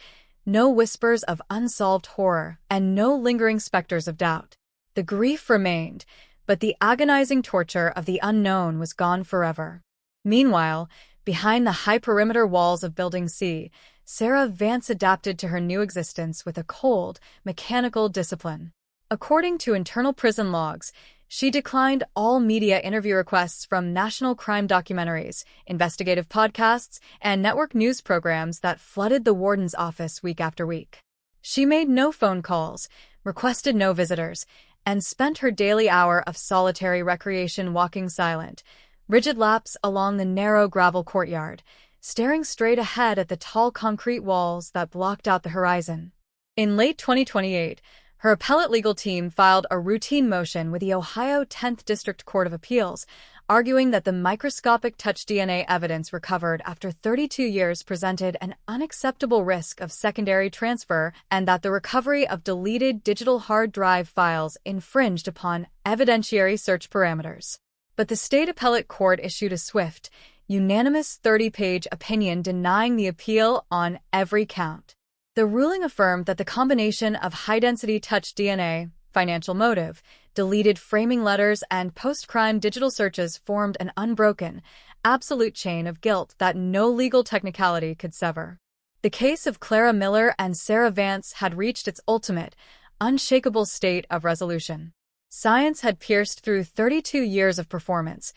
no whispers of unsolved horror, and no lingering specters of doubt. The grief remained, but the agonizing torture of the unknown was gone forever. Meanwhile, behind the high-perimeter walls of Building C, Sarah Vance adapted to her new existence with a cold, mechanical discipline. According to internal prison logs, she declined all media interview requests from national crime documentaries, investigative podcasts, and network news programs that flooded the warden's office week after week. She made no phone calls, requested no visitors, and spent her daily hour of solitary recreation walking silent, rigid laps along the narrow gravel courtyard, staring straight ahead at the tall concrete walls that blocked out the horizon. In late 2028, her appellate legal team filed a routine motion with the Ohio 10th District Court of Appeals, arguing that the microscopic touch DNA evidence recovered after 32 years presented an unacceptable risk of secondary transfer and that the recovery of deleted digital hard drive files infringed upon evidentiary search parameters. But the state appellate court issued a swift, unanimous 30-page opinion denying the appeal on every count. The ruling affirmed that the combination of high-density touch DNA, financial motive, deleted framing letters, and post-crime digital searches formed an unbroken, absolute chain of guilt that no legal technicality could sever. The case of Clara Miller and Sarah Vance had reached its ultimate, unshakable state of resolution. Science had pierced through 32 years of performance.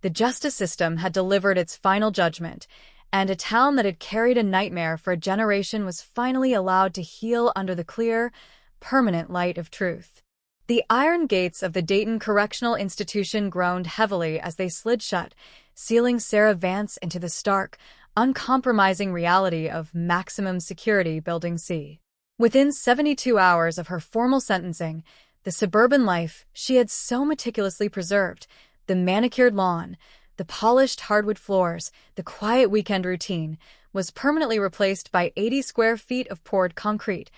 The justice system had delivered its final judgment, and a town that had carried a nightmare for a generation was finally allowed to heal under the clear, permanent light of truth. The iron gates of the Dayton Correctional Institution groaned heavily as they slid shut, sealing Sarah Vance into the stark, uncompromising reality of maximum security Building C. Within 72 hours of her formal sentencing, the suburban life she had so meticulously preserved, the manicured lawn, the polished hardwood floors, the quiet weekend routine, was permanently replaced by 80 square feet of poured concrete,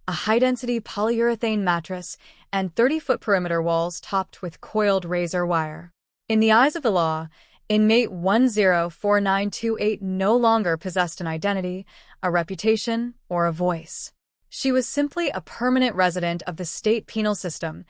a high-density polyurethane mattress, and 30-foot perimeter walls topped with coiled razor wire. In the eyes of the law, inmate 104928 no longer possessed an identity, a reputation, or a voice. She was simply a permanent resident of the state penal system,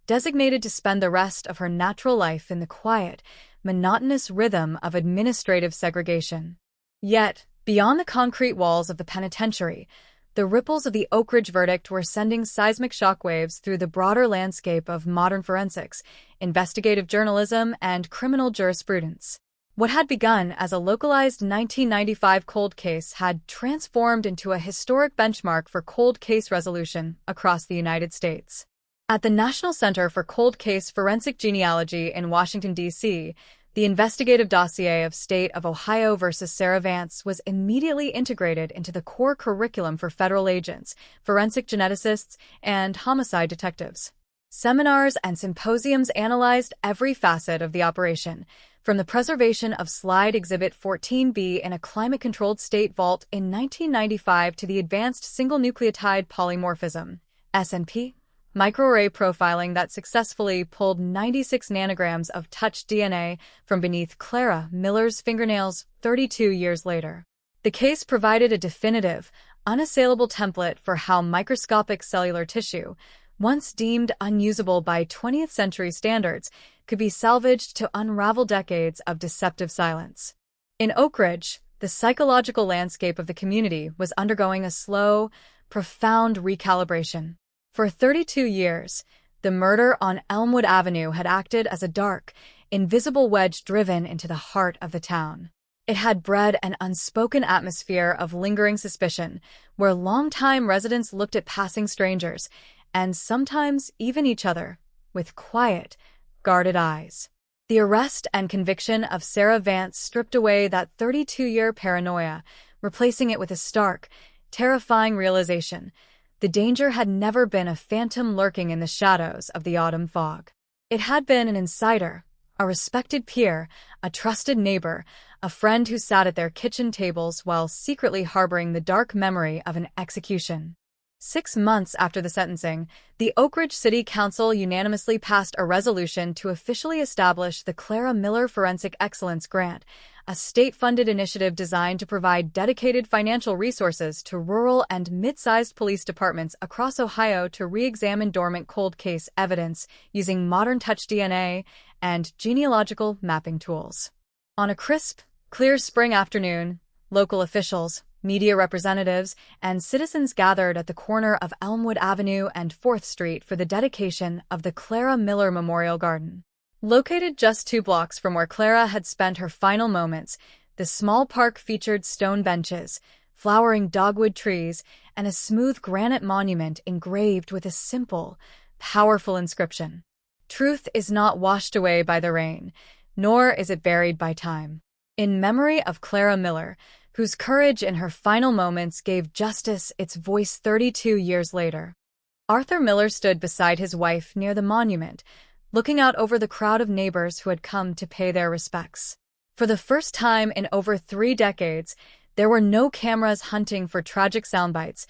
designated to spend the rest of her natural life in the quiet, monotonous rhythm of administrative segregation. Yet, beyond the concrete walls of the penitentiary, the ripples of the Oak Ridge verdict were sending seismic shockwaves through the broader landscape of modern forensics, investigative journalism, and criminal jurisprudence. What had begun as a localized 1995 cold case had transformed into a historic benchmark for cold case resolution across the United States. At the National Center for Cold Case Forensic Genealogy in Washington, D.C., the investigative dossier of State of Ohio versus Sarah Vance was immediately integrated into the core curriculum for federal agents, forensic geneticists, and homicide detectives. Seminars and symposiums analyzed every facet of the operation, from the preservation of Slide Exhibit 14B in a climate-controlled state vault in 1995 to the advanced single-nucleotide polymorphism, SNP, microarray profiling that successfully pulled 96 nanograms of touch DNA from beneath Clara Miller's fingernails 32 years later. The case provided a definitive, unassailable template for how microscopic cellular tissue, once deemed unusable by 20th century standards, could be salvaged to unravel decades of deceptive silence. In Oak Ridge, the psychological landscape of the community was undergoing a slow, profound recalibration. For 32 years, the murder on Elmwood Avenue had acted as a dark, invisible wedge driven into the heart of the town. It had bred an unspoken atmosphere of lingering suspicion, where longtime residents looked at passing strangers, and sometimes even each other, with quiet, guarded eyes. The arrest and conviction of Sarah Vance stripped away that 32-year paranoia, replacing it with a stark, terrifying realization. The danger had never been a phantom lurking in the shadows of the autumn fog. It had been an insider, a respected peer, a trusted neighbor, a friend who sat at their kitchen tables while secretly harboring the dark memory of an execution. 6 months after the sentencing, the Oak Ridge City Council unanimously passed a resolution to officially establish the Clara Miller Forensic Excellence Grant, a state-funded initiative designed to provide dedicated financial resources to rural and mid-sized police departments across Ohio to re-examine dormant cold case evidence using modern touch DNA and genealogical mapping tools. On a crisp, clear spring afternoon, local officials, media representatives, and citizens gathered at the corner of Elmwood Avenue and 4th Street for the dedication of the Clara Miller Memorial Garden. Located just 2 blocks from where Clara had spent her final moments, the small park featured stone benches, flowering dogwood trees, and a smooth granite monument engraved with a simple, powerful inscription. Truth is not washed away by the rain, nor is it buried by time. In memory of Clara Miller, whose courage in her final moments gave justice its voice 32 years later. Arthur Miller stood beside his wife near the monument, looking out over the crowd of neighbors who had come to pay their respects. For the first time in over 3 decades, there were no cameras hunting for tragic soundbites,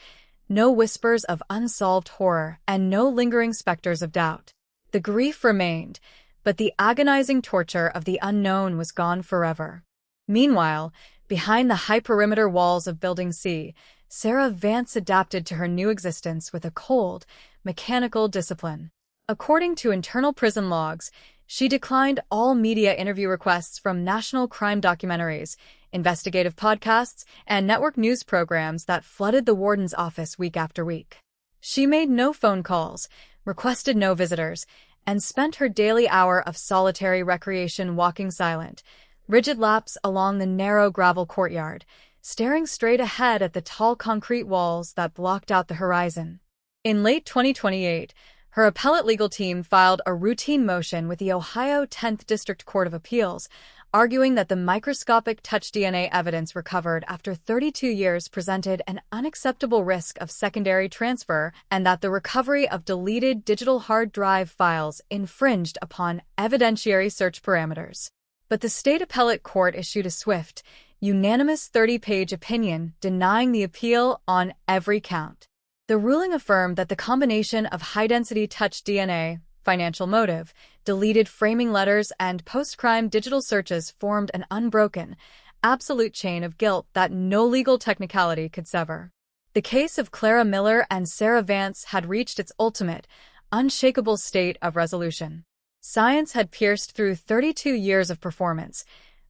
no whispers of unsolved horror, and no lingering specters of doubt. The grief remained, but the agonizing torture of the unknown was gone forever. Meanwhile, behind the high perimeter walls of Building C, Sarah Vance adapted to her new existence with a cold, mechanical discipline. According to internal prison logs, she declined all media interview requests from national crime documentaries, investigative podcasts, and network news programs that flooded the warden's office week after week. She made no phone calls, requested no visitors, and spent her daily hour of solitary recreation walking silent, rigid laps along the narrow gravel courtyard, staring straight ahead at the tall concrete walls that blocked out the horizon. In late 2028, her appellate legal team filed a routine motion with the Ohio 10th District Court of Appeals, arguing that the microscopic touch DNA evidence recovered after 32 years presented an unacceptable risk of secondary transfer and that the recovery of deleted digital hard drive files infringed upon evidentiary search parameters. But the state appellate court issued a swift, unanimous 30-page opinion denying the appeal on every count. The ruling affirmed that the combination of high-density touch DNA, financial motive, deleted framing letters, and post-crime digital searches formed an unbroken, absolute chain of guilt that no legal technicality could sever. The case of Clara Miller and Sarah Vance had reached its ultimate, unshakable state of resolution. Science had pierced through 32 years of performance.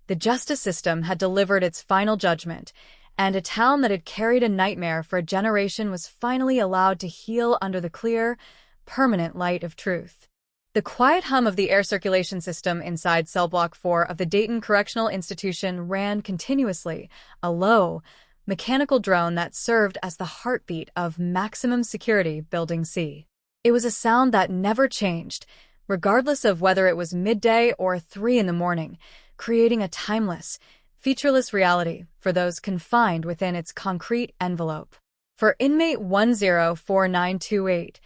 The justice system had delivered its final judgment, and a town that had carried a nightmare for a generation was finally allowed to heal under the clear, permanent light of truth. The quiet hum of the air circulation system inside Cell Block 4 of the Dayton Correctional Institution ran continuously, a low, mechanical drone that served as the heartbeat of maximum security Building C. It was a sound that never changed, regardless of whether it was midday or 3 in the morning, creating a timeless, featureless reality for those confined within its concrete envelope. For inmate 104928,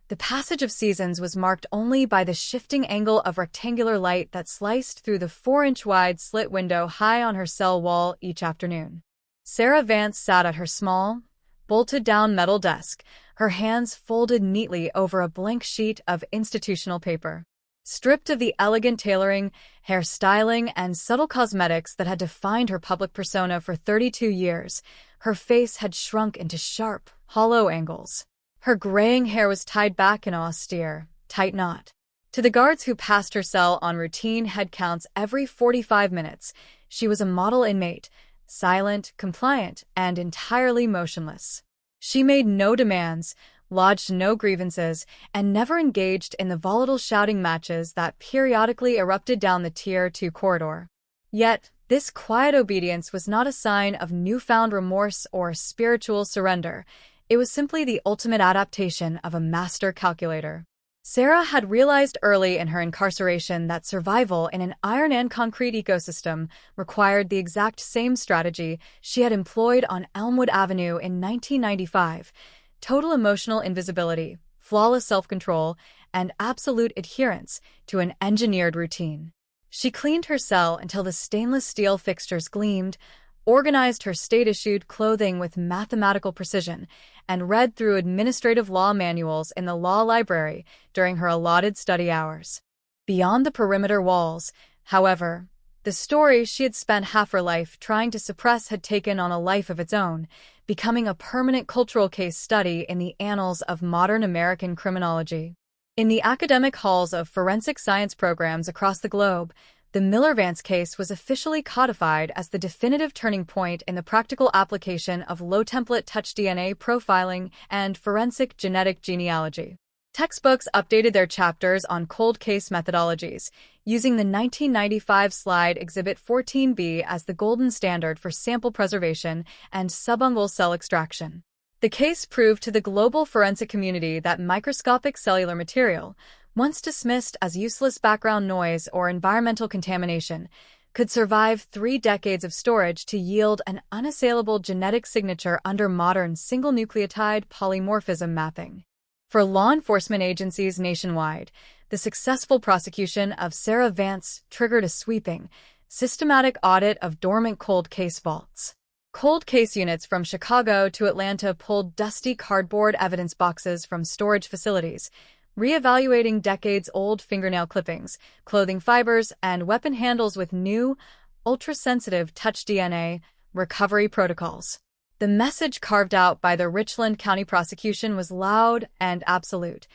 the passage of seasons was marked only by the shifting angle of rectangular light that sliced through the 4-inch-wide slit window high on her cell wall each afternoon. Sarah Vance sat at her small, bolted-down metal desk, her hands folded neatly over a blank sheet of institutional paper. Stripped of the elegant tailoring, hairstyling, and subtle cosmetics that had defined her public persona for 32 years, her face had shrunk into sharp, hollow angles. Her graying hair was tied back in an austere, tight knot. To the guards who passed her cell on routine head counts every 45 minutes, she was a model inmate, silent, compliant, and entirely motionless. She made no demands, lodged no grievances, and never engaged in the volatile shouting matches that periodically erupted down the Tier 2 corridor. Yet, this quiet obedience was not a sign of newfound remorse or spiritual surrender. It was simply the ultimate adaptation of a master calculator. Sarah had realized early in her incarceration that survival in an iron and concrete ecosystem required the exact same strategy she had employed on Elmwood Avenue in 1995. Total emotional invisibility, flawless self-control, and absolute adherence to an engineered routine. She cleaned her cell until the stainless steel fixtures gleamed, organized her state-issued clothing with mathematical precision, and read through administrative law manuals in the law library during her allotted study hours. Beyond the perimeter walls, however, the story she had spent half her life trying to suppress had taken on a life of its own, becoming a permanent cultural case study in the annals of modern American criminology. In the academic halls of forensic science programs across the globe, the Miller-Vance case was officially codified as the definitive turning point in the practical application of low-template touch DNA profiling and forensic genetic genealogy. Textbooks updated their chapters on cold case methodologies, using the 1995 slide Exhibit 14B as the golden standard for sample preservation and subungual cell extraction. The case proved to the global forensic community that microscopic cellular material, once dismissed as useless background noise or environmental contamination, could survive 3 decades of storage to yield an unassailable genetic signature under modern single nucleotide polymorphism mapping. For law enforcement agencies nationwide, the successful prosecution of Sarah Vance triggered a sweeping, systematic audit of dormant cold case vaults. Cold case units from Chicago to Atlanta pulled dusty cardboard evidence boxes from storage facilities, reevaluating decades-old fingernail clippings, clothing fibers, and weapon handles with new, ultra-sensitive touch DNA recovery protocols. The message carved out by the Richland County prosecution was loud and absolute.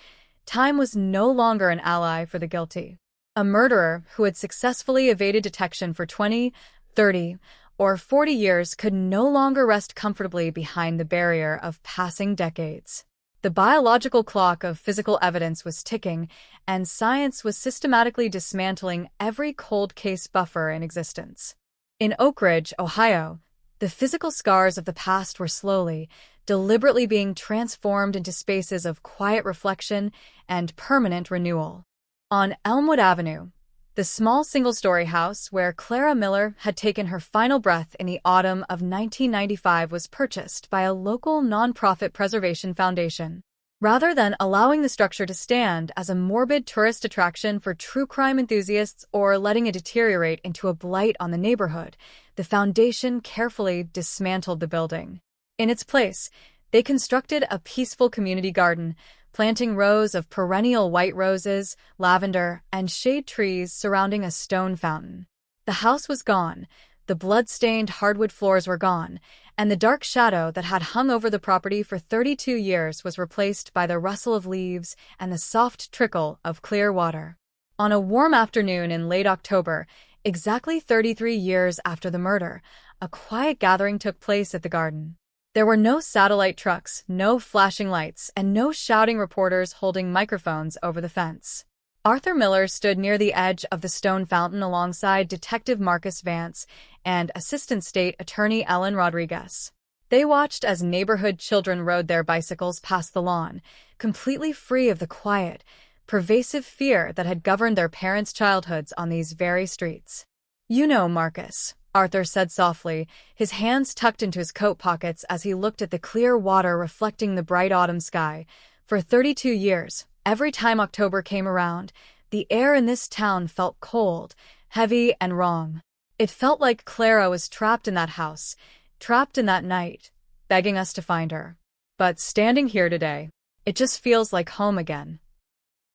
Time was no longer an ally for the guilty. A murderer who had successfully evaded detection for 20, 30, or 40 years could no longer rest comfortably behind the barrier of passing decades. The biological clock of physical evidence was ticking, and science was systematically dismantling every cold case buffer in existence. In Oak Ridge, Ohio, the physical scars of the past were slowly, deliberately being transformed into spaces of quiet reflection and permanent renewal. On Elmwood Avenue, the small single-story house where Clara Miller had taken her final breath in the autumn of 1995 was purchased by a local nonprofit preservation foundation. Rather than allowing the structure to stand as a morbid tourist attraction for true crime enthusiasts or letting it deteriorate into a blight on the neighborhood, the foundation carefully dismantled the building. In its place, they constructed a peaceful community garden, planting rows of perennial white roses, lavender, and shade trees surrounding a stone fountain. The house was gone, the blood-stained hardwood floors were gone, and the dark shadow that had hung over the property for 32 years was replaced by the rustle of leaves and the soft trickle of clear water. On a warm afternoon in late October, exactly 33 years after the murder, a quiet gathering took place at the garden. There were no satellite trucks, no flashing lights, and no shouting reporters holding microphones over the fence. Arthur Miller stood near the edge of the stone fountain alongside Detective Marcus Vance and Assistant State Attorney Ellen Rodriguez. They watched as neighborhood children rode their bicycles past the lawn, completely free of the quiet, pervasive fear that had governed their parents' childhoods on these very streets. "You know, Marcus," Arthur said softly, his hands tucked into his coat pockets as he looked at the clear water reflecting the bright autumn sky. For 32 years, every time October came around, the air in this town felt cold, heavy, and wrong. It felt like Clara was trapped in that house, trapped in that night, begging us to find her. But standing here today, it just feels like home again.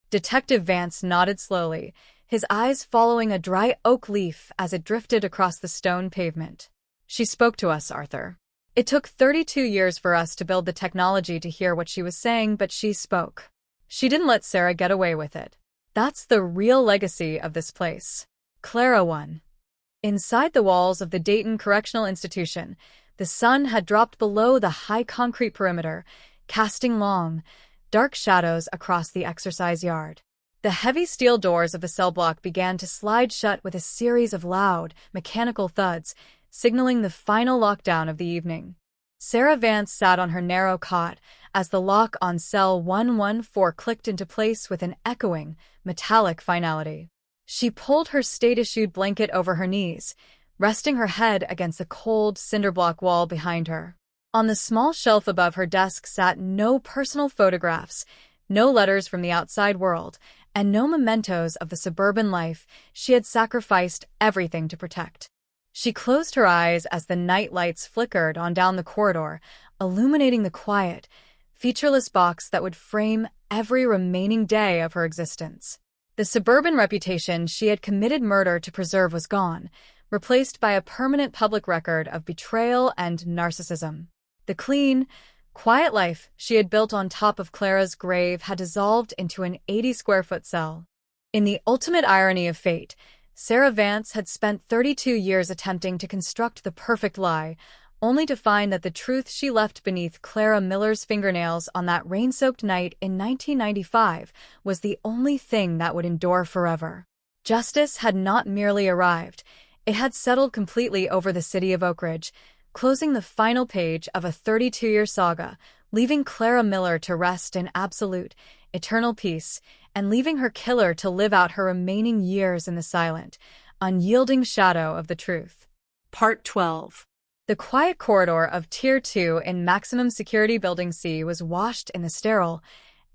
Detective Vance nodded slowly, his eyes following a dry oak leaf as it drifted across the stone pavement. "She spoke to us, Arthur. It took 32 years for us to build the technology to hear what she was saying, but she spoke. She didn't let Sarah get away with it. That's the real legacy of this place. Clara won." Inside the walls of the Dayton Correctional Institution, the sun had dropped below the high concrete perimeter, casting long, dark shadows across the exercise yard. The heavy steel doors of the cell block began to slide shut with a series of loud, mechanical thuds, signaling the final lockdown of the evening. Sarah Vance sat on her narrow cot as the lock on cell 114 clicked into place with an echoing, metallic finality. She pulled her state-issued blanket over her knees, resting her head against the cold, cinder-block wall behind her. On the small shelf above her desk sat no personal photographs, no letters from the outside world, and no mementos of the suburban life she had sacrificed everything to protect. She closed her eyes as the night lights flickered on down the corridor, illuminating the quiet, featureless box that would frame every remaining day of her existence. The suburban reputation she had committed murder to preserve was gone, replaced by a permanent public record of betrayal and narcissism. The clean, quiet life she had built on top of Clara's grave had dissolved into an 80-square-foot cell. In the ultimate irony of fate, Sarah Vance had spent 32 years attempting to construct the perfect lie, only to find that the truth she left beneath Clara Miller's fingernails on that rain-soaked night in 1995 was the only thing that would endure forever. Justice had not merely arrived, it had settled completely over the city of Oak Ridge, closing the final page of a 32-year saga, leaving Clara Miller to rest in absolute, eternal peace, and leaving her killer to live out her remaining years in the silent, unyielding shadow of the truth. Part 12. The quiet corridor of Tier 2 in Maximum Security Building C was washed in the sterile,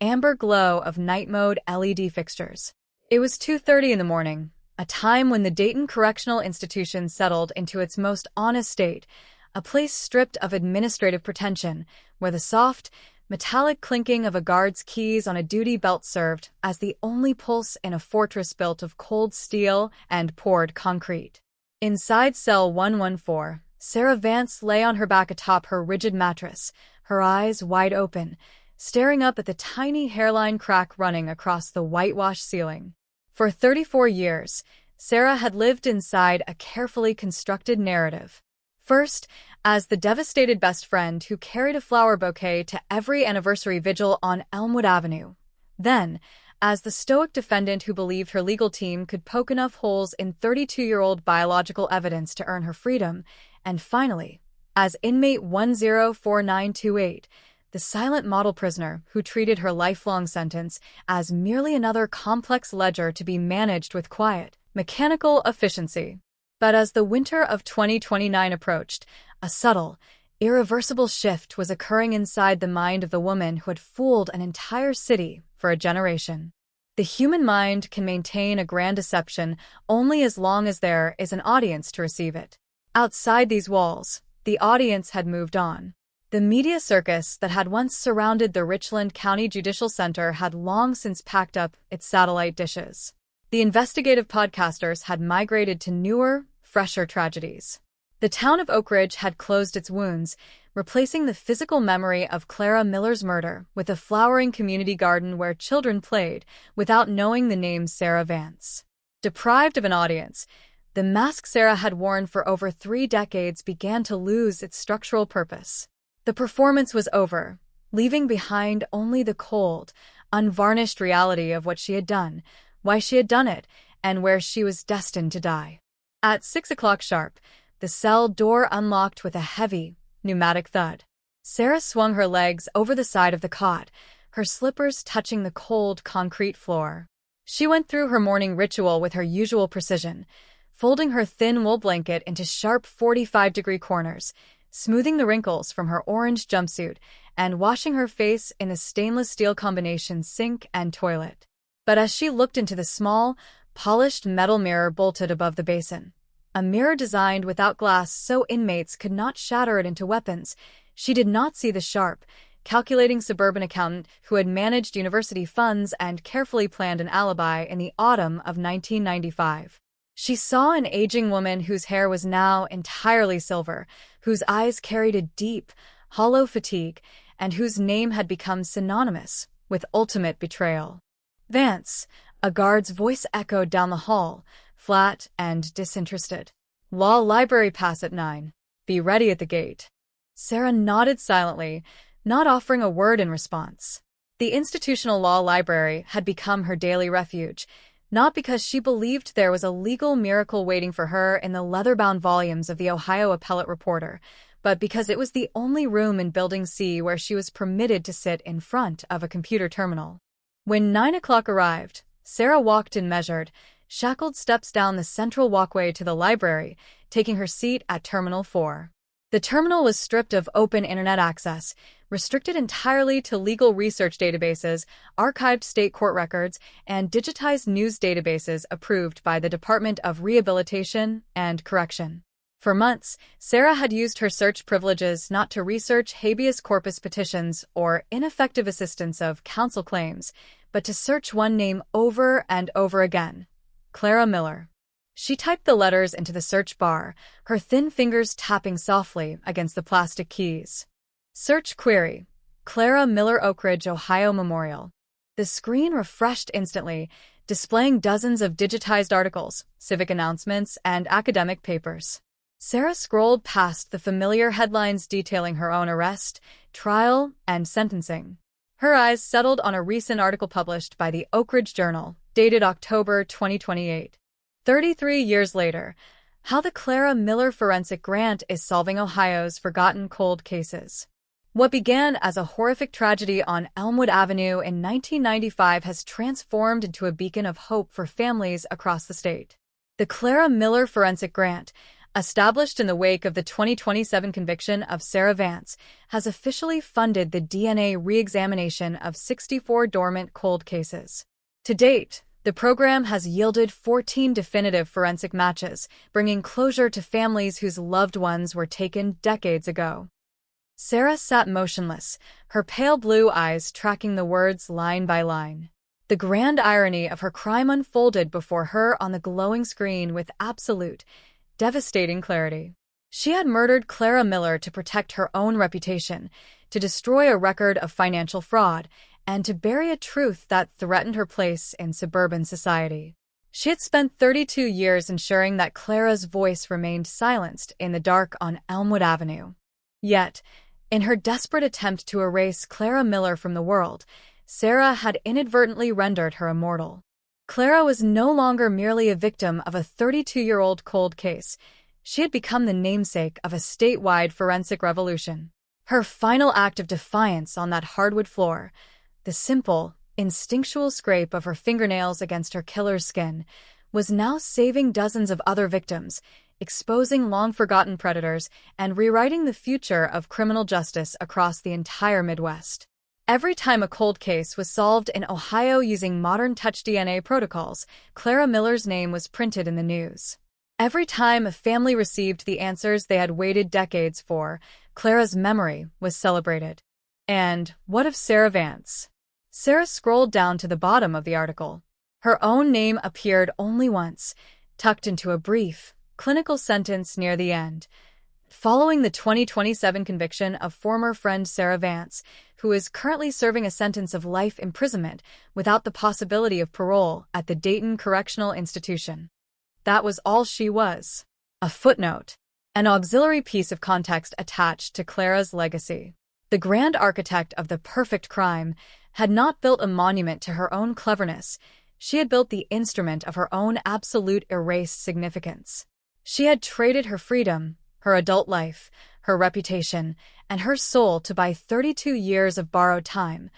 amber glow of night mode LED fixtures. It was 2:30 in the morning, a time when the Dayton Correctional Institution settled into its most honest state, a place stripped of administrative pretension, where the soft, metallic clinking of a guard's keys on a duty belt served as the only pulse in a fortress built of cold steel and poured concrete. Inside cell 114, Sarah Vance lay on her back atop her rigid mattress, her eyes wide open, staring up at the tiny hairline crack running across the whitewashed ceiling. For 34 years, Sarah had lived inside a carefully constructed narrative. First, as the devastated best friend who carried a flower bouquet to every anniversary vigil on Elmwood Avenue. Then, as the stoic defendant who believed her legal team could poke enough holes in 32-year-old biological evidence to earn her freedom. And finally, as inmate 104928, the silent model prisoner who treated her lifelong sentence as merely another complex ledger to be managed with quiet, mechanical efficiency. But as the winter of 2029 approached, a subtle, irreversible shift was occurring inside the mind of the woman who had fooled an entire city for a generation. The human mind can maintain a grand deception only as long as there is an audience to receive it. Outside these walls, the audience had moved on. The media circus that had once surrounded the Richland County Judicial Center had long since packed up its satellite dishes. The investigative podcasters had migrated to newer, fresher tragedies. The town of Oak Ridge had closed its wounds, replacing the physical memory of Clara Miller's murder with a flowering community garden where children played without knowing the name Sarah Vance. Deprived of an audience, the mask Sarah had worn for over 3 decades began to lose its structural purpose. The performance was over, leaving behind only the cold, unvarnished reality of what she had done, why she had done it, and where she was destined to die. At 6 o'clock sharp, the cell door unlocked with a heavy, pneumatic thud. Sarah swung her legs over the side of the cot, her slippers touching the cold concrete floor. She went through her morning ritual with her usual precision, folding her thin wool blanket into sharp 45-degree corners, smoothing the wrinkles from her orange jumpsuit, and washing her face in the stainless steel combination sink and toilet. But as she looked into the small, polished metal mirror bolted above the basin, a mirror designed without glass so inmates could not shatter it into weapons, she did not see the sharp, calculating suburban accountant who had managed university funds and carefully planned an alibi in the autumn of 1995. She saw an aging woman whose hair was now entirely silver, whose eyes carried a deep, hollow fatigue, and whose name had become synonymous with ultimate betrayal. Vance, a guard's voice echoed down the hall, flat and disinterested. Law library pass at 9. Be ready at the gate. Sarah nodded silently, not offering a word in response. The institutional law library had become her daily refuge, not because she believed there was a legal miracle waiting for her in the leather-bound volumes of the Ohio Appellate Reporter, but because it was the only room in Building C where she was permitted to sit in front of a computer terminal. When 9 o'clock arrived, Sarah walked in measured, shackled steps down the central walkway to the library, taking her seat at Terminal 4. The terminal was stripped of open internet access, restricted entirely to legal research databases, archived state court records, and digitized news databases approved by the Department of Rehabilitation and Correction. For months, Sarah had used her search privileges not to research habeas corpus petitions or ineffective assistance of counsel claims, but to search one name over and over again: Clara Miller. She typed the letters into the search bar, her thin fingers tapping softly against the plastic keys. Search query: Clara Miller, Oak Ridge, Ohio Memorial. The screen refreshed instantly, displaying dozens of digitized articles, civic announcements, and academic papers. Sarah scrolled past the familiar headlines detailing her own arrest, trial, and sentencing. Her eyes settled on a recent article published by the Oak Ridge Journal, dated October 2028. 33 years later, how the Clara Miller Forensic Grant is solving Ohio's forgotten cold cases. What began as a horrific tragedy on Elmwood Avenue in 1995 has transformed into a beacon of hope for families across the state. The Clara Miller Forensic Grant, established in the wake of the 2027 conviction of Sarah Vance, has officially funded the DNA re-examination of 64 dormant cold cases. To date, the program has yielded 14 definitive forensic matches, bringing closure to families whose loved ones were taken decades ago. Sarah sat motionless, her pale blue eyes tracking the words line by line. The grand irony of her crime unfolded before her on the glowing screen with absolute, devastating clarity. She had murdered Clara Miller to protect her own reputation, to destroy a record of financial fraud, and to bury a truth that threatened her place in suburban society. She had spent 32 years ensuring that Clara's voice remained silenced in the dark on Elmwood Avenue. Yet, in her desperate attempt to erase Clara Miller from the world, Sarah had inadvertently rendered her immortal. Clara was no longer merely a victim of a 32-year-old cold case. She had become the namesake of a statewide forensic revolution. Her final act of defiance on that hardwood floor, the simple, instinctual scrape of her fingernails against her killer's skin, was now saving dozens of other victims, exposing long-forgotten predators, and rewriting the future of criminal justice across the entire Midwest. Every time a cold case was solved in Ohio using modern touch DNA protocols, Clara Miller's name was printed in the news. Every time a family received the answers they had waited decades for, Clara's memory was celebrated. And what of Sarah Vance? Sarah scrolled down to the bottom of the article. Her own name appeared only once, tucked into a brief, clinical sentence near the end. Following the 2027 conviction of former friend Sarah Vance, who is currently serving a sentence of life imprisonment without the possibility of parole at the Dayton Correctional Institution. That was all she was. A footnote. An auxiliary piece of context attached to Clara's legacy. The grand architect of the perfect crime had not built a monument to her own cleverness. She had built the instrument of her own absolute erased significance. She had traded her freedom, her adult life, her reputation, and her soul to buy 32 years of borrowed time,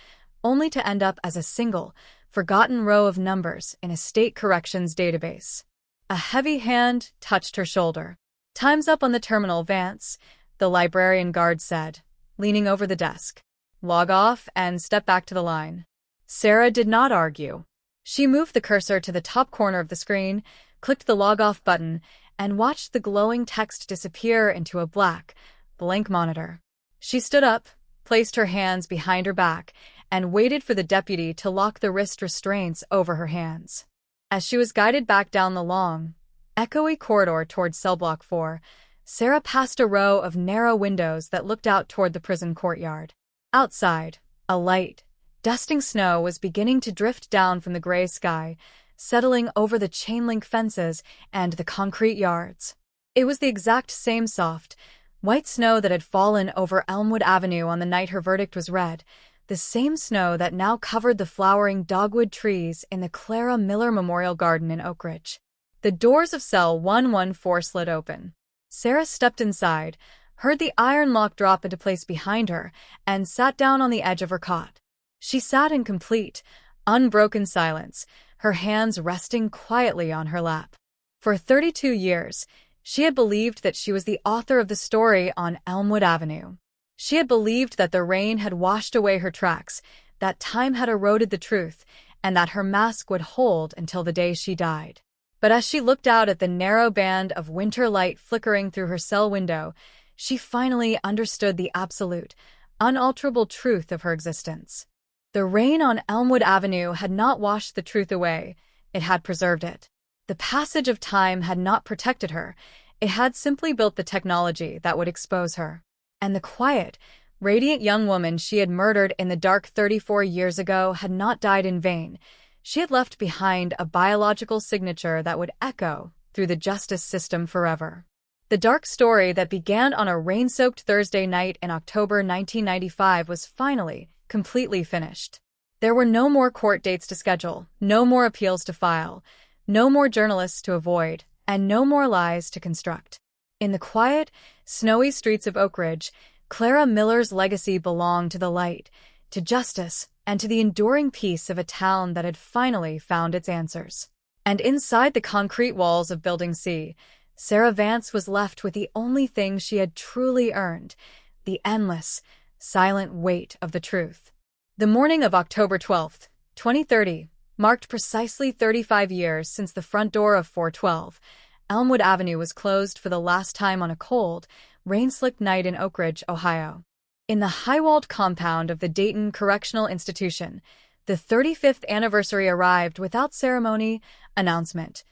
only to end up as a single, forgotten row of numbers in a state corrections database. A heavy hand touched her shoulder. "Time's up on the terminal, Vance," the librarian guard said, leaning over the desk. "Log off and step back to the line." Sarah did not argue. She moved the cursor to the top corner of the screen, clicked the log off button, and watched the glowing text disappear into a blank monitor. She stood up, placed her hands behind her back, and waited for the deputy to lock the wrist restraints over her hands. As she was guided back down the long, echoey corridor toward cell block 4, Sarah passed a row of narrow windows that looked out toward the prison courtyard. Outside, a light, dusting snow was beginning to drift down from the gray sky, settling over the chain-link fences and the concrete yards. It was the exact same soft, white snow that had fallen over Elmwood Avenue on the night her verdict was read, the same snow that now covered the flowering dogwood trees in the Clara Miller Memorial Garden in Oak Ridge. The doors of cell 114 slid open. Sarah stepped inside, heard the iron lock drop into place behind her, and sat down on the edge of her cot. She sat in complete, unbroken silence, her hands resting quietly on her lap. For 32 years, she had believed that she was the author of the story on Elmwood Avenue. She had believed that the rain had washed away her tracks, that time had eroded the truth, and that her mask would hold until the day she died. But as she looked out at the narrow band of winter light flickering through her cell window, she finally understood the absolute, unalterable truth of her existence. The rain on Elmwood Avenue had not washed the truth away, it had preserved it. The passage of time had not protected her, it had simply built the technology that would expose her. And the quiet, radiant young woman she had murdered in the dark 34 years ago had not died in vain. She had left behind a biological signature that would echo through the justice system forever. The dark story that began on a rain-soaked Thursday night in October 1995 was finally, completely finished. There were no more court dates to schedule, no more appeals to file, no more journalists to avoid, and no more lies to construct. In the quiet, snowy streets of Oak Ridge, Clara Miller's legacy belonged to the light, to justice, and to the enduring peace of a town that had finally found its answers. And inside the concrete walls of Building C, Sarah Vance was left with the only thing she had truly earned, the endless, silent weight of the truth. The morning of October 12, 2030, marked precisely 35 years since the front door of 412 Elmwood Avenue was closed for the last time on a cold, rain-slicked night in Oak Ridge, Ohio. In the high-walled compound of the Dayton Correctional Institution, the 35th anniversary arrived without ceremony, announcement,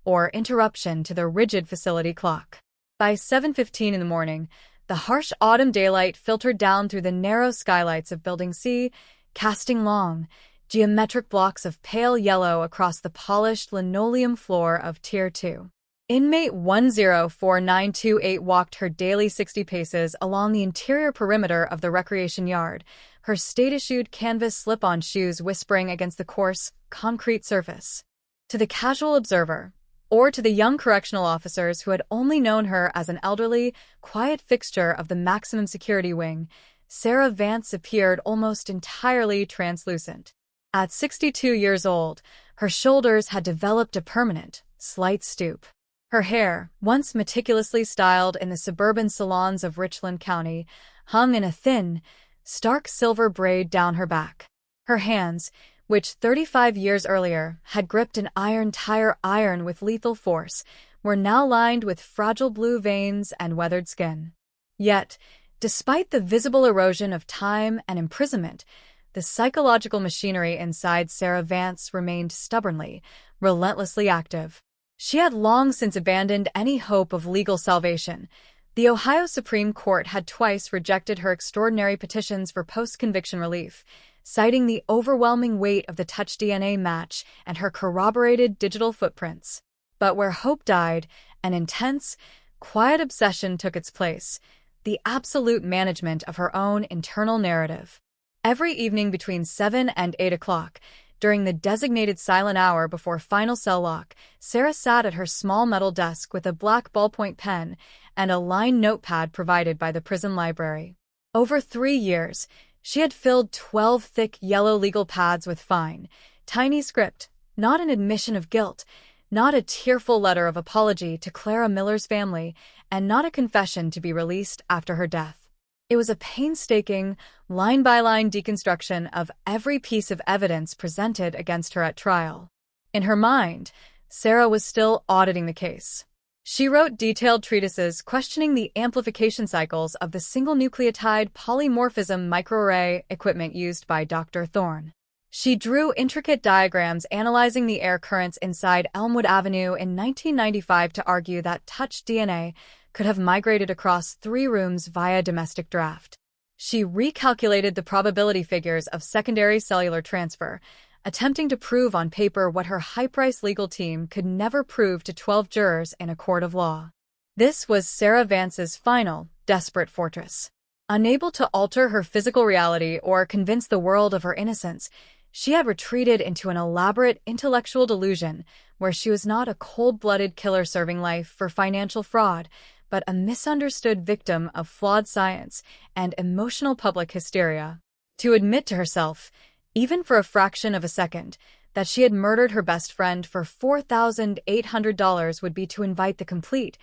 or interruption to the rigid facility clock. By 7:15 in the morning, the harsh autumn daylight filtered down through the narrow skylights of Building C, casting long, geometric blocks of pale yellow across the polished linoleum floor of Tier 2. Inmate 104928 walked her daily 60 paces along the interior perimeter of the recreation yard, her state-issued canvas slip-on shoes whispering against the coarse, concrete surface. To the casual observer, or to the young correctional officers who had only known her as an elderly, quiet fixture of the maximum security wing, Sarah Vance appeared almost entirely translucent. At 62 years old, her shoulders had developed a permanent, slight stoop. Her hair, once meticulously styled in the suburban salons of Richland County, hung in a thin, stark silver braid down her back. Her hands, which 35 years earlier had gripped an tire iron with lethal force, were now lined with fragile blue veins and weathered skin. Yet, despite the visible erosion of time and imprisonment, the psychological machinery inside Sarah Vance remained stubbornly, relentlessly active. She had long since abandoned any hope of legal salvation. The Ohio Supreme Court had twice rejected her extraordinary petitions for post-conviction relief, citing the overwhelming weight of the Touch DNA match and her corroborated digital footprints. But where hope died, an intense, quiet obsession took its place, the absolute management of her own internal narrative. Every evening between 7 and 8 o'clock, during the designated silent hour before final cell lock, Sarah sat at her small metal desk with a black ballpoint pen and a lined notepad provided by the prison library. Over 3 years, she had filled 12 thick yellow legal pads with fine, tiny script, not an admission of guilt, not a tearful letter of apology to Clara Miller's family, and not a confession to be released after her death. It was a painstaking, line-by-line deconstruction of every piece of evidence presented against her at trial. In her mind, Sarah was still auditing the case. She wrote detailed treatises questioning the amplification cycles of the single nucleotide polymorphism microarray equipment used by Dr. Thorne. She drew intricate diagrams analyzing the air currents inside Elmwood Avenue in 1995 to argue that Touch DNA could have migrated across 3 rooms via domestic draft. She recalculated the probability figures of secondary cellular transfer, attempting to prove on paper what her high-priced legal team could never prove to 12 jurors in a court of law. This was Sarah Vance's final, desperate fortress. Unable to alter her physical reality or convince the world of her innocence, she had retreated into an elaborate intellectual delusion where she was not a cold-blooded killer serving life for financial fraud, but a misunderstood victim of flawed science and emotional public hysteria. To admit to herself, even for a fraction of a second, that she had murdered her best friend for $4,800 would be to invite the complete,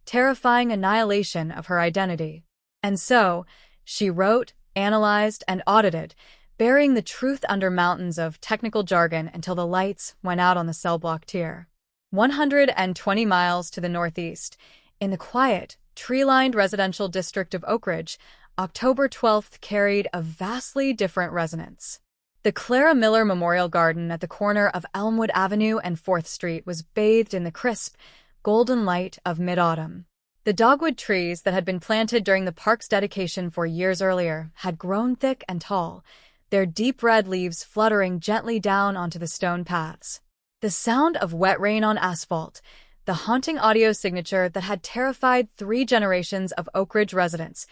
terrifying annihilation of her identity. And so, she wrote, analyzed, and audited, burying the truth under mountains of technical jargon until the lights went out on the cell block tier. 120 miles to the northeast, in the quiet, tree-lined residential district of Oak Ridge, October 12th carried a vastly different resonance. The Clara Miller Memorial Garden at the corner of Elmwood Avenue and 4th Street was bathed in the crisp, golden light of mid-autumn. The dogwood trees that had been planted during the park's dedication 4 years earlier had grown thick and tall, their deep red leaves fluttering gently down onto the stone paths. The sound of wet rain on asphalt, the haunting audio signature that had terrified 3 generations of Oak Ridge residents,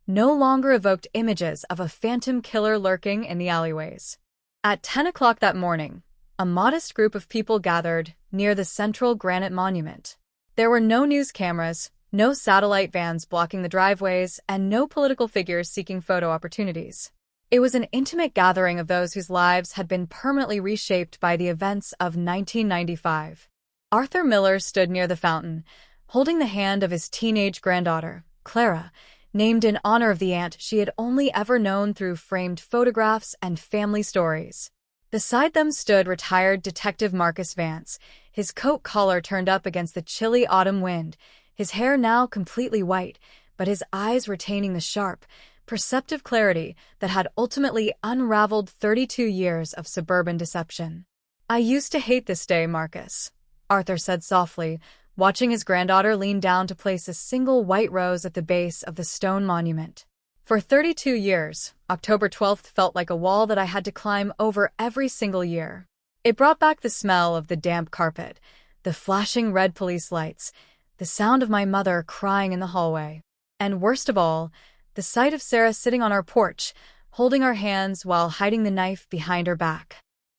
no longer evoked images of a phantom killer lurking in the alleyways. At 10 o'clock that morning, a modest group of people gathered near the central granite monument. There were no news cameras, no satellite vans blocking the driveways, and no political figures seeking photo opportunities. It was an intimate gathering of those whose lives had been permanently reshaped by the events of 1995. Arthur Miller stood near the fountain, holding the hand of his teenage granddaughter, Clara, named in honor of the aunt she had only ever known through framed photographs and family stories. Beside them stood retired Detective Marcus Vance, his coat collar turned up against the chilly autumn wind, his hair now completely white, but his eyes retaining the sharp, perceptive clarity that had ultimately unraveled 32 years of suburban deception. "I used to hate this day, Marcus," Arthur said softly, watching his granddaughter lean down to place a single white rose at the base of the stone monument. "For 32 years, October 12th felt like a wall that I had to climb over every single year. It brought back the smell of the damp carpet, the flashing red police lights, the sound of my mother crying in the hallway, and worst of all, the sight of Sarah sitting on our porch, holding our hands while hiding the knife behind her back."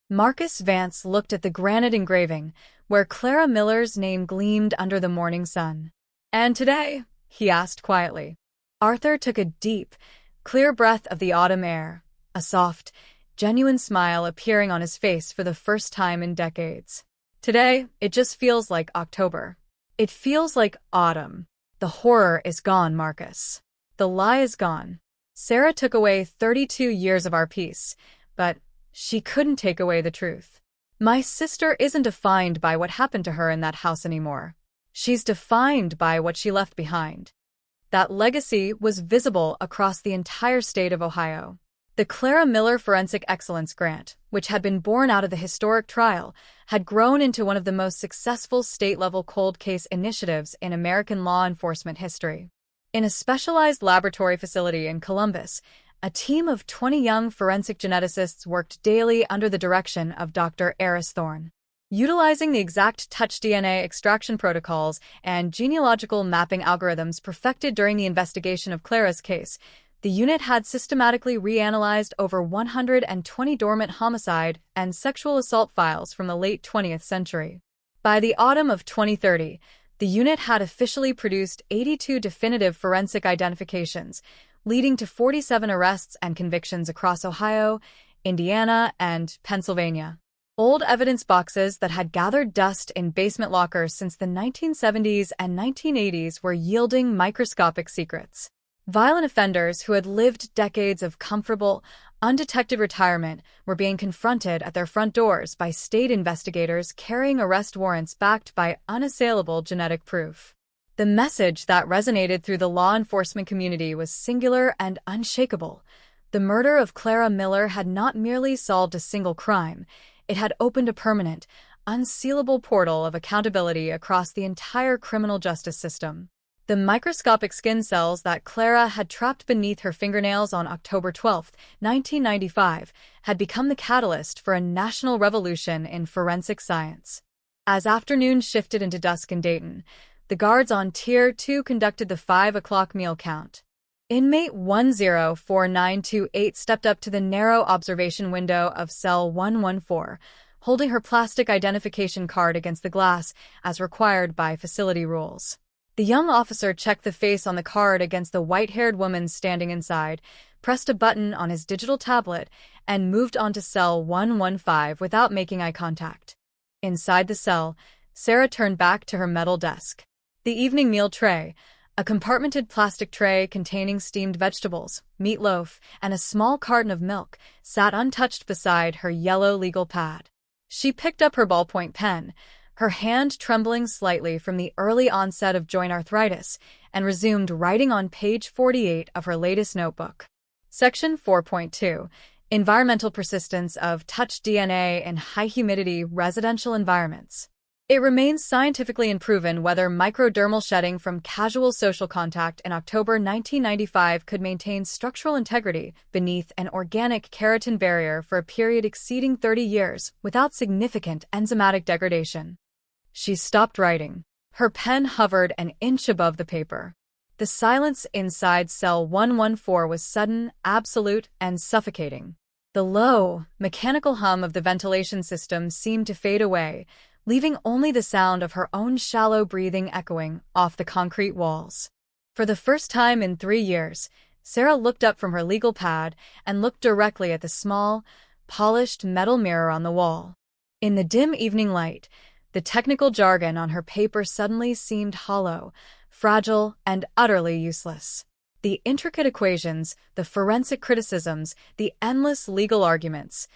Marcus Vance looked at the granite engraving, where Clara Miller's name gleamed under the morning sun. "And today?" he asked quietly. Arthur took a deep, clear breath of the autumn air, a soft, genuine smile appearing on his face for the first time in decades. "Today, it just feels like October. It feels like autumn. The horror is gone, Marcus. The lie is gone. Sarah took away 32 years of our peace, but she couldn't take away the truth. My sister isn't defined by what happened to her in that house anymore. She's defined by what she left behind." That legacy was visible across the entire state of Ohio. The Clara Miller Forensic Excellence Grant, which had been born out of the historic trial, had grown into one of the most successful state-level cold case initiatives in American law enforcement history. In a specialized laboratory facility in Columbus, a team of 20 young forensic geneticists worked daily under the direction of Dr. Eris Thorne. Utilizing the exact touch DNA extraction protocols and genealogical mapping algorithms perfected during the investigation of Clara's case, the unit had systematically reanalyzed over 120 dormant homicide and sexual assault files from the late 20th century. By the autumn of 2030, the unit had officially produced 82 definitive forensic identifications, leading to 47 arrests and convictions across Ohio, Indiana, and Pennsylvania. Old evidence boxes that had gathered dust in basement lockers since the 1970s and 1980s were yielding microscopic secrets. Violent offenders who had lived decades of comfortable, undetected retirement were being confronted at their front doors by state investigators carrying arrest warrants backed by unassailable genetic proof. The message that resonated through the law enforcement community was singular and unshakable. The murder of Clara Miller had not merely solved a single crime, it had opened a permanent, unsealable portal of accountability across the entire criminal justice system. The microscopic skin cells that Clara had trapped beneath her fingernails on October 12, 1995, had become the catalyst for a national revolution in forensic science. As afternoon shifted into dusk in Dayton, the guards on Tier 2 conducted the 5 o'clock meal count. Inmate 104928 stepped up to the narrow observation window of cell 114, holding her plastic identification card against the glass as required by facility rules. The young officer checked the face on the card against the white-haired woman standing inside, pressed a button on his digital tablet, and moved on to cell 115 without making eye contact. Inside the cell, Sarah turned back to her metal desk. The evening meal tray, a compartmented plastic tray containing steamed vegetables, meatloaf, and a small carton of milk, sat untouched beside her yellow legal pad. She picked up her ballpoint pen, her hand trembling slightly from the early onset of joint arthritis, and resumed writing on page 48 of her latest notebook. Section 4.2, Environmental Persistence of Touch DNA in High-Humidity Residential Environments. It remains scientifically unproven whether microdermal shedding from casual social contact in October 1995 could maintain structural integrity beneath an organic keratin barrier for a period exceeding 30 years without significant enzymatic degradation. She stopped writing. Her pen hovered an inch above the paper. The silence inside cell 114 was sudden, absolute, and suffocating. The low, mechanical hum of the ventilation system seemed to fade away, leaving only the sound of her own shallow breathing echoing off the concrete walls. For the first time in 3 years, Sarah looked up from her legal pad and looked directly at the small, polished metal mirror on the wall. In the dim evening light, the technical jargon on her paper suddenly seemed hollow, fragile, and utterly useless. The intricate equations, the forensic criticisms, the endless legal arguments,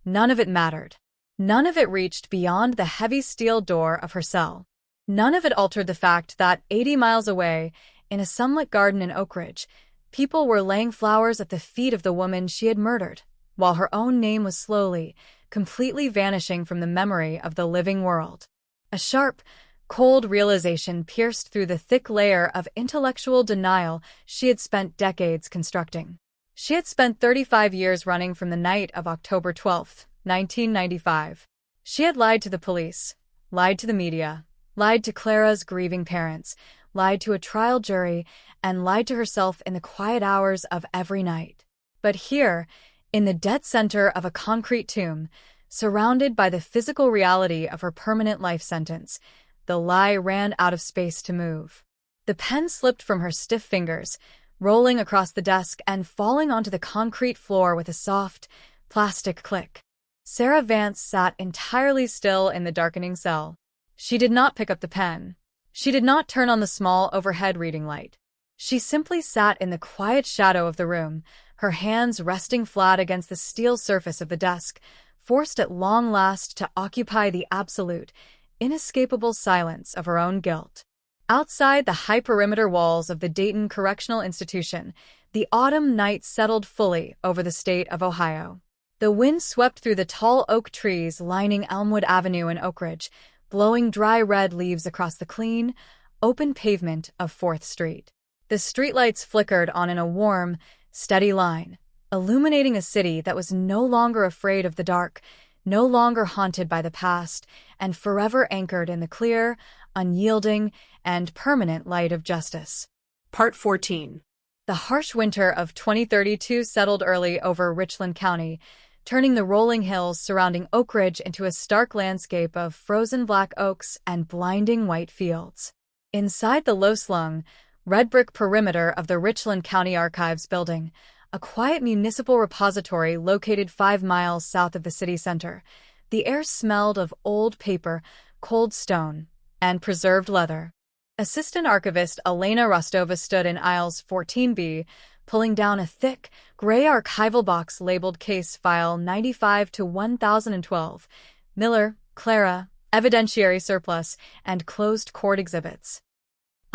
none of it mattered. None of it reached beyond the heavy steel door of her cell. None of it altered the fact that 80 miles away, in a sunlit garden in Oak Ridge, people were laying flowers at the feet of the woman she had murdered, while her own name was slowly, completely vanishing from the memory of the living world. A sharp, cold realization pierced through the thick layer of intellectual denial she had spent decades constructing. She had spent 35 years running from the night of October 12, 1995. She had lied to the police, lied to the media, lied to Clara's grieving parents, lied to a trial jury, and lied to herself in the quiet hours of every night. But here, in the dead center of a concrete tomb, surrounded by the physical reality of her permanent life sentence, the lie ran out of space to move. The pen slipped from her stiff fingers, rolling across the desk and falling onto the concrete floor with a soft, plastic click. Sarah Vance sat entirely still in the darkening cell. She did not pick up the pen. She did not turn on the small overhead reading light. She simply sat in the quiet shadow of the room, her hands resting flat against the steel surface of the desk, forced at long last to occupy the absolute, inescapable silence of her own guilt. Outside the high perimeter walls of the Dayton Correctional Institution, the autumn night settled fully over the state of Ohio. The wind swept through the tall oak trees lining Elmwood Avenue in Oak Ridge, blowing dry red leaves across the clean, open pavement of 4th Street. The streetlights flickered on in a warm, steady line, illuminating a city that was no longer afraid of the dark, no longer haunted by the past, and forever anchored in the clear, unyielding, and permanent light of justice. Part 14. The harsh winter of 2032 settled early over Richland County, turning the rolling hills surrounding Oak Ridge into a stark landscape of frozen black oaks and blinding white fields. Inside the low-slung, red-brick perimeter of the Richland County Archives building, a quiet municipal repository located 5 miles south of the city center, the air smelled of old paper, cold stone, and preserved leather. Assistant Archivist Elena Rostova stood in aisles 14B, pulling down a thick, gray archival box labeled Case File 95 to 1012, Miller, Clara, Evidentiary Surplus, and Closed Court Exhibits.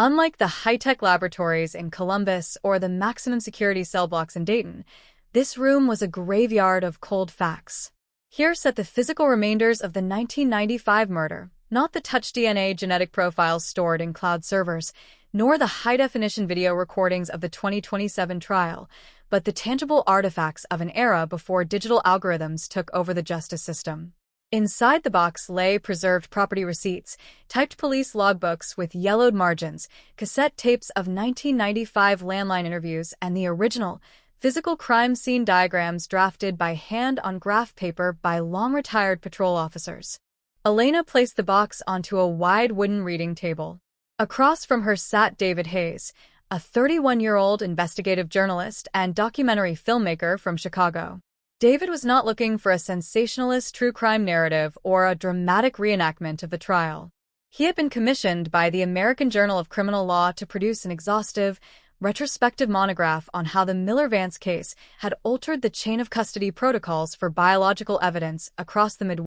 Unlike the high-tech laboratories in Columbus or the maximum security cell blocks in Dayton, this room was a graveyard of cold facts. Here sat the physical remainders of the 1995 murder, not the touch DNA genetic profiles stored in cloud servers, nor the high-definition video recordings of the 2027 trial, but the tangible artifacts of an era before digital algorithms took over the justice system. Inside the box lay preserved property receipts, typed police logbooks with yellowed margins, cassette tapes of 1995 landline interviews, and the original, physical crime scene diagrams drafted by hand on graph paper by long-retired patrol officers. Elena placed the box onto a wide wooden reading table. Across from her sat David Hayes, a 31-year-old investigative journalist and documentary filmmaker from Chicago. David was not looking for a sensationalist true crime narrative or a dramatic reenactment of the trial. He had been commissioned by the American Journal of Criminal Law to produce an exhaustive, retrospective monograph on how the Miller-Vance case had altered the chain of custody protocols for biological evidence across the Midwest.